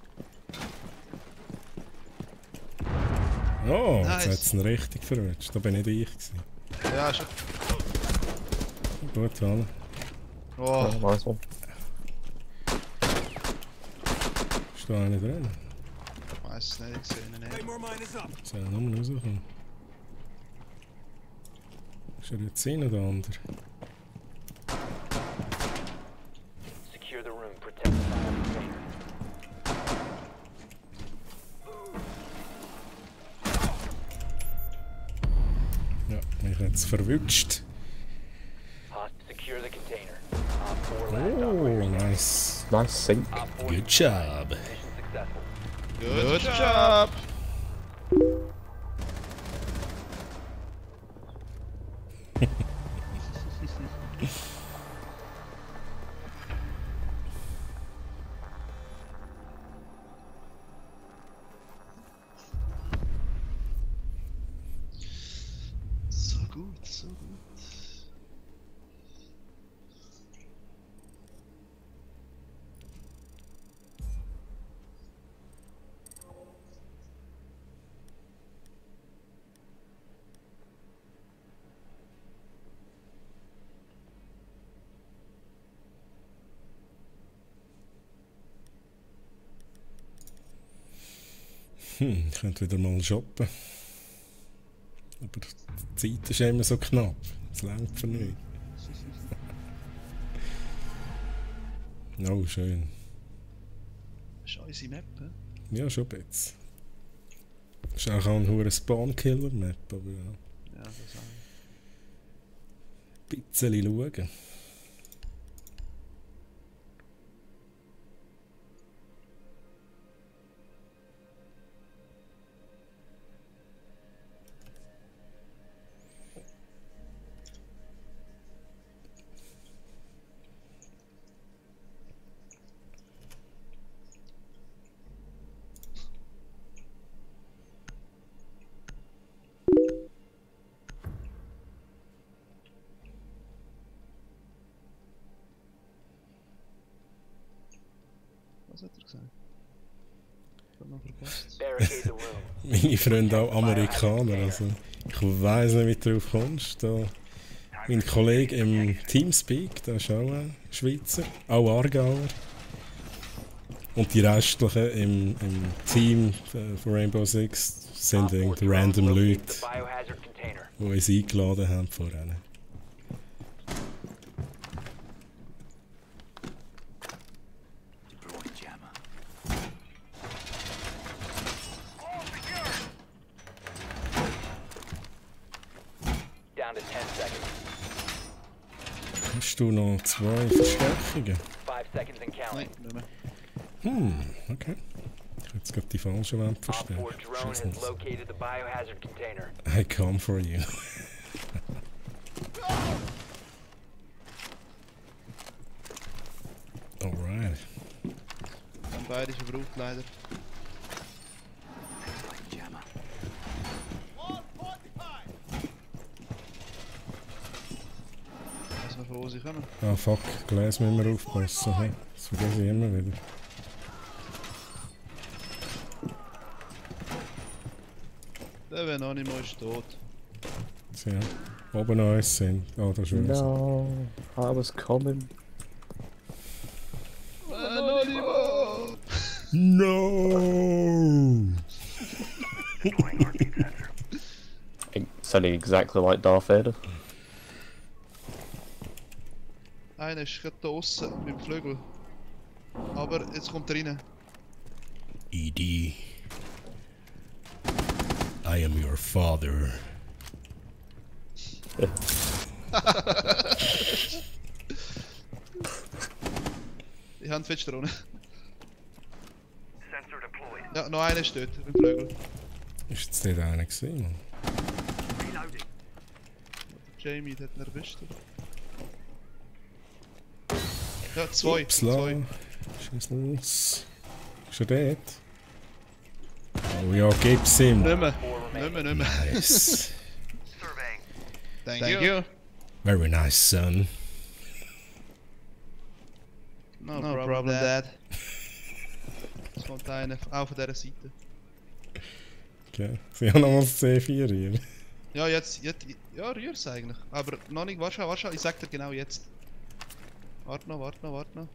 Oh, jetzt Nice. hat es ihn richtig verrutscht. Da bin nicht ich gewesen. Ja, schon. Gut, alle. Oh, Oh, nice one. Ist da einer drin? ich weiß es nicht, ich sehe ihn nicht. Claymore mine is up. Soll er nochmal rauskommen? Ist er jetzt rein, der andere? Secure the room. Protect the biocontainer. Ja, mich hat es verwünscht. Secure the container. Op 4 last Oh, operator. nice. Nice sink. Op 4 Good job. mission successful. Good job! So gut, so gut. Ich könnte wieder mal shoppen. Aber die Zeit ist immer so knapp. Das reicht für nichts. Oh, schön. Das ist unsere Map, hä? Ja, schon ein bisschen. Ist auch ein hoher Spawn-Killer-Map, aber ja. Ja, das auch. Ein bisschen schauen. Was hat er gesagt? Ich hab noch verpasst. Barricade the room. Meine Freunde auch Amerikaner, also ich weiss nicht, wie du drauf kommst. Da, mein Kollege im Teamspeak, der ist auch ein Schweizer, auch Aargauer. Und die restlichen im Team von Rainbow Six sind irgendwie random Leute, Biohazard container. die uns eingeladen haben vorhin. Deploy jammer. Down to 10 seconds. Hast du noch 2 Verstärkungen? 5 seconds and Nein, counting. nicht mehr. Okay. Ich habe jetzt gerade die falsche Wand Op 4 verstärkt. drone has located the biohazard container. I come for you. Alright. Haben beide verbraucht, leider. Deploy jammer. Weiß man, von wo sie kommen? Ah fuck, Glas müssen wir aufpassen. Hey. Das vergesse ich immer wieder. Der Venanimo ist tot. So, ja. Oben an uns sind. Ah, da ist was. No, I was coming. Venanimo! No! Sounding exactly like Darth Vader. Einer ist gerade da aussen mit dem Flügel. Aber jetzt kommt er rein. ED. I am your father. Die Hand fetzt da unten. Sensor deployed. Ja, noch einer ist dort mit dem Flügel. Ist jetzt dort einer gesehen, Mann? Reloading. Jamie, der hat ihn erwischt. Oder? Ja, zwei. Upsla. Schieß los. Ist er dort? Oh ja, gib's ihm. Nicht mehr. 4 Nicht remaining. mehr, nicht mehr. Nice. Surveying. Thank you. Very nice, son. No problem, Dad. Es kommt einer, auch von dieser Seite. Okay. Sie haben nochmal das C4 hier. Ja, jetzt ja, rühr's eigentlich. Aber noch nicht, warte schon, ich sag dir genau jetzt. Warte noch. Warte noch.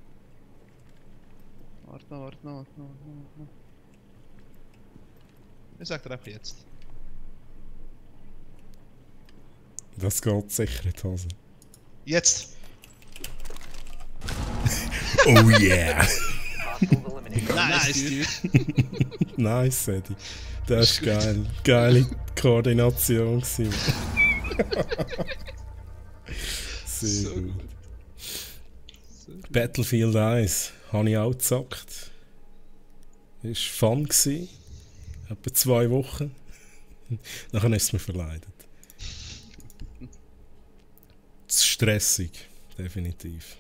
Ich sag dir einfach jetzt. Das geht sicher in die Hose. Jetzt! Oh yeah! Hostiles eliminated. Nice, dude! Nice, Eddie. Das ist geil. Geile Koordination gewesen. Sehr So gut. Battlefield 1 habe ich auch gezockt. Es war Fun gewesen. Etwa 2 Wochen. Nachher ist es mir verleidet. Zu stressig, definitiv.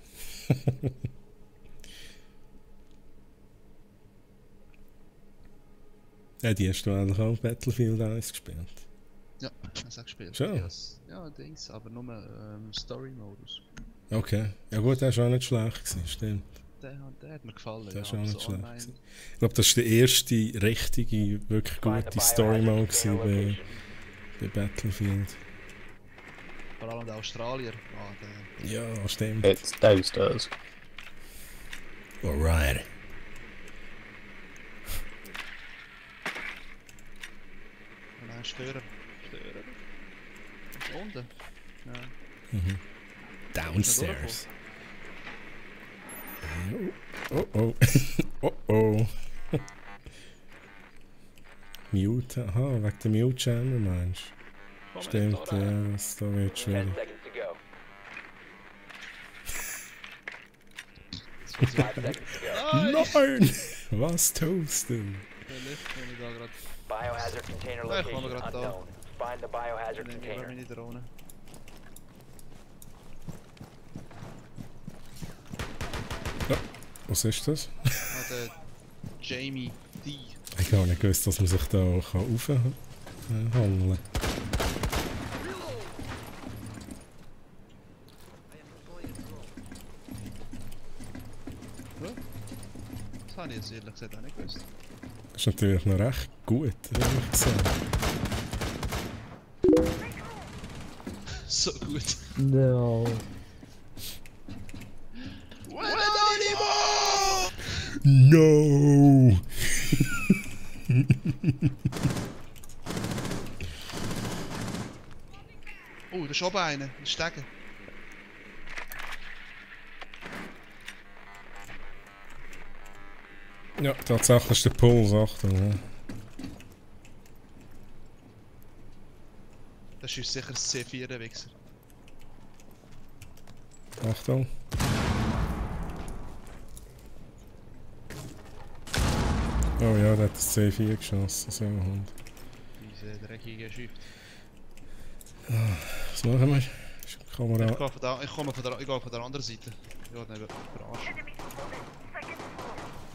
Ja, die hast du eigentlich auch Battlefield 1 gespielt. Ja, ich habe es auch gespielt. Schon? Ja, Dings, aber nur Story-Modus. Okay. Ja gut, der war auch nicht schlecht gewesen, stimmt. Der hat mir gefallen. Der ist ja, auch nicht so schlecht online- gewesen. Ich glaube, das war der erste richtige, wirklich gute Story-Mode gewesen bei Battlefield. Vor allem der Australier. Der Ja, stimmt. It's downstairs. Alright. Nein, Störer. Ist unten. Ja. Downstairs. Oh oh. Oh oh. Mute. Aha, wegen der Mute-Channel meinst du? Stimmt, ja, das da wird 10 schwierig. seconds to go. 5 seconds to go. Nein! Was tust du? Der Lift, wenn ich da gerade. Biohazard container Ja, ich komme location grad da. unknown. Find the biohazard Nehme ich container. meine Drohne. Was ist das? Der Jamie D. Ich habe gar nicht gewusst, dass man sich da aufhangeln kann. Das habe ich jetzt ehrlich gesagt auch nicht gewusst. Das ist natürlich noch recht gut, ehrlich gesagt. So gut. No. No! Oh, da ist oben einer. Ein Stegen. Ja, tatsächlich ist der Puls, Achtung. Ja. Das ist sicher das C4, der Wichser. Achtung. Oh ja, der hat das C4 geschossen, so ein Hund. Diese dreckige Schiff. Was machen wir? Kamera. Ich gehe von der anderen Seite. Ich gehe neben der Arsch. Enemy spotted. Second floor.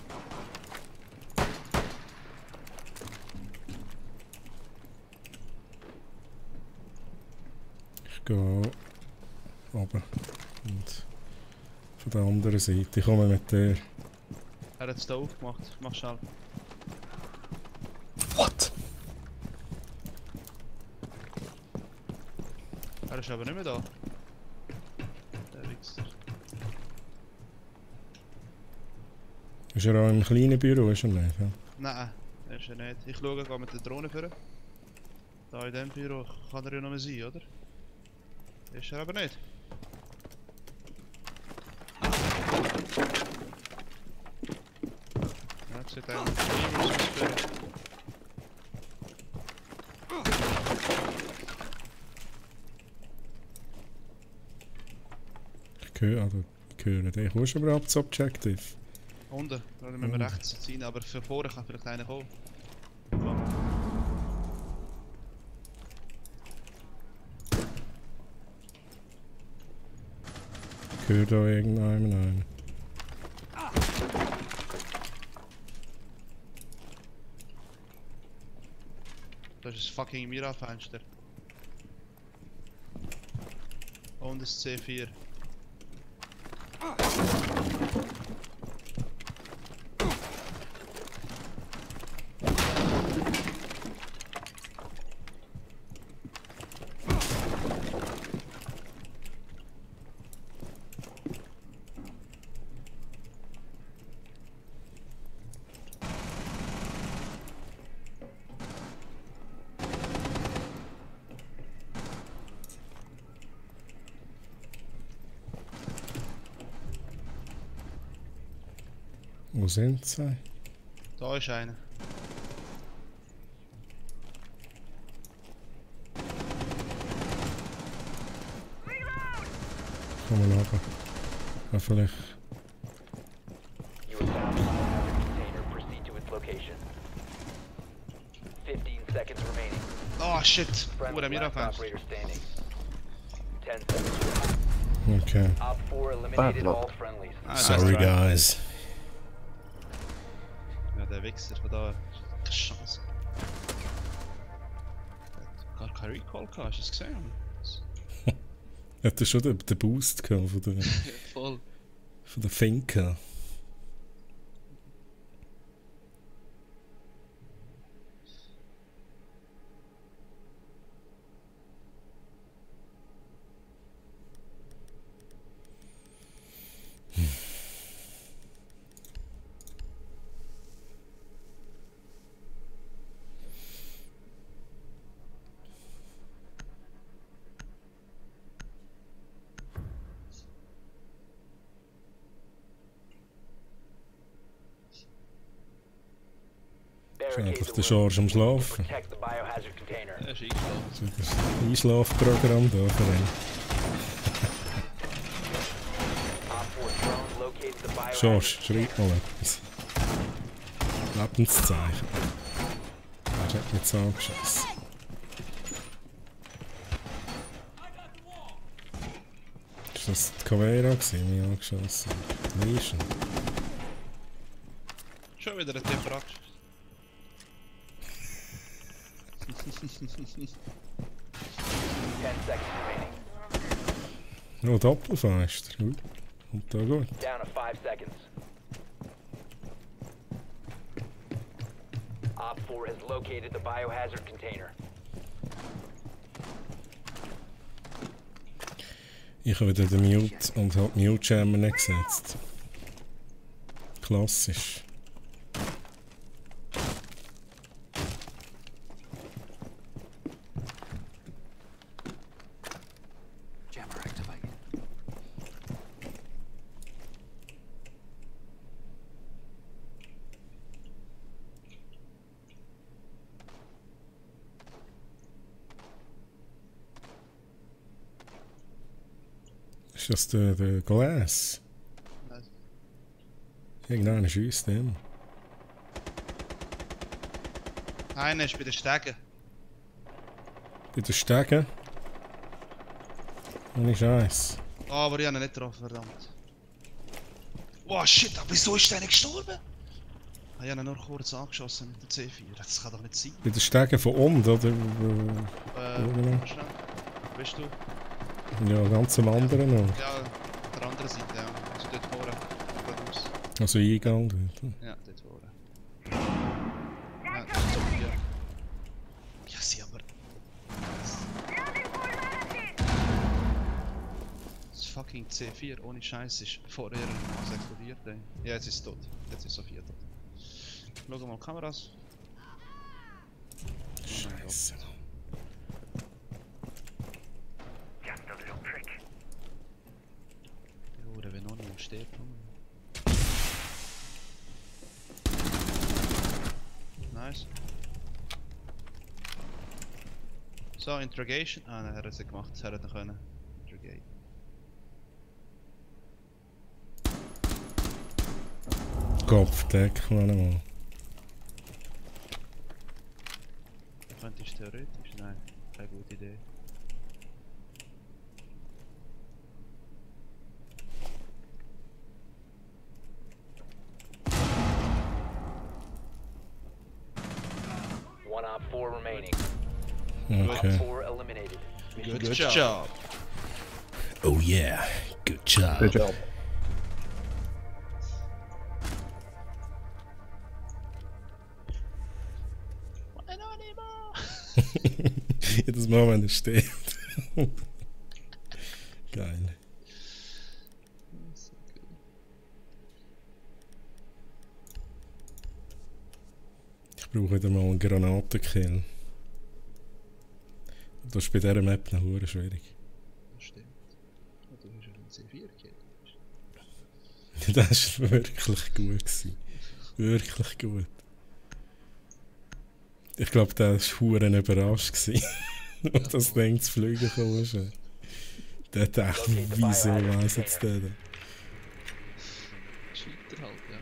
Ich gehe oben. Und von der anderen Seite. Ich komme mit der. Er hat es da aufgemacht. Mach schnell. What? Er ist aber nicht mehr da. Der Wichser. Ist er auch im kleinen Büro? Ist er nicht? Ja? Nein, er ist er nicht. Ich schaue, gehe mit der Drohne führen. Da in diesem Büro kann er ja noch mal sein, oder? Ist er aber nicht. Ja, ich sehe eigentlich niemand ausführen. Ich höre dich. Wo ist überhaupt das Objective? Unten, da müssen wir rechts ziehen, aber für vorne kann vielleicht einer kommen. Ich höre da irgendeinen rein. Das ist das fucking Mira-Fenster. Und das C4. Wo sind sie? Da ist einer. Komm mal runter. Ja, vielleicht. You have found the biohazard container. Proceed to its location. shit! Friendly Hure last Mira-Fenster. operator standing. 10 seconds. Okay. Op 4 eliminated luck. all friendlies. Ah, Sorry, nice try. guys. Ja, der Wichser von da. Keine Chance. Gar kein Recall gehabt, hast du es gesehen? Hat er schon den Boost gehabt von der, Voll. von der Finke? Einfach der Charge am Schlafen. Protect the biohazard container. Er ist eingeschlafen. So das Einschlafprogramm da für ihn. Op 4 drone located the biohazard Charge, schreib mal etwas. Lebenszeichen. Er hat mich jetzt angeschossen. Ist das die Cavera gewesen, mich angeschossen? Nischen. Schon wieder ein Tipp praktisch. 10 seconds remaining. Noch Doppelfenster, gut. Und da gut. Down to 5 seconds. Op 4 has located the biohazard container. Ich habe wieder den Mute und habe Mute Jammer nicht gesetzt. Klassisch. Jammer activated. Ist das der Glass? Nein. Irgendeiner schießt den. Einer ist bei den Stegen. Bei den Stegen. Ohne Scheiß. Ah, aber ich habe ihn nicht getroffen, verdammt. Wow, shit, aber wieso ist der nicht gestorben? Ich habe ihn nur kurz angeschossen mit der C4. Das kann doch nicht sein. Bei den Stegen von unten, oder? Schnell. Bist du? Ja, ganz am anderen noch. Ja, der anderen Seite, ja. Also dort vorne. Geradeaus. Also Eingang dort. Ja, dort vorne. Ja, das ist so viel. Ja, sie aber. Das fucking C4 ohne Scheiß ist vorher explodiert, ey. Ja, jetzt ist es tot. Jetzt ist Sophia tot. Schau mal Kameras. Scheiße. Just a little trick. Jo, der will noch nicht sterben. Nice. So, Interrogation. Ah, nein, er hat es nicht gemacht. Er hätte noch können. Interrogate. Kopfdeck, warte mal. Könntest du theoretisch? Nein, keine gute Idee. One Op 4 remaining. Okay. Op 4 eliminated. Mission Good job. Oh yeah, good job. Good job. Jedes Mal, wenn er steht. Geil. Ich brauche wieder mal einen Granatenkill. Das ist bei dieser Map noch verdammt schwierig. Das stimmt. Oh, du hast ja einen C4 gekillt. Das war wirklich gut gewesen. Wirklich gut. Ich glaube, der war verdammt überrascht gewesen, als das Ding zu fliegen kam. Der dachte, wieso weiss jetzt der da? Cheater halt, ja.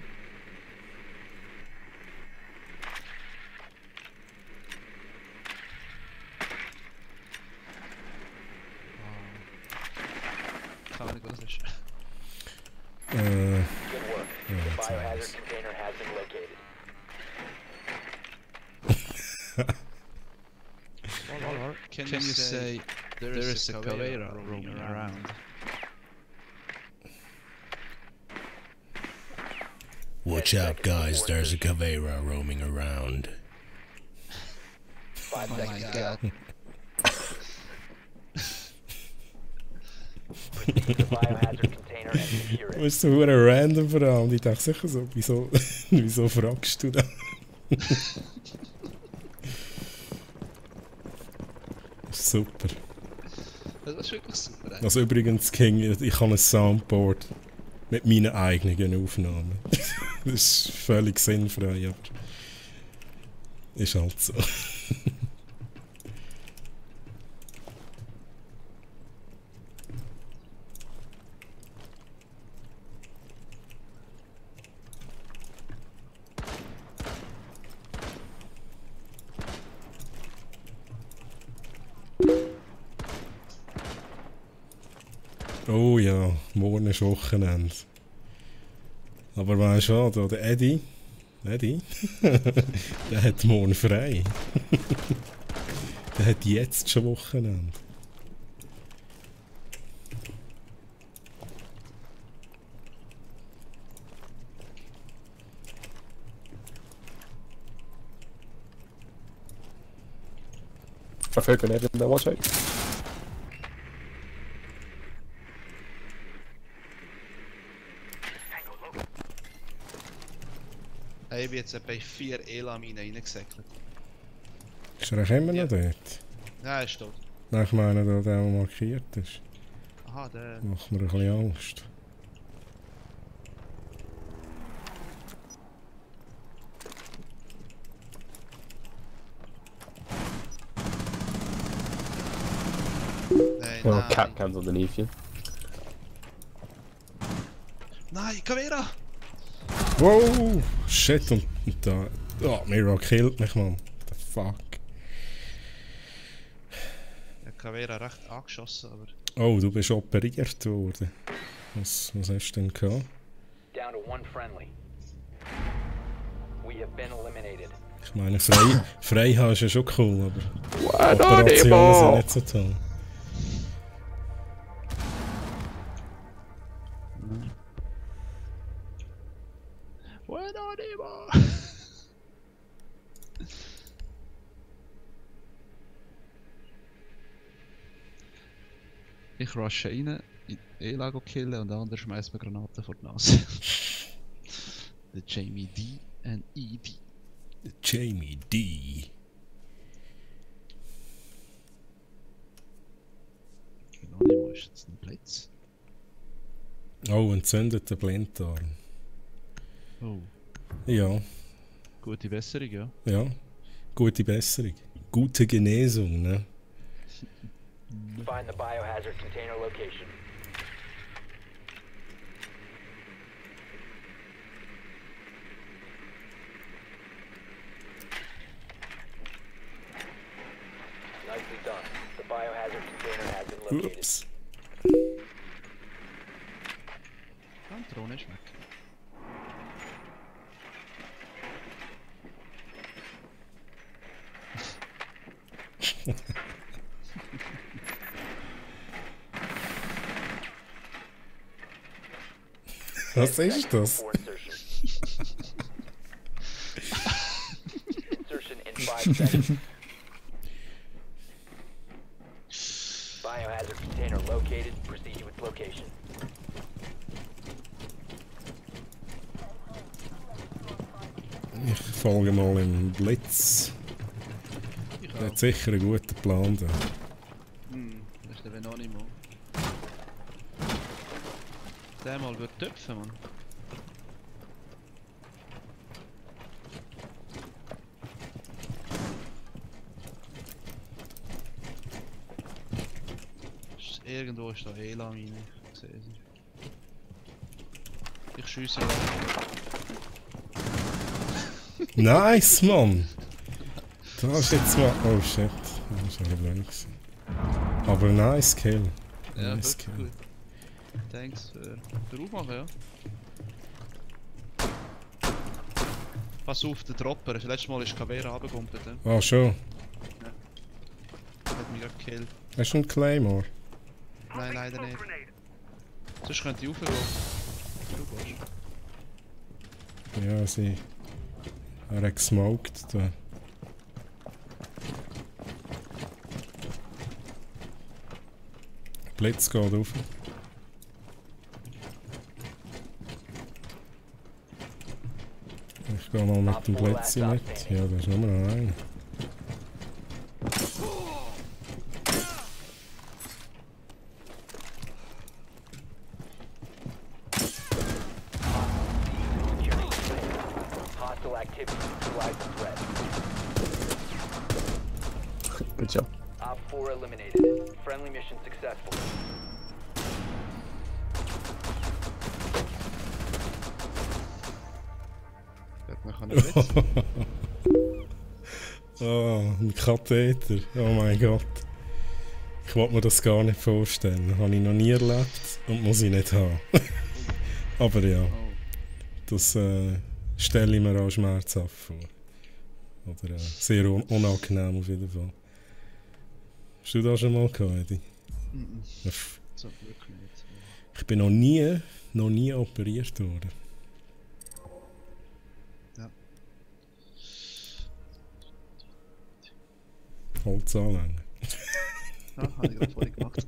The biohazard container has been located. Can you say there is a Caveira roaming around? Watch out, guys, there's a Caveira roaming around. 5 Oh my seconds. god. Proceed to the biohazard container and secure it. Das ist so eine random Frage und ich dachte sicher so, wieso fragst du das? Das ist super. Das ist wirklich super. Also übrigens, King, ich habe ein Soundboard mit meinen eigenen Aufnahmen. Das ist völlig sinnfrei, aber ist halt so. Oh ja, morgen ist Wochenende. Aber weißt du was, der Eddie, der hat morgen frei. Der hat jetzt schon Wochenende. I feel grenade in there, watch out. Ich bin jetzt bei 4 Elaminen reingesäckelt. Ist er eigentlich immer noch dort? Nein, er ist tot. Nein, ich meine, der markiert ist. Aha, der... Macht mir ein bisschen Angst. Nein, Oh, nein. cat cams underneath you. Nein, Caveira! Wow! Shit, und da... Oh, Mira killt mich, Mann. The fuck. Der Caveira recht angeschossen, aber... Oh, du bist operiert worden. Was hast du denn gehabt? Down to 1 friendly. We have been eliminated. Ich meine, frei haben ist ja schon cool, aber Operationen sind nicht so toll. Ich rushe rein, in E-Lago killen und der andere schmeißt mir Granaten vor die Nase. Der Jamie D and ED. Jamie D. Anonimo ist jetzt ein Blitz. Oh, entzündeter Blinddarm. Oh, Ja, gute Besserung, ja. ja. Gute Besserung. Gute Genesung, ne? Find the biohazard container location. Nicely done. The biohazard container has been located. Ups. Kann die Drohne schmecken. Was ist das? For insertion. Insertion in 5 seconds. Biohazard container located. Proceed to its location. Ich folge mal im Blitz. Ich Der hat auch. sicher einen guten Plan da. Das ist der Venonimo. Der mal wird töpfen, Mann. Irgendwo ist da Elamine, ich sehe sie. Ich schiesse Nice, Mann! Da ist jetzt mal... Oh shit, das war ein blöd gewesen. Aber nice Kill. Ja, Nice wirklich gut. Thanks für Aufmachen, ja. Pass auf, der Dropper. Das letzte Mal ist Caveira runtergegumpelt. Ah, schon. Der hat mich gerade gekillt. Hast du einen Claymore? Nein, leider nicht. Sonst könnte ich raufgehen. Du gehst. Ja, sie. Er hat gesmoked da. Blitz geht rauf. Ich gehe mal mit dem Blitz mit. Ja, da ist nur noch einer. Hostile activity neutralize the threat. Good job. Op 4 eliminated. Friendly mission successful. Wird man nicht blitzen. Oh, ein Katheter. Oh mein Gott. Ich wollte mir das gar nicht vorstellen. Habe ich noch nie erlebt und muss ich nicht haben. Aber ja, das stelle ich mir auch schmerzhaft vor. Oder sehr unangenehm auf jeden Fall. Hast du das schon mal gehabt, Eddie? So wirklich nicht. Ich bin noch nie operiert worden. Ja. Holz anlängen. Ja, habe ich gerade vorhin gemacht.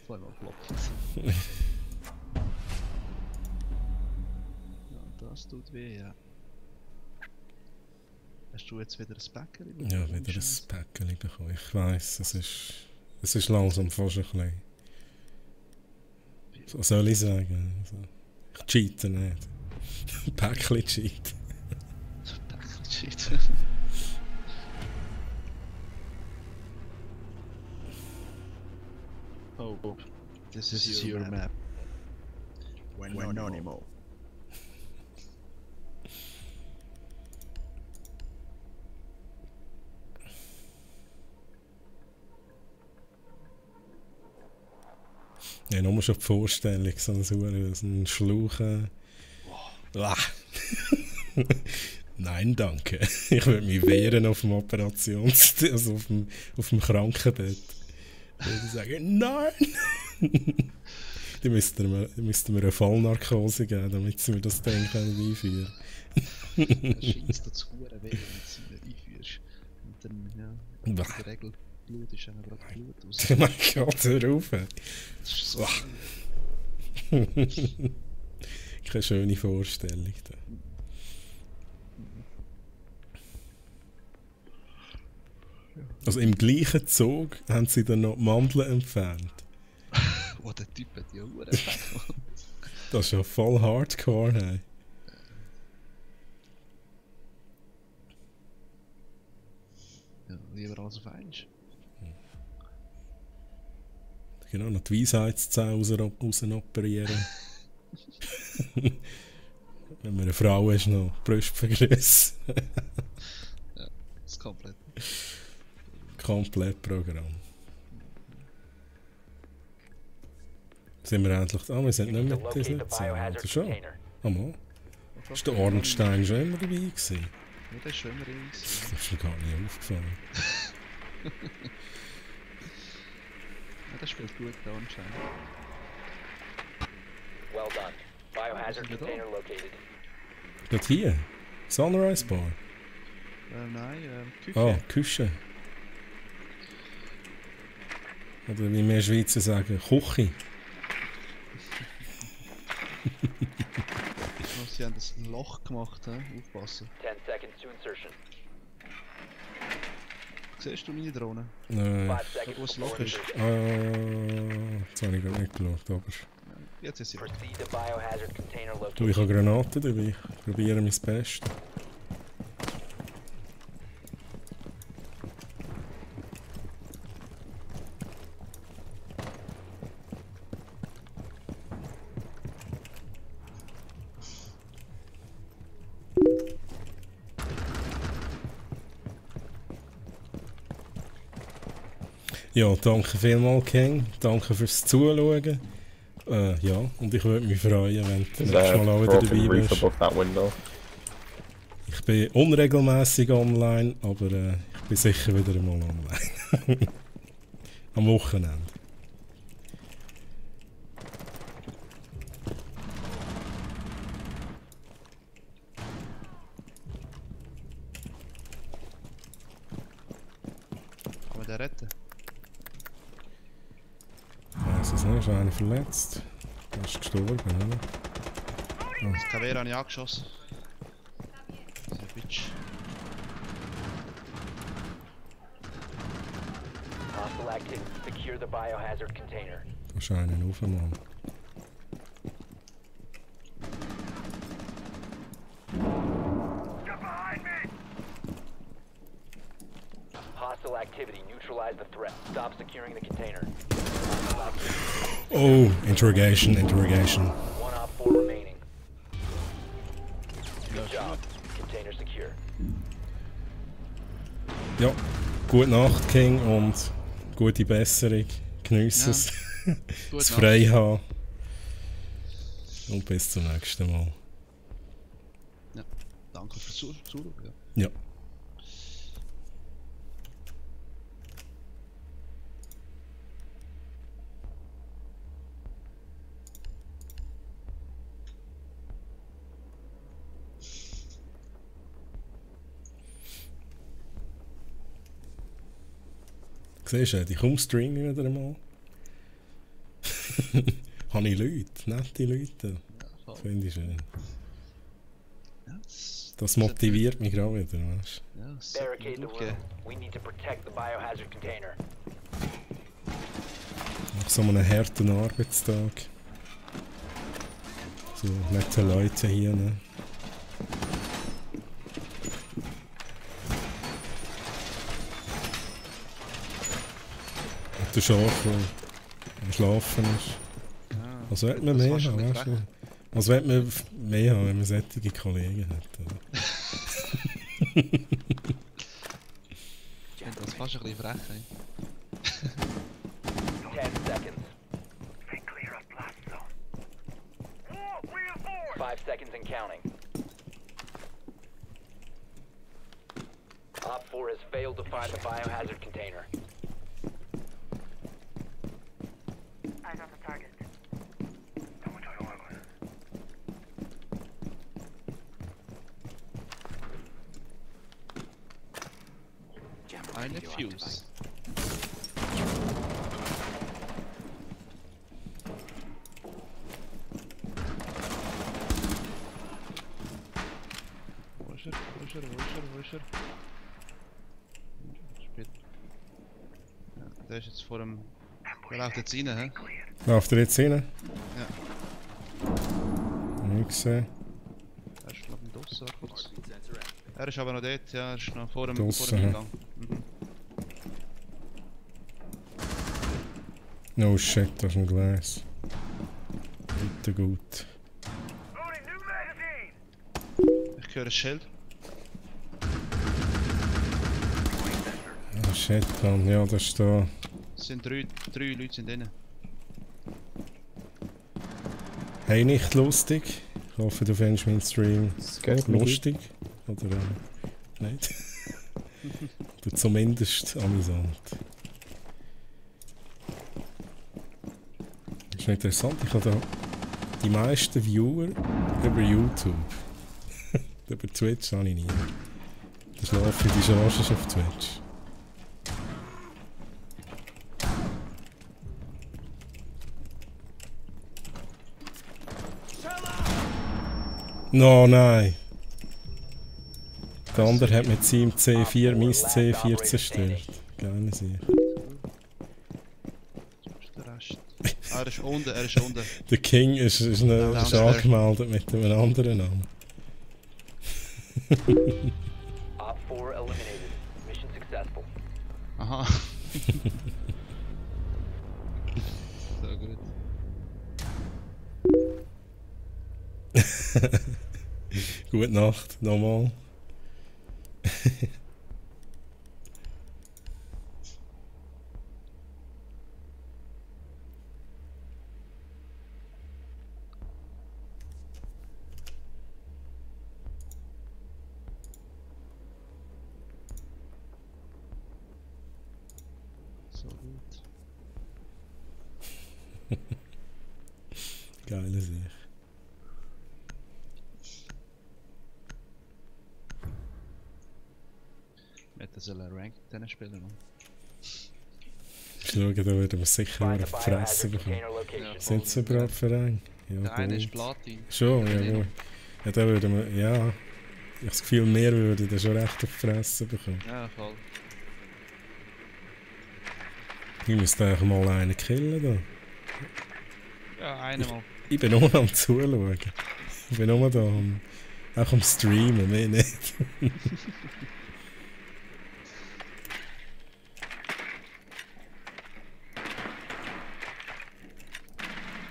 Zweimal floppt. Ja, das tut weh, ja. Hast du jetzt wieder ein Päckchen? Ja, wieder ein Päckchen bekommen. Ich weiss, es ist langsam fast ein bisschen. Was soll ich sagen? Also, ich cheate nicht. Päckchen cheat. Päckchen cheat. Oh, this is your map. When anonymous. Ja, nur schon die Vorstellung, so ein Schlauch. Nein, danke. Ich würde mich wehren auf dem also auf dem Krankenbett. Ich würde sagen, nein! Die müssten mir eine Vollnarkose geben, damit sie mir das Ding einführen können. Scheiße, das hure weh, wenn du es einführst. Und dann, ja, in der Regel Blut ist dann gerade Blut aus. Oh mein Gott, hör auf! Das ist so. Keine schöne Vorstellung. Da. Also im gleichen Zug haben sie dann noch die Mandeln entfernt. Oh, der Typ hat ja Uhren weg. Das ist ja voll Hardcore, hey. Ja, lieber als auf eins. Genau, noch die Weisheitszähne raus operieren. Wenn man eine Frau ist, noch Brustvergröße. Ja, das ist komplett. Komplett Programm. Sind wir endlich da? Wir sind nicht mehr das nicht so. Oder schon? Mal. Ist der Ornstein schon immer dabei gewesen? Ja, der ist schon immer dabei gewesen. Das ist mir gar nicht aufgefallen. Ja, der spielt gut, der Ornstein. Well done. Biohazard container located. Dort hier? Sunrise Bar? Nein, Küche. Ah, Küche. Oder wie wir Schweizer sagen, Küche. Sie haben ein Loch gemacht, he? Aufpassen. 10 seconds to insertion. Siehst du meine Drohne? Nein. 5 seconds Wo das before Loch ist. insertion. Jetzt habe ich gar nicht geschaut, aber... Jetzt ist sie weg. Proceed to biohazard container Du, ich location. habe Granaten dabei. Ich probiere mein Bestes. Ja, danke vielmals, King. Danke fürs Zuschauen. Ja, und ich würde mich freuen, wenn du nächstes Mal auch wieder dabei bist. Above that window. Ich bin unregelmäßig online, aber ich bin sicher wieder einmal online. Am Wochenende. Kann man den retten? Ich weiss es nicht, ist einer verletzt? Er ist gestorben, oder? Das Caveira habe ich angeschossen. Dieser Bitch. Hostile activity. Secure the biohazard container. Da ist einer rauf, Mann. Get behind me! Hostile activity. Neutralize the threat. Stop securing the container. Oh, interrogation, interrogation. One op 4 remaining. Good job. Container secure. Ja, gute Nacht, King, und gute Besserung. Geniesse es. Gute Das Nacht. frei haben. Und bis zum nächsten Mal. Danke fürs Zuschauen. Ja. Siehst du, ich komme streamen wieder einmal. Habe ich Leute, nette Leute. Voll. Finde ich schön. Ja, Das motiviert mich gerade wieder, weißt Ja, das sollte Barricade the gut gehen. room. We need to protect the biohazard container. du? Nach so einem harten Arbeitstag. So nette Leute hier, ne? Und der Schaf, der am Schlafen ist. Ja. Was will man Das mehr war schon haben, ein weißt bisschen du? Was will man mehr haben, wenn man solche Kollegen hat? Oder? Ich finde das fast ein bisschen frech. Ey. 10 seconds. Stay clear of blast zone. Wall reinforced! 5 seconds and counting. Op 4 has failed to find the biohazard container. Eyes on the target. Jammer Eine radio Fuse. Wo ist er? Wo ist er? Wo ist er? Wo ist er? Spät. Ja, der ist jetzt vor dem... Der läuft jetzt rein, hä? Läuft er jetzt rein? Ja. Nicht gesehen. Er ist glaube ich draussen, kurz. Er ist aber noch dort, ja, er ist noch vor dem Draussen, hä? Eingang. Mhm. No shit, das ist ein Glas. Bitte gut. Loading new magazine! Ich höre ein Schild. Oh shit, Mann, ja, das ist da. Es sind drei Leute sind drin. Hey, nicht lustig. Ich hoffe, du findest meinen Stream Das geht mir lustig. Oder nicht? Oder zumindest amüsant. Das ist interessant, ich habe da die meisten Viewer über YouTube. Über Twitch habe ich nie. Da schlafen die Charges auf Twitch. No, nein. Der andere hat mit seinem C4 mein C4 zerstört. Gerne sicher. Wo ist der Rest? Ah, er ist unten, er ist unten. Der King ist angemeldet mit einem anderen Namen. Op 4 eliminated. Mission successful. Aha. So gut. Gute Nacht, nochmal. So gut. Geile Sicht. Wir hätten so einen Ranked dann spielen, Mann. Schauen, da würden wir sicher Find wieder the auf die Fresse biohazard bekommen. container location. Sind sie überhaupt Verein? Ja, Der eine ist gut. Platin. Schon, Der ja gut. Ja, da würden wir, ja. Ich habe das Gefühl, wir würden da schon recht auf die Fresse bekommen. Ja, voll. Ich müsste eigentlich mal einen killen da. Ja, einer mal. Ich bin nur am Zuschauen. Ich bin nur da auch am Streamen, mehr nicht.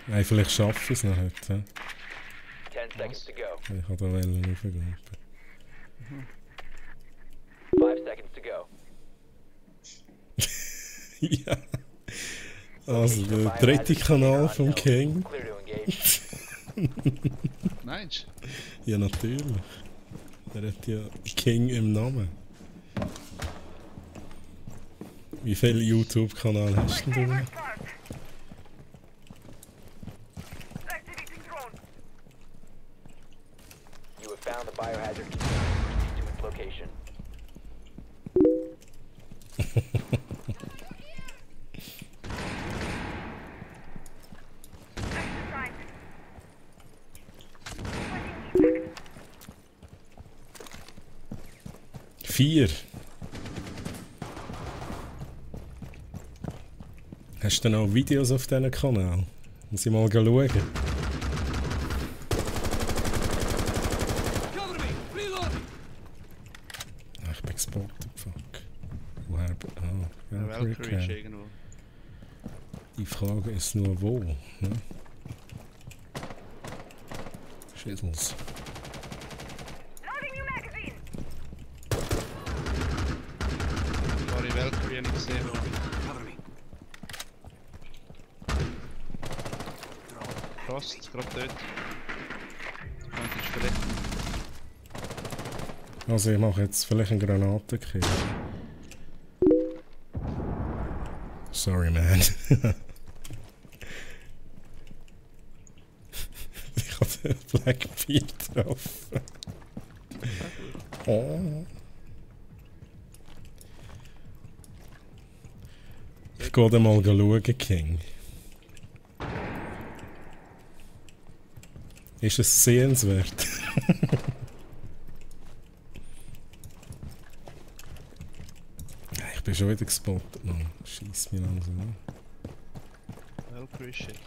Nein, vielleicht schaffe ich es noch heute. 10 seconds to go. Ich kann da Wellen raufgehen. 5 seconds to go. Ja. Also, der dritte Kanal vom King. Clear to engage. Meinst Ja, natürlich. Er hat ja King im Namen. Wie viele YouTube-Kanäle hast denn du? Activating drone. You have found the biohazard container. Proceed to its location. Exercise. 4. Hast du denn auch Videos auf diesem Kanal? Muss ich mal schauen. Cover me! Reloading! Ah, ich bin gespottet, fuck. Woher? Ah, Der Valkyrie Valkyrie ist Cam. irgendwo. Die Frage ist nur wo, ne? Schizzles. Loading new magazine. War die Valkyrie nicht gesehen, oder? Cover me. Frost, gerade dort. Könnte ich verletzt. Also ich mache jetzt vielleicht einen Granatenkill. Sorry, man. Ich habe den Blackbeard drauf. Oh. Ich gehe dann mal schauen, King. Ist es sehenswert? Ich bin schon wieder gespottet, Mann. Scheiss mich langsam an. Valkyrie shit.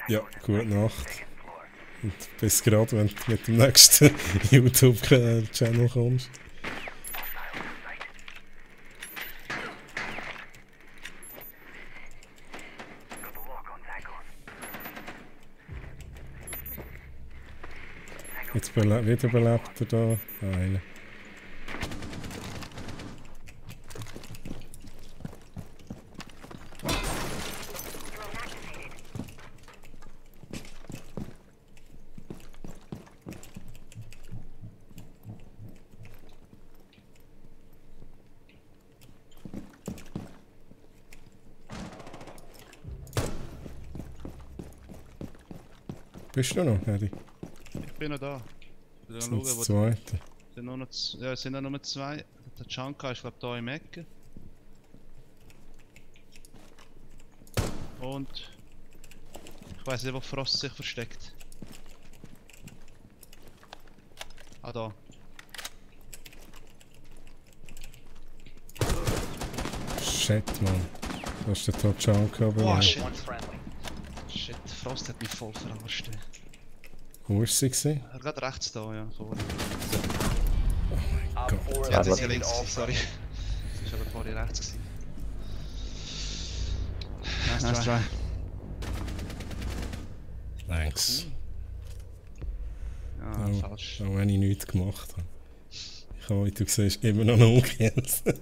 Ja, gute Nacht. Und bis gerade, wenn du mit dem nächsten YouTube-Channel kommst. Got the walk on tag on. Jetzt wiederbelebt er da einen. Drone activated. Bist du noch, Harry? Ich bin noch da. Ich will Das schauen, sind wo das zweite. sind nur noch ja, es sind ja nur zwei. Der Chanka ist glaube ich da im Ecke. Und ich weiß nicht, wo Frost sich versteckt. Ah da. Shit, Mann. Du hast den Totschanka Oh bekommen. shit. One friendly. Shit, Frost hat mich voll verarscht. Wo war sie gewesen? Er geht rechts da, ja, vorne. Op 4 Ja, das ist ja eliminated links, all sorry. friendlies. Das war aber vorhin rechts gewesen. Nice try. Thanks. Ja, Oh, falsch. auch wenn ich nichts gemacht habe. Ich habe, wie du siehst, immer noch No-Kills. Das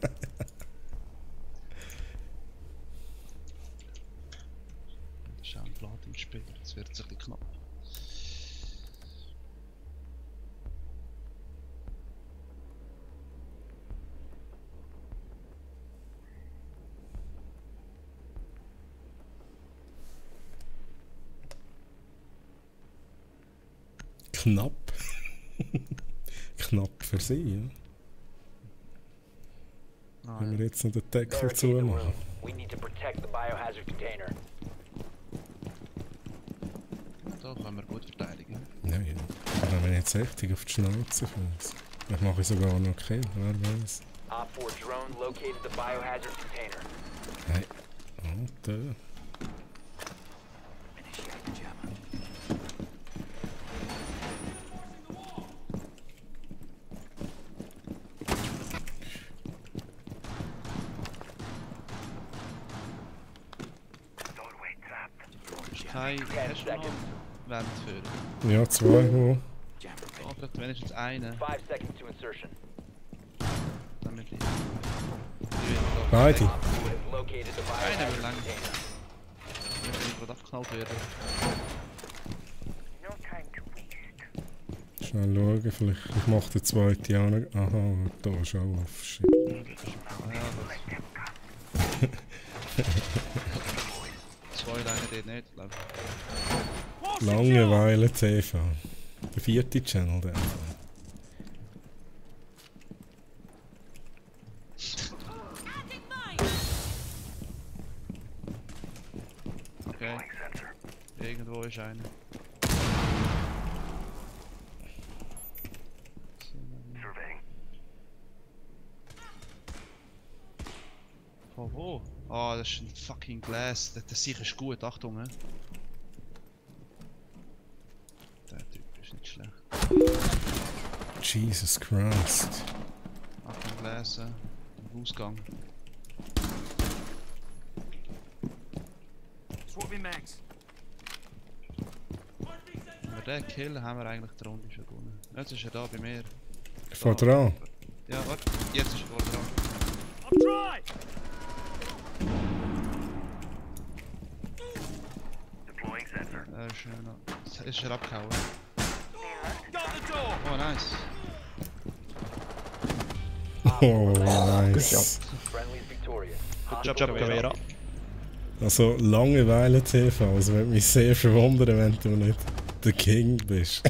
ist auch ein Platin-Spieler. Das wäre knapp. Knapp für sie, ja. Ah, Wenn ja. wir jetzt noch den Deckel Barricade the zumachen. room. We need to protect the biohazard container. Da können wir gut verteidigen. Ja, ja. Da haben wir jetzt richtig auf die Schnauze für uns. Ich mache sogar noch Kill, wer weiß. Op 4 drone located the biohazard container. Hey. Oh, da. Initiating jammer. Doorway trapped. Deploying jammer. Kein 10 hast du noch seconds. Wandführer? Ja, 2, wo? Jammer Oh, ready. vielleicht wenigstens einen. 5 seconds to insertion. Damit ich. Beide. Op 4 has located the biohazard will lang. container. Ich will gerade abgeknallt werden. No time to waste. Schnell schauen, vielleicht. Ich mache den zweiten auch noch. Aha, da ist auch auf. Shit. Ah, ja, das. Zwei Leine dort nicht, glaube ich. Langeweile TV. Der 4. Channel, der. Okay, Sensor. irgendwo ist einer. Surveying. Von wo? Ah, das ist ein fucking Glas. Das sicher ist gut, Achtung, hä? Der Typ ist nicht schlecht. Jesus Christ. Achtung, Glas, im Ausgang. Swapping mags. Wenn wir den killen, haben wir eigentlich die Runde schon gewonnen. Jetzt ist er da bei mir. Vor dran. Ja, warte, jetzt ist er vor dran. I'm dry. Deploying sensor. Ist er abgehauen. Got the door. Oh, nice. Oh, nice. Friendly's victorious. Good job, Caveira. Also, Langeweile TV. Also, würde mich sehr verwundern, wenn du nicht der King bist.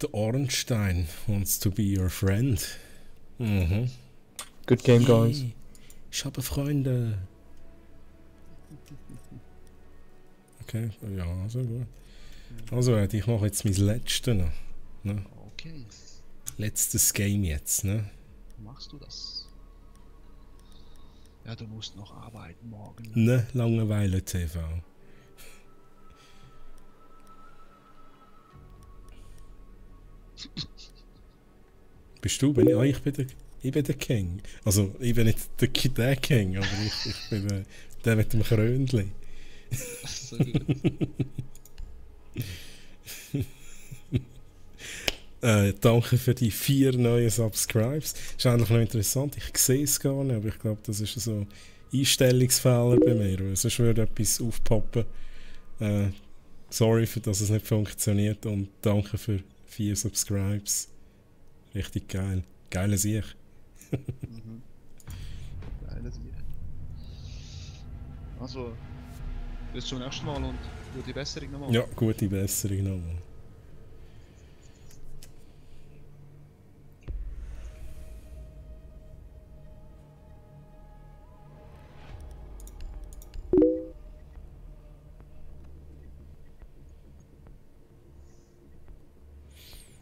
Der Ornstein wants to be your friend. Mhm. Good game, guys. Hey, ich habe Freunde. Okay, ja, also gut. Also, ich mache jetzt mein letztes noch. Ne? Okay, Letztes Game jetzt, ne? machst du das? Ja, du musst noch arbeiten morgen. Ne, Langeweile TV. Bist du? Ah, ich bin der King. Also, ich bin nicht der King, aber ich bin der mit dem Krönchen. So gut. Danke für die 4 neuen Subscribes. Ist eigentlich noch interessant. Ich sehe es gar nicht, aber ich glaube, das ist so ein Einstellungsfehler bei mir. Weil sonst würde etwas aufpoppen. Sorry, für dass es nicht funktioniert und danke für 4 Subscribes. Richtig geil. Geile Sieg. Geile Sieg. Also, bis zum nächsten Mal und gute Besserung nochmal. Ja, gute Besserung nochmal.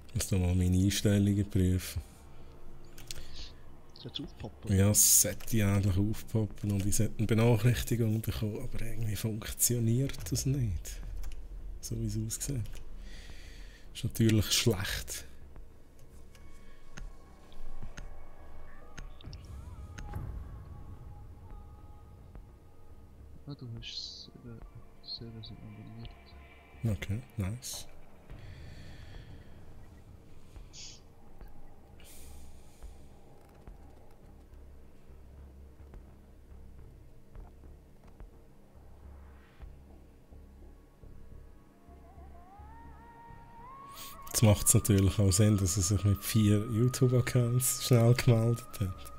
Ich muss nochmal meine Einstellungen prüfen. Das jetzt aufpoppen. Ja, es sollte endlich aufpoppen und ich sollte eine Benachrichtigung bekommen, aber irgendwie funktioniert das nicht. So wie es aussieht. Ist natürlich schlecht. Ja, du hast 7 sind abonniert. Okay, nice. Jetzt macht es natürlich auch Sinn, dass er sich mit 4 YouTube-Accounts schnell gemeldet hat.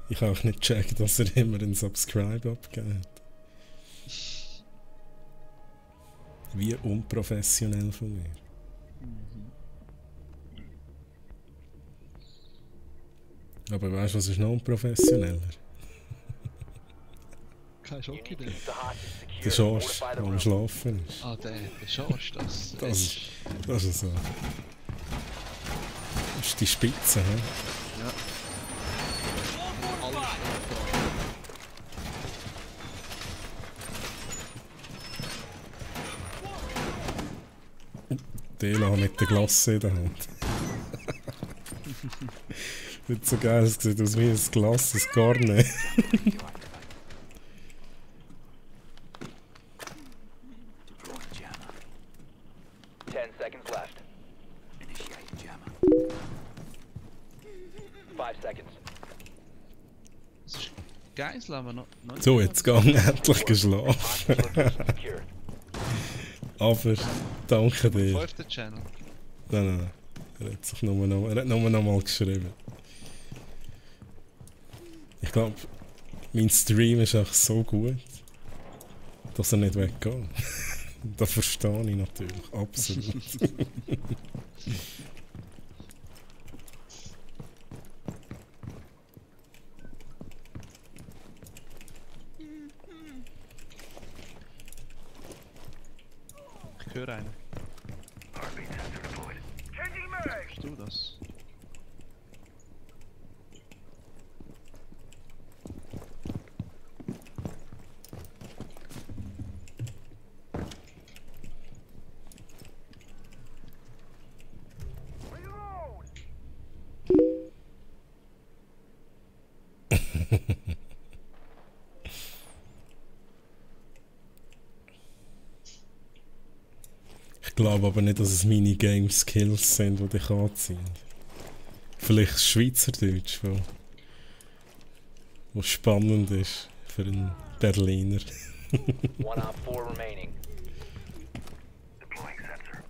Ich habe auch nicht gecheckt, dass er immer einen Subscribe abgegeben hat. Wie unprofessionell von mir. Aber weißt du, was ist noch unprofessioneller? Kein Schock idee. Der Schorsch, der am Schlafen ist. Ah, der Schorsch, das ist so. Das ist die Spitze, hä? Ja. Alles Dela mit der Glasse in der Hand. Wird so geil, es sieht aus wie ein Glas, ein Garne. Deploying jammer. 10 seconds left. Initiating jammer. 5 seconds. Das ist Geisel, aber noch nicht. So, jetzt gehen wir endlich geschlafen. Hostage location secured. Aber danke dir. 5. Channel. Nein. Er hat sich nur noch mal geschrieben. Ich glaube, mein Stream ist auch so gut, dass er nicht weggeht. Das verstehe ich natürlich, absolut. Ich höre einen. Heartbeat sensor deployed. Changing mag! Bist du das? Reload! Ich glaube aber nicht, dass es Minigame-Skills sind, die dich anziehen. Vielleicht Schweizerdeutsch, wo spannend ist für einen Berliner. 1 op 4 remaining. Deploying sensor.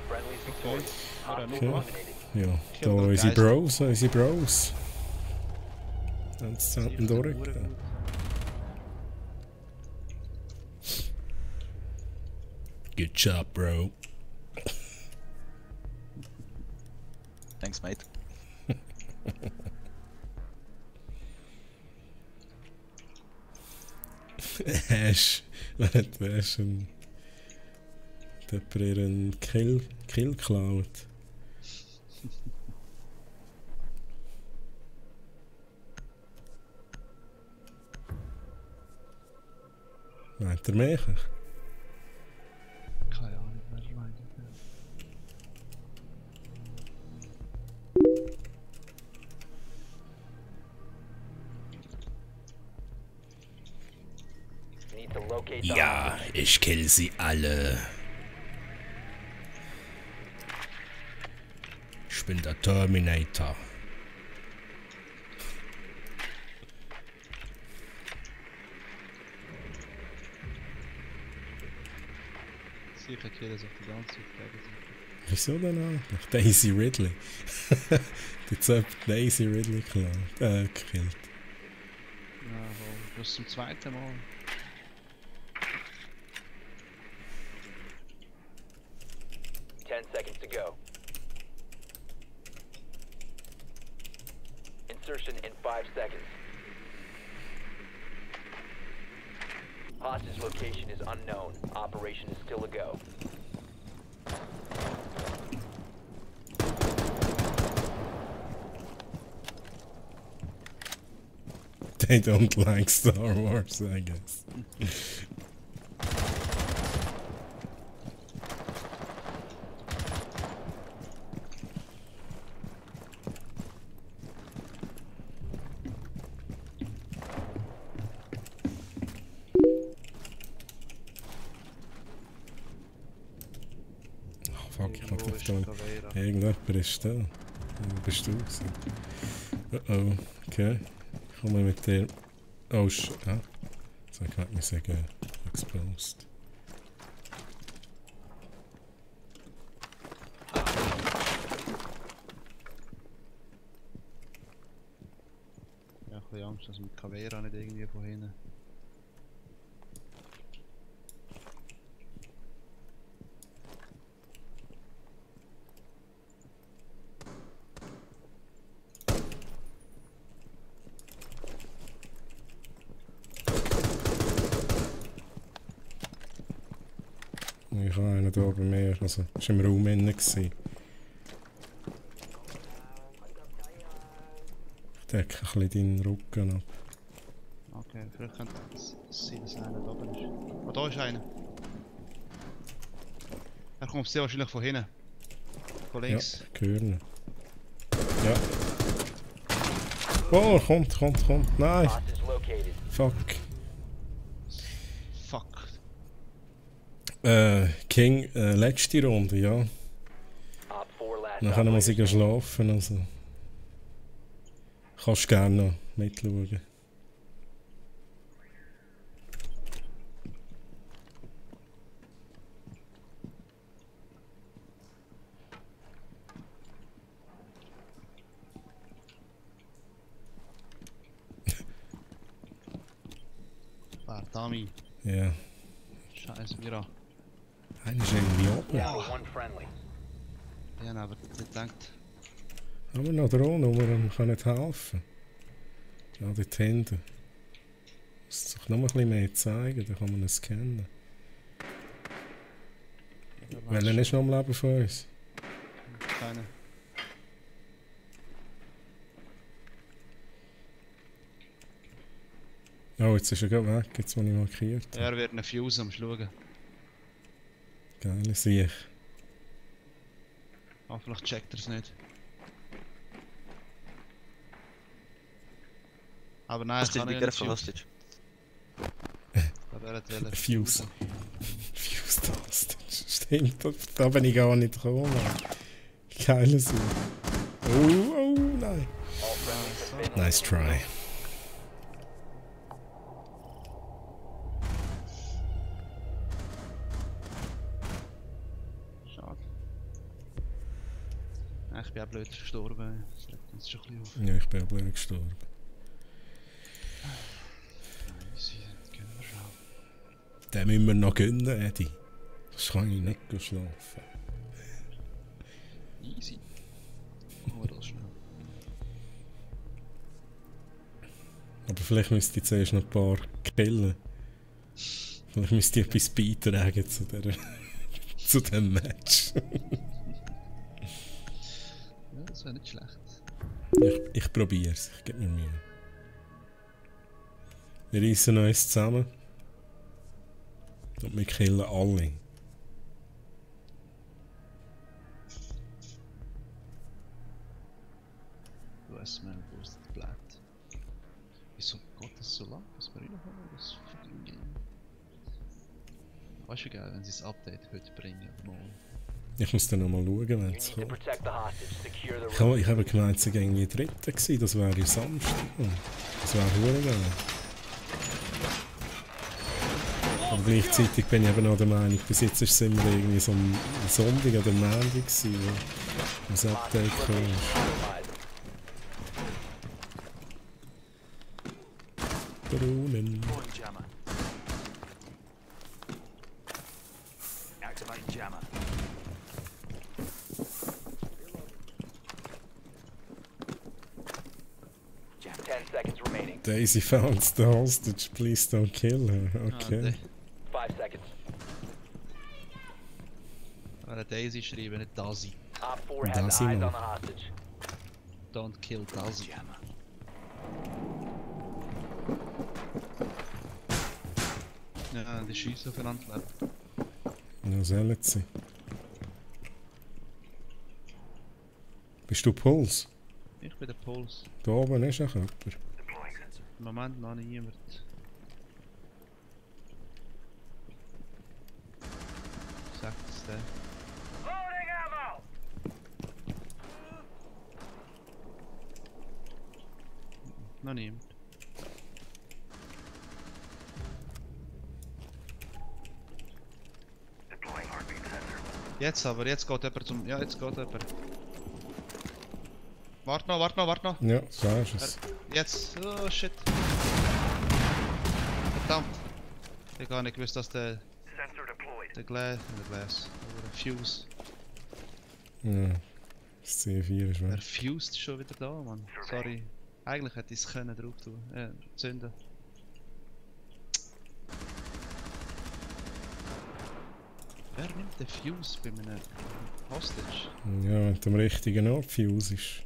Friendly victorious. Hostile Okay. eliminated. Ja, da unsere Bros. Jetzt sollten durch. Good job, bro. Thanks, mate. Ash, wer hat Ash einen Kill geklaut? Meint er mich? Keine Ahnung, wer er meint. Need to locate the Ja, hostage. ich kill sie alle. Ich bin der Terminator. Sicher killen sich die ganze Zeit gegenseitig. Wieso denn eigentlich? Daisy Ridley. Jetzt hat Daisy Ridley gekillt. Ja, wohl. Das ist zum zweiten Mal. Ten seconds to go. Insertion in 5 seconds. Hostage location is unknown. Operation is still a go. They don't like Star Wars, I guess. Oh fuck, ich hab doch da... Irgendjemand ist da. Wo bist du gewesen? Oh, okay. Ich komme mit der... Oh, Sag hat mich sagen, exposed. Ja, ein bisschen Angst, dass mit Cavera nicht irgendwie von hinten. Ich habe einen da bei mir, also es war im Raum innen. Ich decke ein bisschen deinen Rücken ab. Okay, vielleicht könnte es sein, dass einer da oben ist. Oh, da ist einer. Er kommt sehr wahrscheinlich von hinten. Von links. Ja, hören. Ja. Oh, kommt. Nein. Hostage located. Fuck. Fuck. King, letzte Runde, ja. Op 4 last Dann können wir operator sie schlafen, also. Kannst gerne noch mitschauen. Verdammt. Ja. Scheiße, Mira. Einer ist irgendwie oben. down to one friendly. Ja, aber der denkt. Haben wir noch Drohnen, wo wir können helfen? Ja, dort hinten. Muss doch noch ein bisschen mehr zeigen, dann kann man es scannen. Welcher ist noch am Leben von uns? Keine. Oh, jetzt ist er gerade weg, jetzt wo ich markiert habe. Er wird einen Fuse am Schauen. Geile Sieg. Ah, vielleicht checkt er es nicht. Aber nein, ich kann nicht hostage. Aber er hat wollen Fuse. Fuse Hostage. Stimmt, da bin ich gar nicht gekommen. Geile Sieg. Oh, nein. All friendlies have been Nice try. Schade. Ich bin auch blöd gestorben. Das regt uns schon ein bisschen auf. Ja, ich bin auch blöd gestorben. Easy, das können wir schon. Den müssen wir noch gönnen, Eddie. Sonst kann ich nicht schlafen. Easy. Machen wir das schnell. Aber vielleicht müsste ich zuerst noch ein paar killen. Vielleicht müsste ich etwas beitragen zu dem Match. Ja, das wäre nicht schlecht. Ich probiere es, ich gebe mir Mühe. Wir reissen uns zusammen. Und wir killen alle. US man boosted Blatt. Wieso geht das so lang, bis wir reinkommen? Das fucking Game. Weißt du geil, wenn sie das Update heute bringen, aber morgen. Ich muss dann nochmal schauen, wenn You es need to kommt. protect the hostage. Secure the room. Ich habe gemeint, es war irgendwie Dritte gewesen, das wäre Samstag. Das wäre verdammt geil. Aber gleichzeitig bin ich eben auch der Meinung, bis jetzt ist es immer irgendwie so ein Sonntag oder Montag gewesen, wo das Update kam. Compromised. Drohnen. Deploying jammer. Activating jammer. Jam. 10 seconds remaining. Daisy found the hostage, please don't kill her. Okay. 5 seconds. Aber Daisy schreiben, nicht Daisy. Op 4 has Daisy, eyes man. on the hostage. Don't kill Daisy. Jammer. Ja, die schießen aufeinander. Ja, sollen sie. Bist du Puls? Ich bin der Puls. Da oben ist auch jemand. Im Moment noch niemand. Sagt es der. Loading ammo! Noch niemand. Jetzt aber, jetzt geht jemand zum... Ja, jetzt geht jemand. Warte noch, warte noch, warte noch. Ja, so ist es. Jetzt, oh shit. Verdammt. Ich habe gar nicht gewusst, dass der Sensor deployed. Glas, oder Fuse. Ja. Das C4 ist Der weg. Fuse ist schon wieder da, Mann. Sorry. Eigentlich hätte ich es können drauf tun. Zünden. Wer nimmt den Fuse bei einem Hostage? Ja, wenn du am richtigen Ort Fuse ist.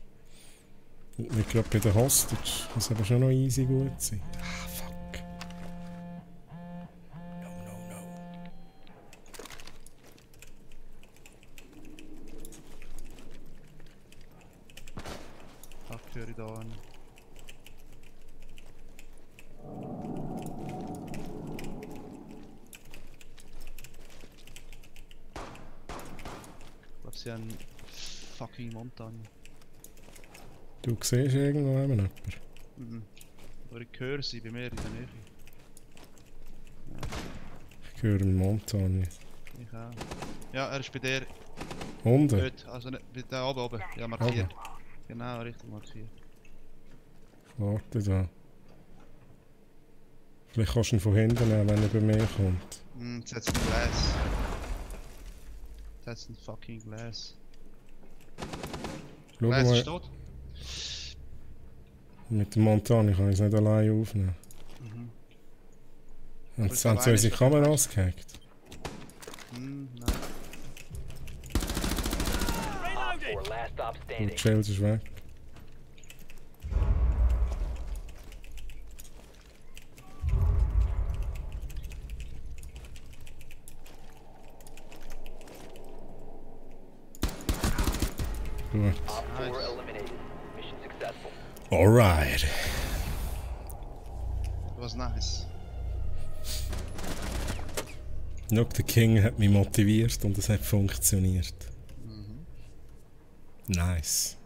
Und nicht gerade bei der Hostage. Das aber schon noch easy gut sein. Ah, fuck. No, no, no. Fuck, höre ich da an. Ich glaube, sie haben fucking Montagne. Du siehst irgendwo jemanden? Mhm. Aber ich höre sie bei mir in der Nähe. Ich höre einen Montagne. Ich auch. Ja, er ist bei der. Hunde? Dort, also nicht, bei der oben. Ja, markiert. Genau, richtig markiert. Warte da. Vielleicht kannst du ihn von hinten nehmen, wenn er bei mir kommt. Jetzt hat es ein Glas. Jetzt hat es ein fucking Glas. Schau Glas ist mal, tot. mit dem Montagne kann ich es nicht allein aufnehmen. Mhm. Haben ich sie haben glaube, sie einer unsere ist Kameras gehackt? Nein. Op 4, last stop Und standing. die Shells ist weg. Gut. Op 4 eliminated. Mission successful. Alright. Das was nice. Knock the King hat mich motiviert und es hat funktioniert. Nice.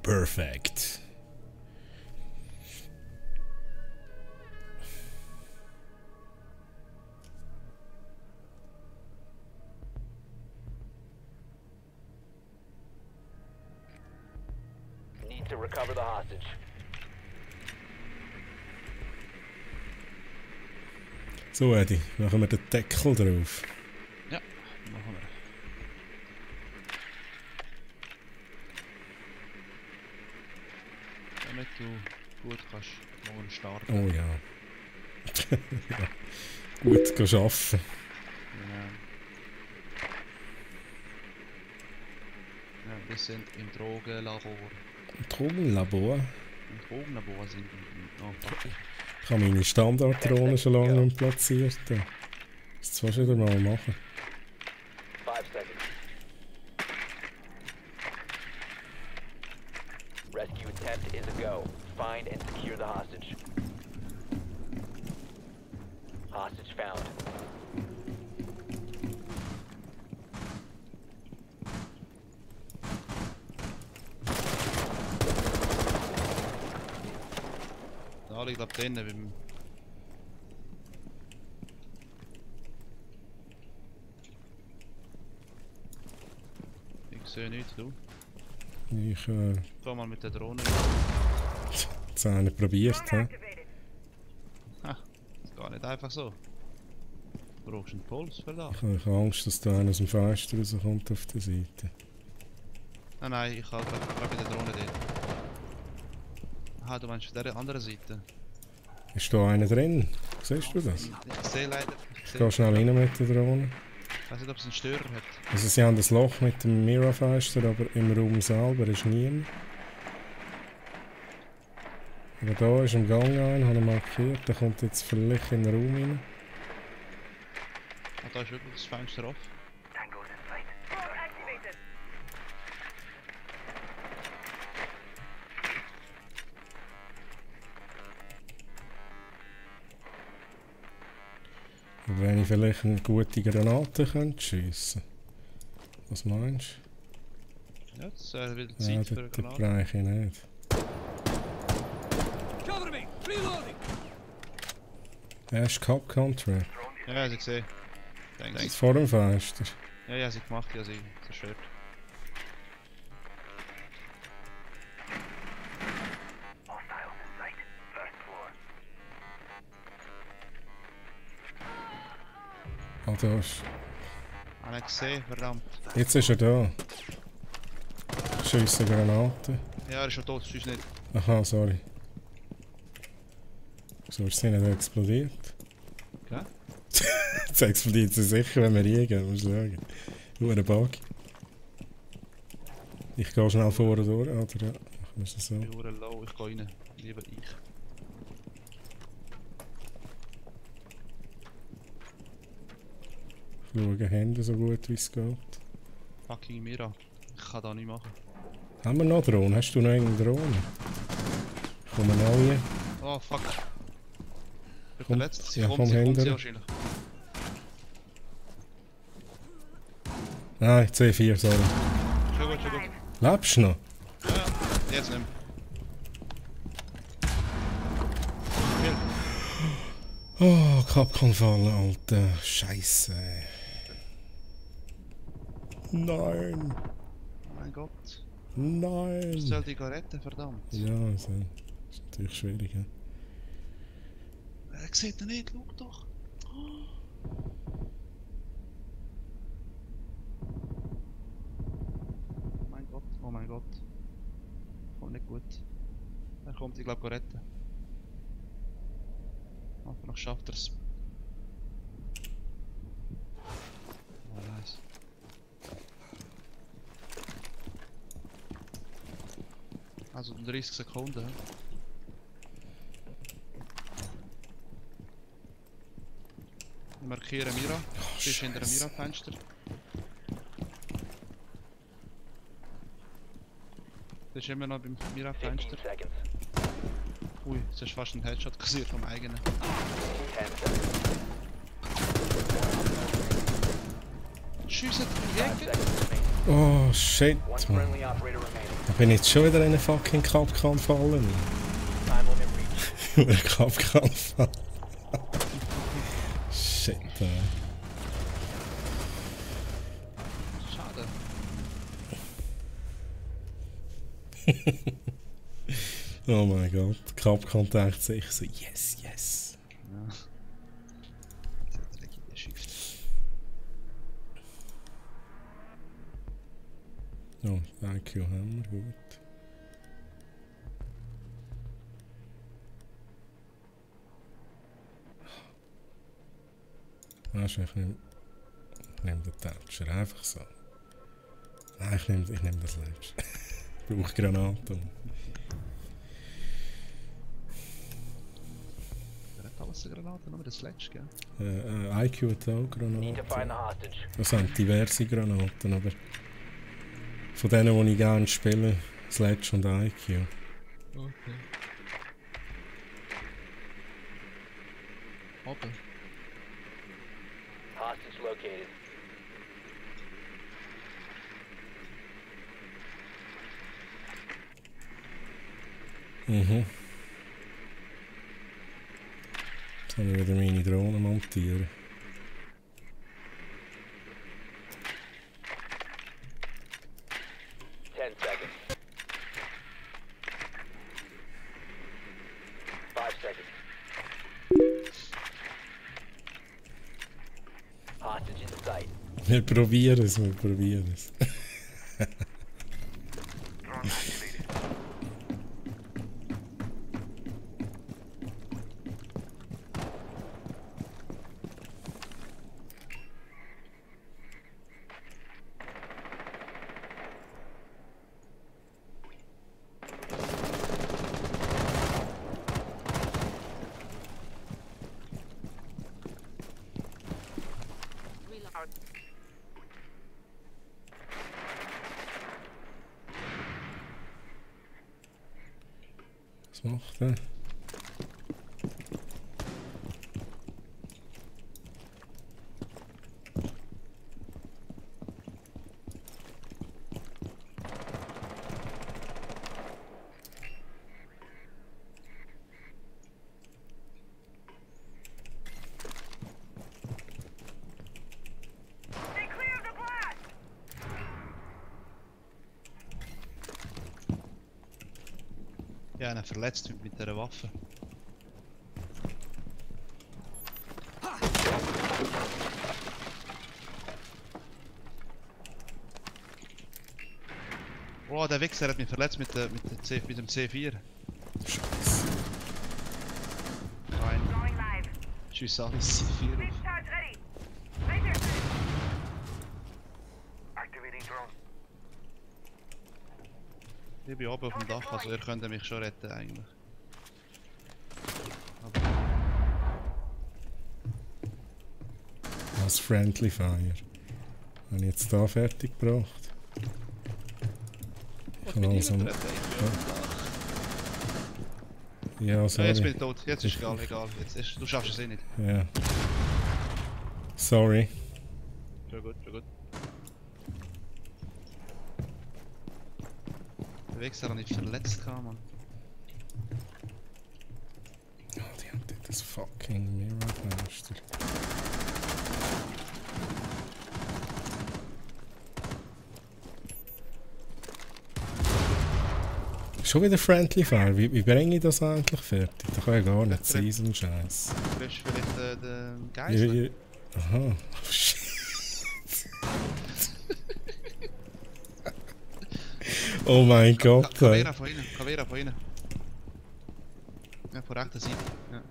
Perfect. Need to recover the hostage. So, Eddie, machen wir den Deckel drauf. Ja, machen wir. Damit du gut kannst morgen starten. Oh ja. Ja. Gut gehen arbeiten. Genau. Ja, wir sind im Drogenlabor. Drogenlabor. Im Drogenlabor sind wir. Oh, fuck. Ich habe meine Standarddrohne schon lange nicht platziert. Das willst du wieder mal machen. 5 seconds. Rescue attempt is a go. Find and secure the hostage. Hostage found. Da liegt ab drinnen beim. Ich sehe nichts, du. Ich Fahr mal mit der Drohne. es einer probiert. He? Ha, ist gar nicht einfach so. Du brauchst einen Puls für das. Ich habe Angst, dass da einer aus dem Fenster rauskommt auf der Seite. Nein, ich habe gerade bei der Drohne dort. Aha, du meinst auf der anderen Seite. Ist da einer drin? Siehst du das? Ich sehe leider. Geh schnell rein mit der Drohne. Ich weiß nicht, ob es einen Störer hat. Also sie haben das Loch mit dem Mirrorfenster, aber im Raum selber ist niemand. Aber da ist im Gang ein, habe ich markiert, der kommt jetzt vielleicht in den Raum rein. Ah, da ist wirklich das Fenster offen. Tango's in sight. Door activated. Aber wenn ich vielleicht eine gute Granate könnte schiessen. Was meinst Ja, jetzt wieder du? Zeit Ja, für eine das Granate. brauche ich nicht. Cover me! Reloading! Erst Cup Country. Ja, ja, sie gesehen. Thanks. Vor dem Fenster. Ja, ja, sie gemacht, ja, sie zerstört. Hostiles in sight. First floor. Ah, da ist. Habe ich gesehen, verdammt. Jetzt ist er da. Schiessen Granate. Ja, er ist schon tot, sonst nicht. Aha, sorry. So ist sie nicht explodiert. Okay. Jetzt explodiert sie sicher, wenn wir reingehen, muss ich sagen. Nur ein Bug. Ich gehe schnell vorne durch, oder? Ja, machen wir es so. Ich bin verdammt low, ich gehe rein. Lieber ich. Ich schaue Hände so gut wie es geht. Fucking Mira. Ich kann da nicht machen. Haben wir noch Drohnen? Hast du noch irgendeine Drohne? Kommen neue. Oh, fuck. Ich bin Komm, verletzt. Sie ja, kommt, komm, sie Hände. wahrscheinlich. Nein, C4, sorry. Schon gut, schon gut. Lebst du noch? Ja, ja. Jetzt nicht mehr. Oh, Capcom fallen, Alter. Scheiße. Nein. Oh mein Gott. Nein. Ich soll die retten, verdammt. Ja, also, ist natürlich schwierig. Ja. Er sieht ihn nicht, schau doch. Oh mein Gott, oh mein Gott. Kommt nicht gut. Er kommt, ich glaube, retten. Hoffentlich schafft er es. Oh, nice. Also 30 Sekunden. Ich markiere Mira. Sie ist hinter dem Scheiße. Mira-Fenster. Sie ist immer noch beim 15 Mira-Fenster. seconds. Ui, jetzt hast du fast einen Headshot kassiert vom eigenen. 10 seconds. Schiessen die 5 Ecke! seconds remaining. Oh, shit, One man. friendly operator remaining. Da bin ich jetzt schon wieder in einen fucking Capcom gefallen. Time limit reached. Ein Capcom fallen. Shit, Schade. Oh mein Gott. Capcom denkt sich so, yes, yes. Ja. Jetzt hat er die Shift. Oh, IQ haben wir, gut. Weißt du, ich nehme den Thatcher einfach so. Nein, ich nehm das letzte. Ich brauche Granaten. Er hat alles eine Granate, nur das letzte, gell? IQ hat auch Need to find the Granaten. hostage. Das sind diverse Granaten, aber von denen, die ich gerne spiele, Sledge und IQ. Okay. Oben. Hostage located. Mhm. Jetzt kann ich wieder meine Drohne montieren. Seconds. 5 seconds. Hostage in sight. Wir probieren es, wir probieren es. Drone activated. Was macht er? Ja, einen verletzt mit dieser Waffe. Oh, der Wichser hat mich verletzt mit dem C4. Scheiße. Nein, Going live. tschüss alles C4 Breach auf. charge ready. Right there. Activating drone. Ich bin oben auf dem Dach, also ihr könnt mich schon retten eigentlich. Als Friendly Fire. Habe ich jetzt da fertig gebracht. Ich kann langsam... Ja, Ja, sorry. jetzt bin ich tot, jetzt ist egal, egal. Du schaffst es eh nicht. Ja. Sorry. Schon gut, schon gut. Der Wichser hat nicht verletzt, Mann. Oh, die haben dort das fucking Mirror-Fenster. Schon wieder Friendly Fire? Wie bringe ich das eigentlich fertig? Das kann ja gar nicht sein, so ein Scheiß. Du bist vielleicht der Geisler. Aha. Oh, shit. Oh mein Gott. Kavera von innen, Kavera von innen. Ja, von rechter Seite. Ja.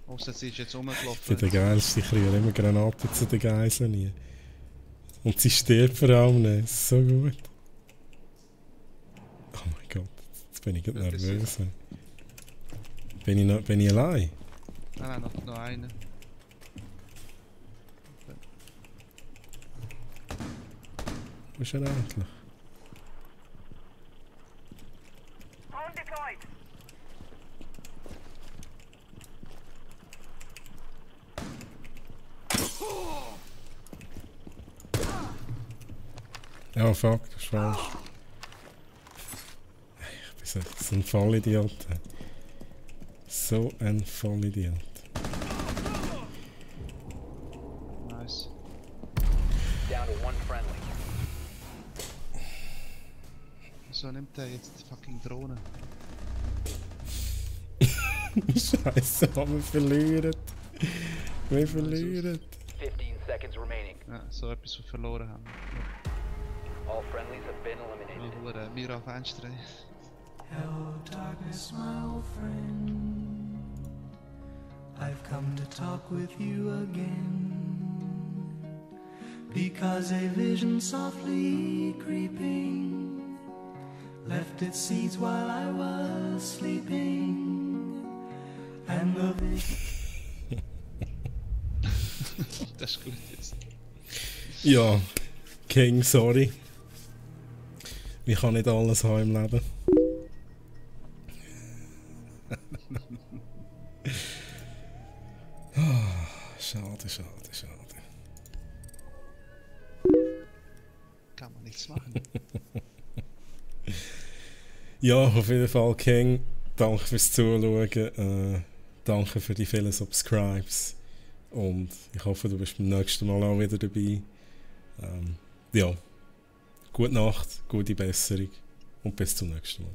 Außer sie ist jetzt Ich bin rumgelaufen. der Geilste, ich kriege immer Granaten zu den Geiseln nie. Und sie stirbt vor allem nicht, das ist so gut. Oh mein Gott, jetzt bin ich gerade nervös. Bin ich allein? Nein, noch eine. Wo ist er eigentlich? Drone deployed. Ja, fuck, das ist falsch. Ich bin so ein Vollidiot. So ein Vollidiot. Nice. Down to one friendly. Wieso nimmt der jetzt die fucking Drohne? Scheiße, wir verlieren. Wir verlieren. 15 seconds remaining. Ja, so etwas, was wir verloren haben. All friendlies have been eliminated. Oh, hure Mira-Fenster. Hello, darkness, my old friend. I've come to talk with you again. Because a vision softly creeping left its seeds while I was sleeping. And the vision. Das ist gut jetzt. Ja, King, sorry. Ich kann nicht alles haben im Leben. Schade, schade, schade. Kann man nichts machen. Ja, auf jeden Fall, King. Danke fürs Zuschauen. Danke für die vielen Subscribes. Und ich hoffe, du bist beim nächsten Mal auch wieder dabei. Ja, gute Nacht, gute Besserung und bis zum nächsten Mal.